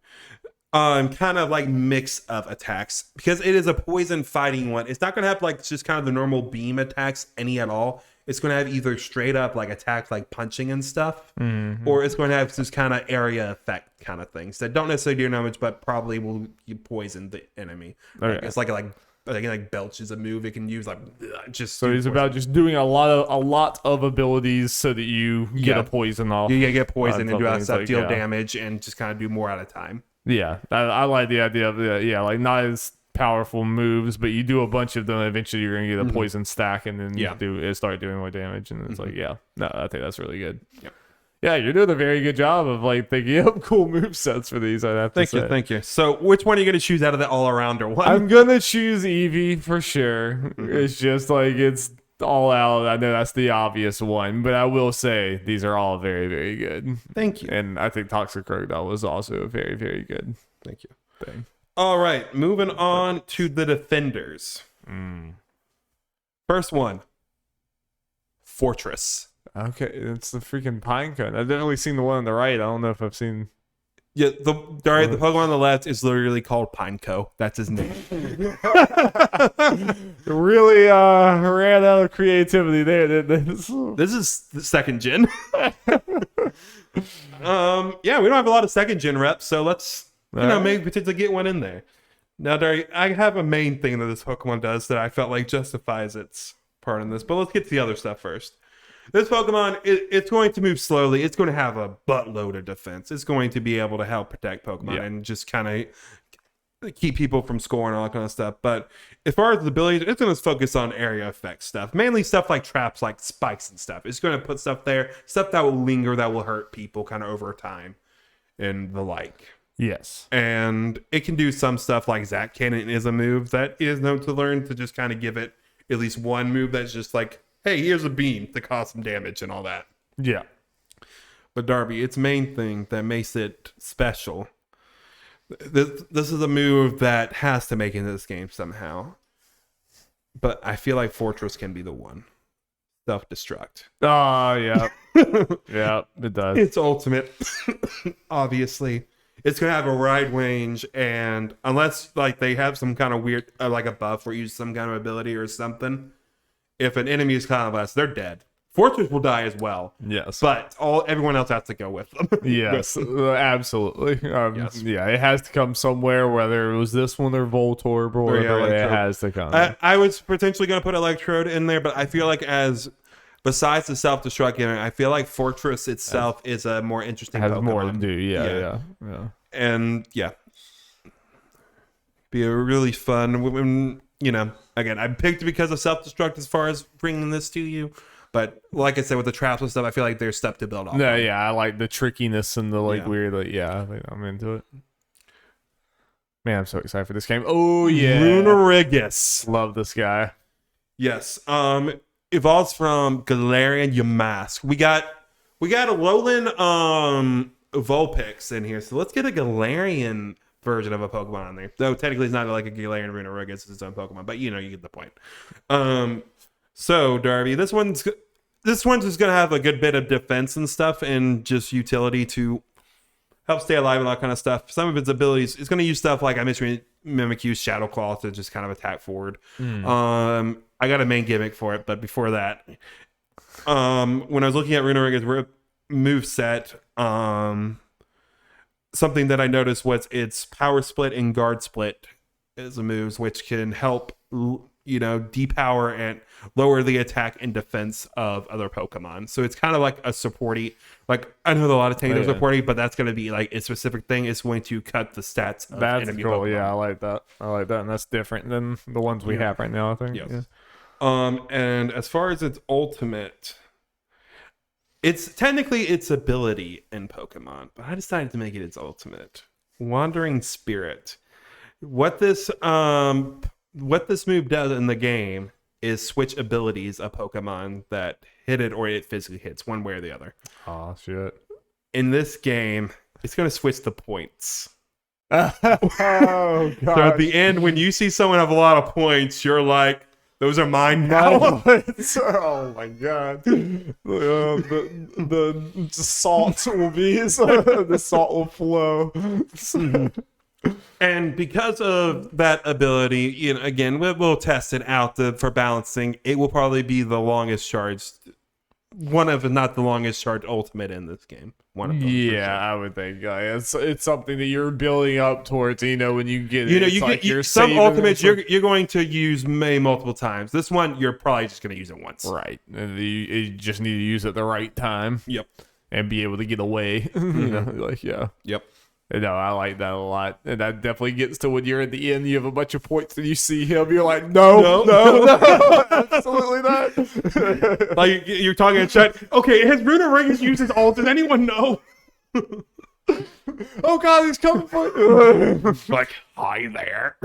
kind of like mix of attacks because it is a poison fighting one. It's not going to have like just kind of the normal beam attacks any at all. It's going to have either straight up like attacks like punching and stuff, or it's going to have this kind of area effect kind of things that don't necessarily do damage, but probably will poison the enemy. Okay. Like, it's like belch is a move it can use just. So he's about just doing a lot of abilities so that you get a poison off. You get poison and do that stuff, like, deal damage, and just kind of do more at a time. Yeah, I like the idea of like not as powerful moves, but you do a bunch of them. Eventually, you're gonna get a poison stack, and then start doing more damage. And it's I think that's really good. Yep. Yeah, you're doing a very good job of like thinking up cool move sets for these. I'd have to say. Thank you. So, which one are you gonna choose out of the all-arounder one? I'm gonna choose Eevee for sure. It's just like it's all out. I know that's the obvious one, but I will say these are all very, very good. Thank you. And I think Toxicroak was also very, very good. Thank you. All right, moving on to the defenders. First one, Fortress. Okay, it's the freaking Pinecone. I've definitely seen the one on the right. I don't know if I've seen. Yeah, the Pokemon on the left is literally called Pineco. That's his name. Really ran out of creativity there. This is the second gen. We don't have a lot of second gen reps, so let's maybe potentially get one in there. Now, Darry, I have a main thing that this Pokemon does that I felt like justifies its part in this, but let's get to the other stuff first. This Pokemon, it's going to move slowly. It's going to have a buttload of defense. It's going to be able to help protect Pokemon and just kind of keep people from scoring and all that kind of stuff. But as far as the abilities, it's going to focus on area effect stuff. Mainly stuff like traps, like spikes and stuff. It's going to put stuff there, stuff that will linger, that will hurt people kind of over time and the like. Yes. And it can do some stuff like Zac Cannon is a move that is known to learn to just kind of give it at least one move that's just like, hey, here's a beam to cause some damage and all that. Yeah. But Darby, its main thing that makes it special, this is a move that has to make it into this game somehow. But I feel like Fortress can be the one. Self-destruct. Oh, yeah. Yeah, it does. It's ultimate. Obviously. It's going to have a wide range, and unless like they have some kind of weird, like a buff or use some kind of ability or something, if an enemy is kind of less, they're dead. Fortress will die as well. Yes. But everyone else has to go with them. Yes, absolutely. Yes. Yeah, it has to come somewhere, whether it was this one or Voltorb or whatever, it has to come. I was potentially going to put Electrode in there, but I feel like besides the self-destruct in it, I feel like Fortress itself is a more interesting has Pokemon. more to do, yeah. And, be a really fun, again, I picked it because of self-destruct as far as bringing this to you. But like I said, with the traps and stuff, I feel like there's stuff to build off. No, of. yeah, I like the trickiness and the Yeah. weird. I think I'm into it. Man, I'm so excited for this game. Oh yeah, Runerigus. love this guy. Yes. Evolves from Galarian Yamask. We got a Alolan Vulpix in here, so let's get a Galarian version of a Pokemon on there. Though technically it's not like a Galarian Runerigus, it's its own Pokemon, but you get the point. So Darby, this one's just gonna have a good bit of defense and stuff, and just utility to help stay alive and all that kind of stuff. Some of its abilities, it's gonna use stuff like I mentioned Mimikyu's Shadow Claw to just kind of attack forward. I got a main gimmick for it, but before that, when I was looking at Runerigus moveset, something that I noticed was its Power Split and Guard Split as a moves, which can help depower and lower the attack and defense of other Pokemon. So it's kind of like a supporty. Like I know a lot of Tango supporty, but that's going to be like a specific thing. It's going to cut the stats of That's enemy cool. Pokemon. Yeah, I like that, and that's different than the ones we have right now. I think. Yes. Yeah. And as far as its ultimate, it's technically its ability in Pokemon, but I decided to make it its ultimate. Wandering Spirit. What this move does in the game is switch abilities of Pokemon that hit it or it physically hits, one way or the other. Oh shit. In this game, it's going to switch the points. Oh god. So at the end, when you see someone have a lot of points, you're like, those are mine now. Oh my god. The salt will be the salt will flow. And because of that ability, again, we'll test it out for balancing. It will probably be the longest charged, one of, if not the longest charged ultimate in this game. One of them. Yeah, I would think. It's something that you're building up towards. When you get it, You like you're some saving ultimates it. you're going to use multiple times. This one you're probably just going to use it once. Right, and you just need to use it at the right time. Yep. And be able to get away. Yeah. Yep. No, I like that a lot. And that definitely gets to when you're at the end, you have a bunch of points and you see him, you're like, no, absolutely not. Like you're talking in chat. Okay, has Runerigus used his ult? Does anyone know? Oh god, he's coming for you. Like, hi there.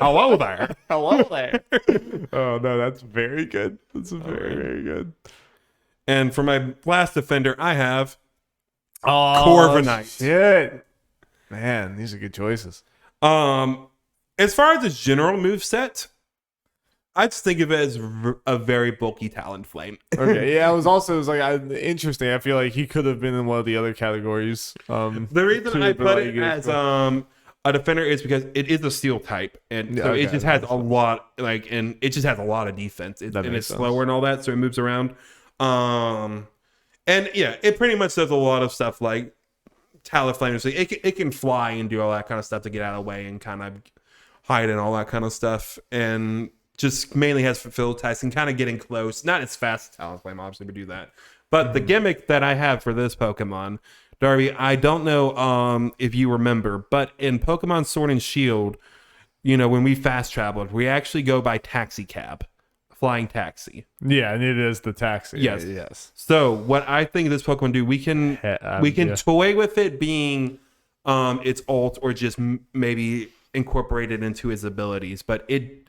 Hello there. Hello there. Oh no, that's very good. That's very good. And for my last defender, I have Corviknight. Shit. Man, these are good choices. As far as the general move set, I just think of it as a very bulky Talonflame. Okay, yeah, it was interesting. I feel like he could have been in one of the other categories. The reason I put it as a defender is because it is a steel type, and so it just has a lot, and it just has a lot of defense. It's slower and all that, so it moves around. And yeah, it pretty much does a lot of stuff like Talonflame. So it can fly and do all that kind of stuff to get out of the way and kind of hide and all that kind of stuff. And just mainly has fulfilled tasks and kind of getting close. Not as fast as Talonflame, obviously, would do that. But the gimmick that I have for this Pokemon, Darby, I don't know if you remember, but in Pokemon Sword and Shield, when we fast traveled, we actually go by taxi cab. Flying taxi. Yeah, and it is the taxi. Yes. So what I think this Pokemon do, we can toy with it being its ult or just maybe incorporate it into his abilities, but it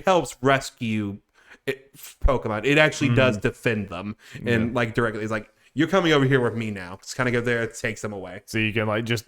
helps rescue Pokemon. It actually does defend them and directly. It's like, you're coming over here with me now. Just kind of go there, it takes them away. So you can just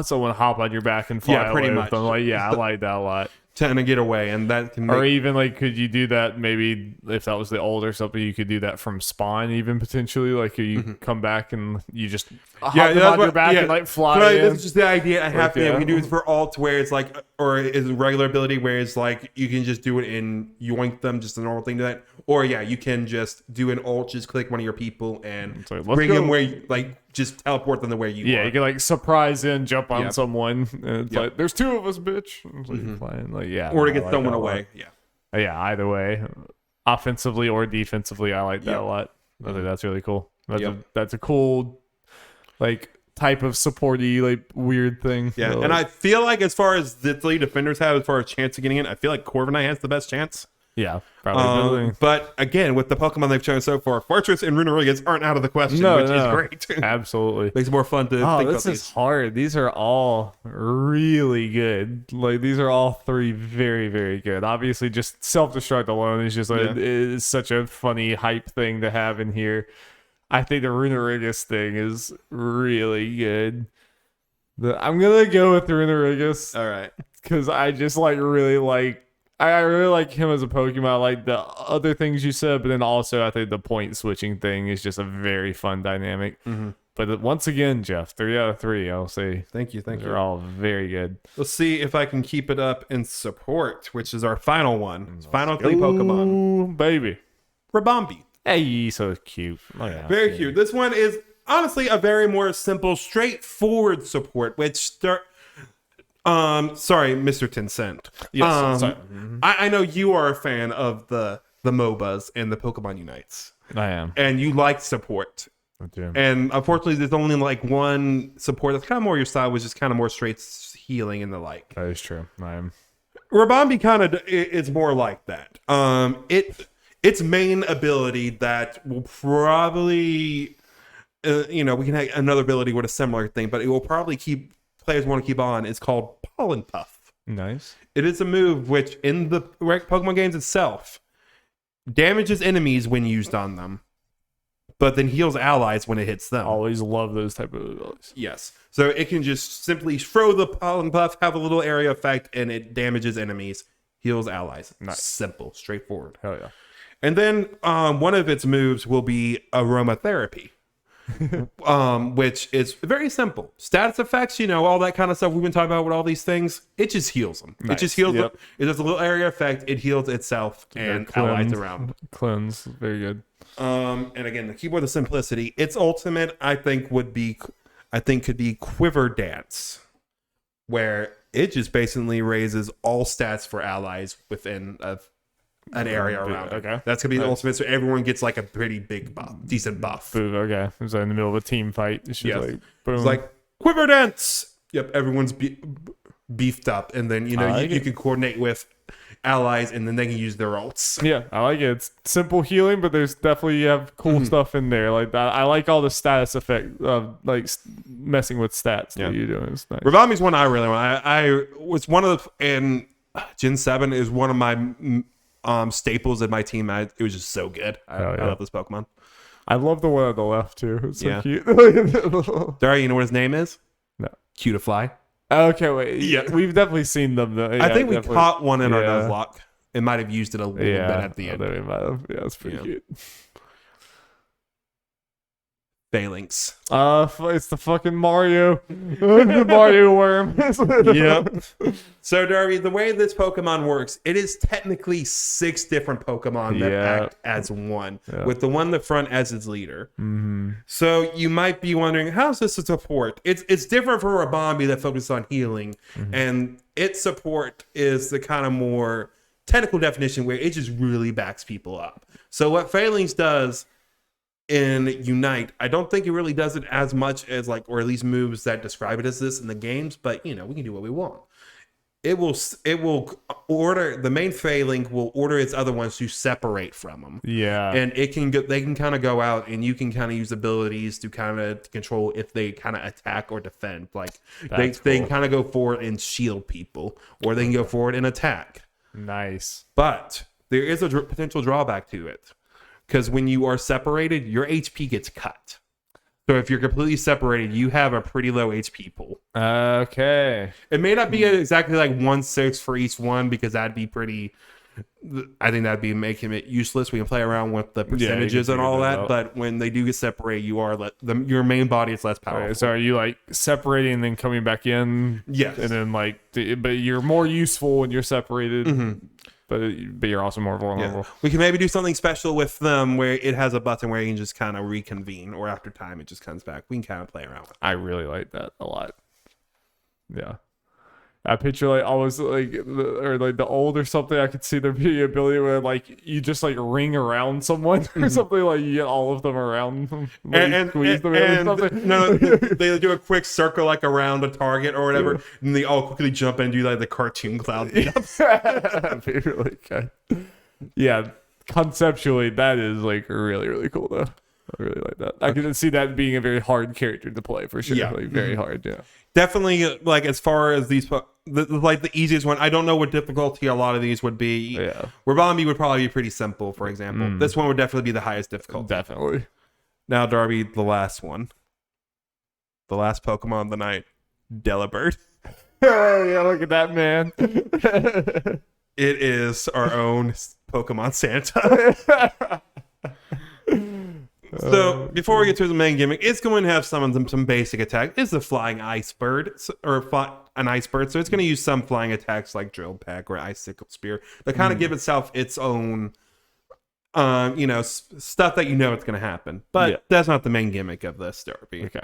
someone hop on your back and fly pretty away much. with them. I like that a lot. Trying to get away, and that can or even could you do that maybe if that was the old or something, you could do that from spawn even potentially, you come back and you just hop them on your back and fly but in. That's just the idea I have. We can do it for alt where it's or is a regular ability where it's you can just do it and yoink them, just a normal thing to that, or you can just do an alt, just click one of your people and bring them where you just teleport them to where you are. You can surprise in, jump on someone, and it's there's two of us, bitch. You're flying, or to get someone away. Either way, offensively or defensively, I like that a lot. I think that's really cool. That's a cool type of supporty weird thing. And I feel like as far as the three defenders have, as far as chance of getting in, I feel like Corviknight has the best chance. Yeah, probably. But again, with the Pokemon they've shown so far, Fortress and Runerigus aren't out of the question, which is great. Absolutely. Makes it more fun to think Oh, about this these. is hard. These are all really good. Like, these are all three very, very good. Obviously, just self-destruct alone is just is such a funny hype thing to have in here. I think the Runerigus thing is really good. I'm gonna go with Runerigus. All right. Because I just really like him as a Pokemon. I like the other things you said, but then also I think the point switching thing is just a very fun dynamic. Mm-hmm. But once again, Jeff, 3 out of 3, I'll say. Thank you. They're all very good. Let's see if I can keep it up in support, which is our final one. Final 3 Pokemon. Ooh, baby. Rabombi. Hey, so cute. Oh, yeah. Very cute. This one is honestly a very more simple, straightforward support, which sorry, Mr. Tencent. Yes, sorry. I know you are a fan of the MOBAs and the Pokemon Unites. I am. And you like support. I do. And unfortunately, there's only like one support that's kind of more your style, which is kind of more straight healing and the like. That is true. I am. Rabombi kind of is more like that. Its main ability that will probably, we can have another ability with a similar thing, but it will probably keep players want to keep on. Is called Pollen Puff. Nice. It is a move which in the Pokemon games itself damages enemies when used on them, but then heals allies when it hits them. Always love those type of abilities. Yes. So it can just simply throw the Pollen Puff, have a little area effect, and it damages enemies, heals allies. Nice. Simple, straightforward. Hell yeah. And then one of its moves will be aromatherapy, which is very simple. Status effects, all that kind of stuff we've been talking about with all these things. It just heals them. Nice. It just heals Yep. them. It does a little area effect. It heals itself and allies around. Cleanse. Very good. And again, the keyboard of simplicity. Its ultimate, I think, could be Quiver Dance, where it just basically raises all stats for allies within an area around it. Okay. That's gonna be the ultimate, so everyone gets like a pretty big buff, decent buff. Boom. Okay. It was in the middle of a team fight. It's just Yes. like, boom. It's like Quiver Dance. Yep, everyone's beefed up, and then you can coordinate with allies, and then they can use their ults. Yeah, I like it. It's simple healing, but there's definitely you have cool stuff in there. Like that, I like all the status effect of messing with stats that you're doing. It's nice. Rabombi's one I really want. I was one of and Gen 7 is one of my staples in my team. It was just so good. I love this Pokemon. I love the one on the left too. It's so cute. Dari, you know what his name is? No. Cutifly. Okay, wait. Yeah, we've definitely seen them. Though. Yeah, I think we definitely. caught one in our Nuzlocke. It might have used it a little bit at the end. We might have. Yeah, it's pretty cute. Phalanx. It's the fucking Mario. The Mario worm. Yep. So, Darby, the way this Pokemon works, it is technically 6 different Pokemon that act as one, with the one in the front as its leader. Mm-hmm. So you might be wondering, how's this a support? It's different from Rabombi that focuses on healing, and its support is the kind of more technical definition where it just really backs people up. So what Phalanx does in Unite, I don't think it really does it as much as or at least moves that describe it as this in the games, but we can do what we want. It will order the main Phalanx will order its other ones to separate from them. Yeah. And they can kind of go out and you can kind of use abilities to kind of control if they kind of attack or defend. They can kind of go forward and shield people, or they can go forward and attack. Nice. But there is a potential drawback to it. Because when you are separated, your HP gets cut. So if you're completely separated, you have a pretty low HP pool. Okay. It may not be exactly 1/6 for each one, because that'd be pretty... I think that'd be making it useless. We can play around with the percentages and all that, but when they do get separated, you are your main body is less powerful. Right, so are you separating and then coming back in? Yes. And then but you're more useful when you're separated. Mm-hmm. But you're also more vulnerable. Yeah. We can maybe do something special with them where it has a button where you can just kind of reconvene, or after time it just comes back. We can kind of play around with it. I really like that a lot. Yeah. I picture almost the old or something. I could see there be an ability where you just ring around someone or something, you get all of them around them, and squeeze them in or something. No, they do a quick circle around a target or whatever, and they all quickly jump in and do the cartoon cloud beat up. That'd be really good. Yeah, conceptually, that is like really, really cool though. I really like that. I can see that being a very hard character to play for sure. Yeah. Like very hard. Yeah. Definitely, like as far as these, the easiest one. I don't know what difficulty a lot of these would be. Yeah. Wabambi would probably be pretty simple, for example. This one would definitely be the highest difficulty. Definitely. Now, Darby, the last one. The last Pokemon of the night. Delibird. Yeah, look at that man. It is our own Pokemon Santa. So, before we get to the main gimmick, it's going to have some basic attack. It's a flying ice bird, an ice bird. So, it's going to use some flying attacks like Drill Peck or Icicle Spear to kind of give itself its own, stuff that it's going to happen. But that's not the main gimmick of this, Darby. Okay.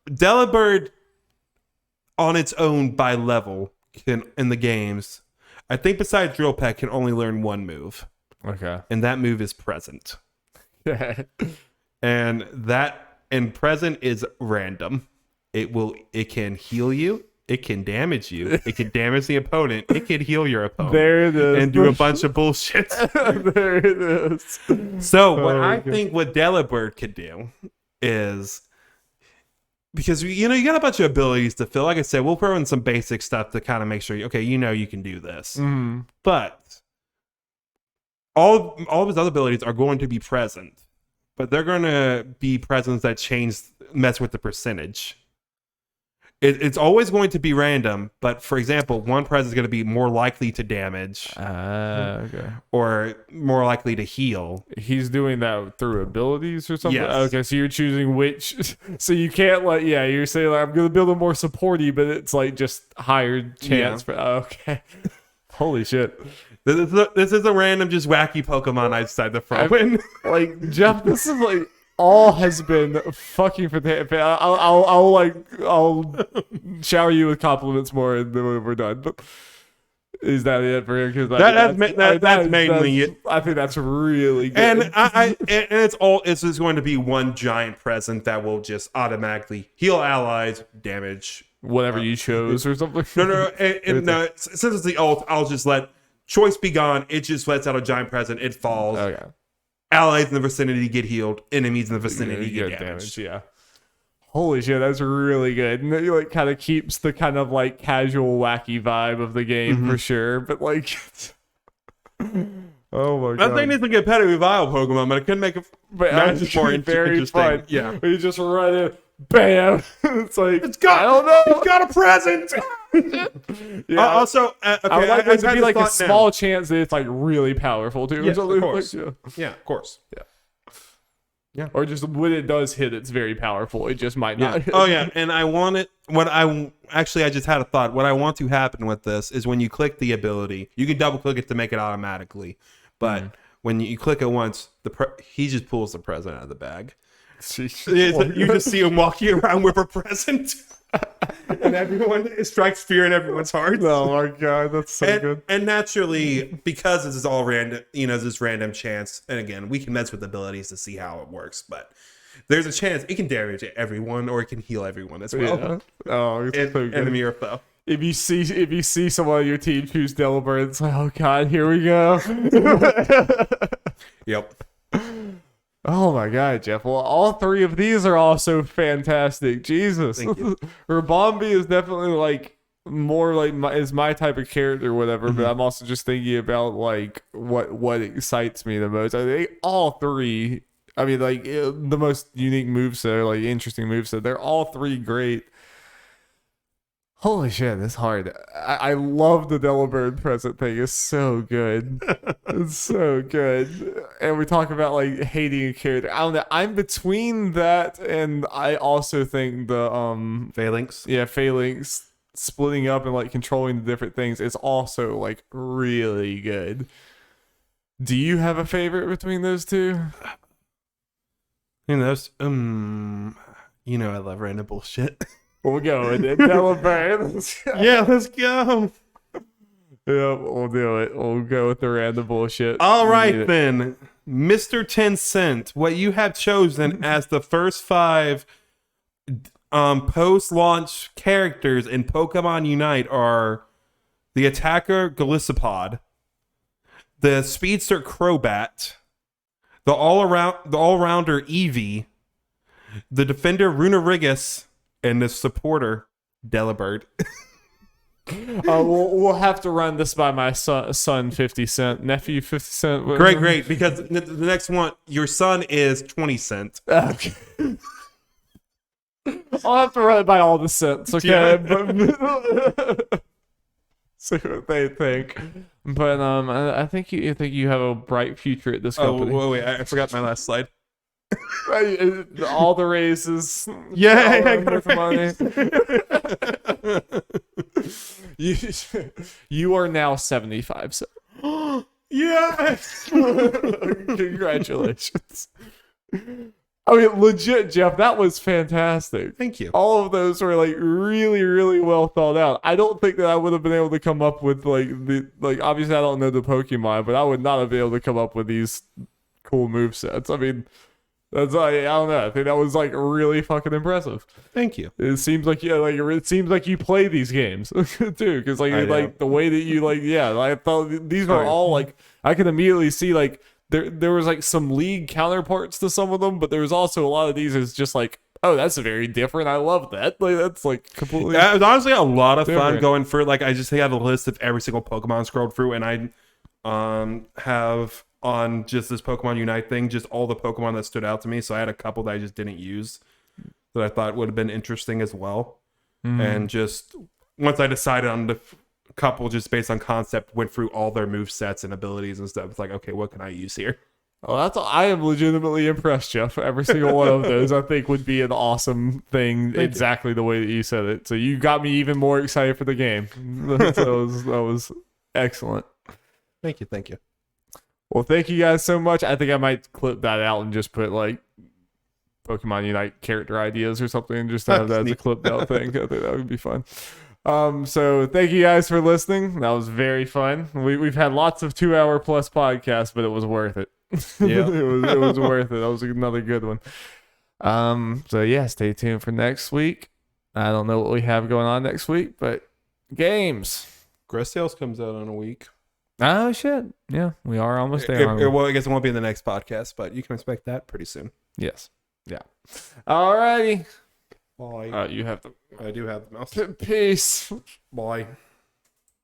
Delibird on its own by level in the games, I think besides Drill Peck, can only learn one move. Okay. And that move is Present. And Present is random. It can heal you, it can damage you, it can damage the opponent, it can heal your opponent. There it is. And do a bunch of bullshit. There it is. So I think what Delibird could do is, because you got a bunch of abilities to fill. Like I said, we'll throw in some basic stuff to kind of make sure you can do this. But all of his other abilities are going to be present, but they're going to be presents that mess with the percentage. It's always going to be random, but for example, one present is going to be more likely to damage, Okay. or more likely to heal. He's doing that through abilities or something? Yes. Okay, so you're choosing which. So you can't you're saying I'm going to build a more supporty, but it's like just higher chance for. Okay. Holy shit. This is a random, just wacky Pokemon I decided to throw in. Like, Jeff, this is like all has been fucking fantastic. I'll shower you with compliments more and then we're done. But is that it for him? Because that's mainly it. I think that's really good. And it's just going to be one giant present that will just automatically heal allies, damage whatever you chose or something. No. Since it's the ult, I'll just let choice be gone. It just lets out a giant present. It falls. Okay. Allies in the vicinity get healed. Enemies in the vicinity get damaged. Yeah. Holy shit, that's really good. And it kind of keeps the kind of like casual, wacky vibe of the game for sure. But like, oh my god, I think it's a competitive viable Pokemon, but it could make it more very interesting. fun. Yeah, you just run in, bam. It's like I don't know. It's got a present. Yeah. Also, I would like there to be like a small chance that it's like really powerful too. Yes, or something. of course. Like, yeah, of course. Yeah. Or just when it does hit, it's very powerful. It just might not. Oh yeah, and I want it. I just had a thought. What I want to happen with this is when you click the ability, you can double click it to make it automatically, but when you click it once, he just pulls the present out of the bag. You just see him walking around with a present. And it strikes fear in everyone's hearts. Oh my god, that's so good. And naturally, because this is all random, this random chance, and again, we can mess with abilities to see how it works, but there's a chance it can damage everyone or it can heal everyone as well. Yeah. Oh, it's so good. Enemy or foe. If you see someone on your team choose Delibird, it's like, oh god, here we go. Yep. Oh my god, Jeff. Well, all three of these are also fantastic. Jesus. Thank you. Rabombi is definitely like more like is my type of character or whatever, but I'm also just thinking about like what excites me the most. I think all three, I mean like the most unique moveset, like interesting moveset, they're all three great. Holy shit, it's hard. I love the Delibird present thing. It's so good. It's so good. And we talk about like hating a character. I don't know. I'm between that and I also think the Phalanx. Yeah, Phalanx splitting up and like controlling the different things is also like really good. Do you have a favorite between those two? I love random bullshit. We'll go with it. Delibird. Yeah, let's go. Yeah, we'll do it. We'll go with the random bullshit. All right, then. Mr. 10 Cent, what you have chosen as the first 5 post-launch characters in Pokemon Unite are the Attacker Golisopod, the Speedster Crobat, the all-rounder Eevee, the Defender Runerigus, and the Supporter Delibird. We'll have to run this by my son 50 Cent, nephew 50 Cent. Great, because the next one, your son is 20 Cent. Okay. I'll have to run it by all the cents, okay? Yeah. But see what they think. But I think you have a bright future at this company. Oh, wait, I forgot my last slide. All the raises. Yeah, I all got the money. You are now 75 cents. Yes! Congratulations. I mean, legit, Jeff, that was fantastic. Thank you. All of those were like really, really well thought out. I don't think that I would have been able to come up with obviously I don't know the Pokemon, but I would not have been able to come up with these cool movesets. I mean, that's I don't know. I think that was like really fucking impressive. Thank you. It seems like it seems like you play these games too, because like the way that you I thought these were all like I could immediately see like there was like some League counterparts to some of them, but there was also a lot of these is just like, oh, that's very different. I love that. Like that's like completely. Yeah, it was honestly a lot of different. fun going through. Like I just had a list of every single Pokemon scrolled through, and I have on just this Pokemon Unite thing, just all the Pokemon that stood out to me. So I had a couple that I just didn't use that I thought would have been interesting as well. And just once I decided on the couple, just based on concept, went through all their move sets and abilities and stuff. It's like, okay, what can I use here? Oh, I am legitimately impressed, Jeff. Every single one of those, I think, would be an awesome thing, exactly the way that you said it. So you got me even more excited for the game. That was excellent. Thank you. Well, thank you guys so much. I think I might clip that out and just put like Pokemon Unite character ideas or something, and just have that as a clipped out thing. I think that would be fun. So thank you guys for listening. That was very fun. We've had lots of 2-hour plus podcasts, but it was worth it. Yeah. it was worth it. That was another good one. So yeah, stay tuned for next week. I don't know what we have going on next week, but games. Grass Sales comes out in a week. Oh shit. Yeah, we are almost there. Well, I guess it won't be in the next podcast, but you can expect that pretty soon. Yes. Yeah. Alrighty. Bye. You have the I do have the mouse. peace. Bye.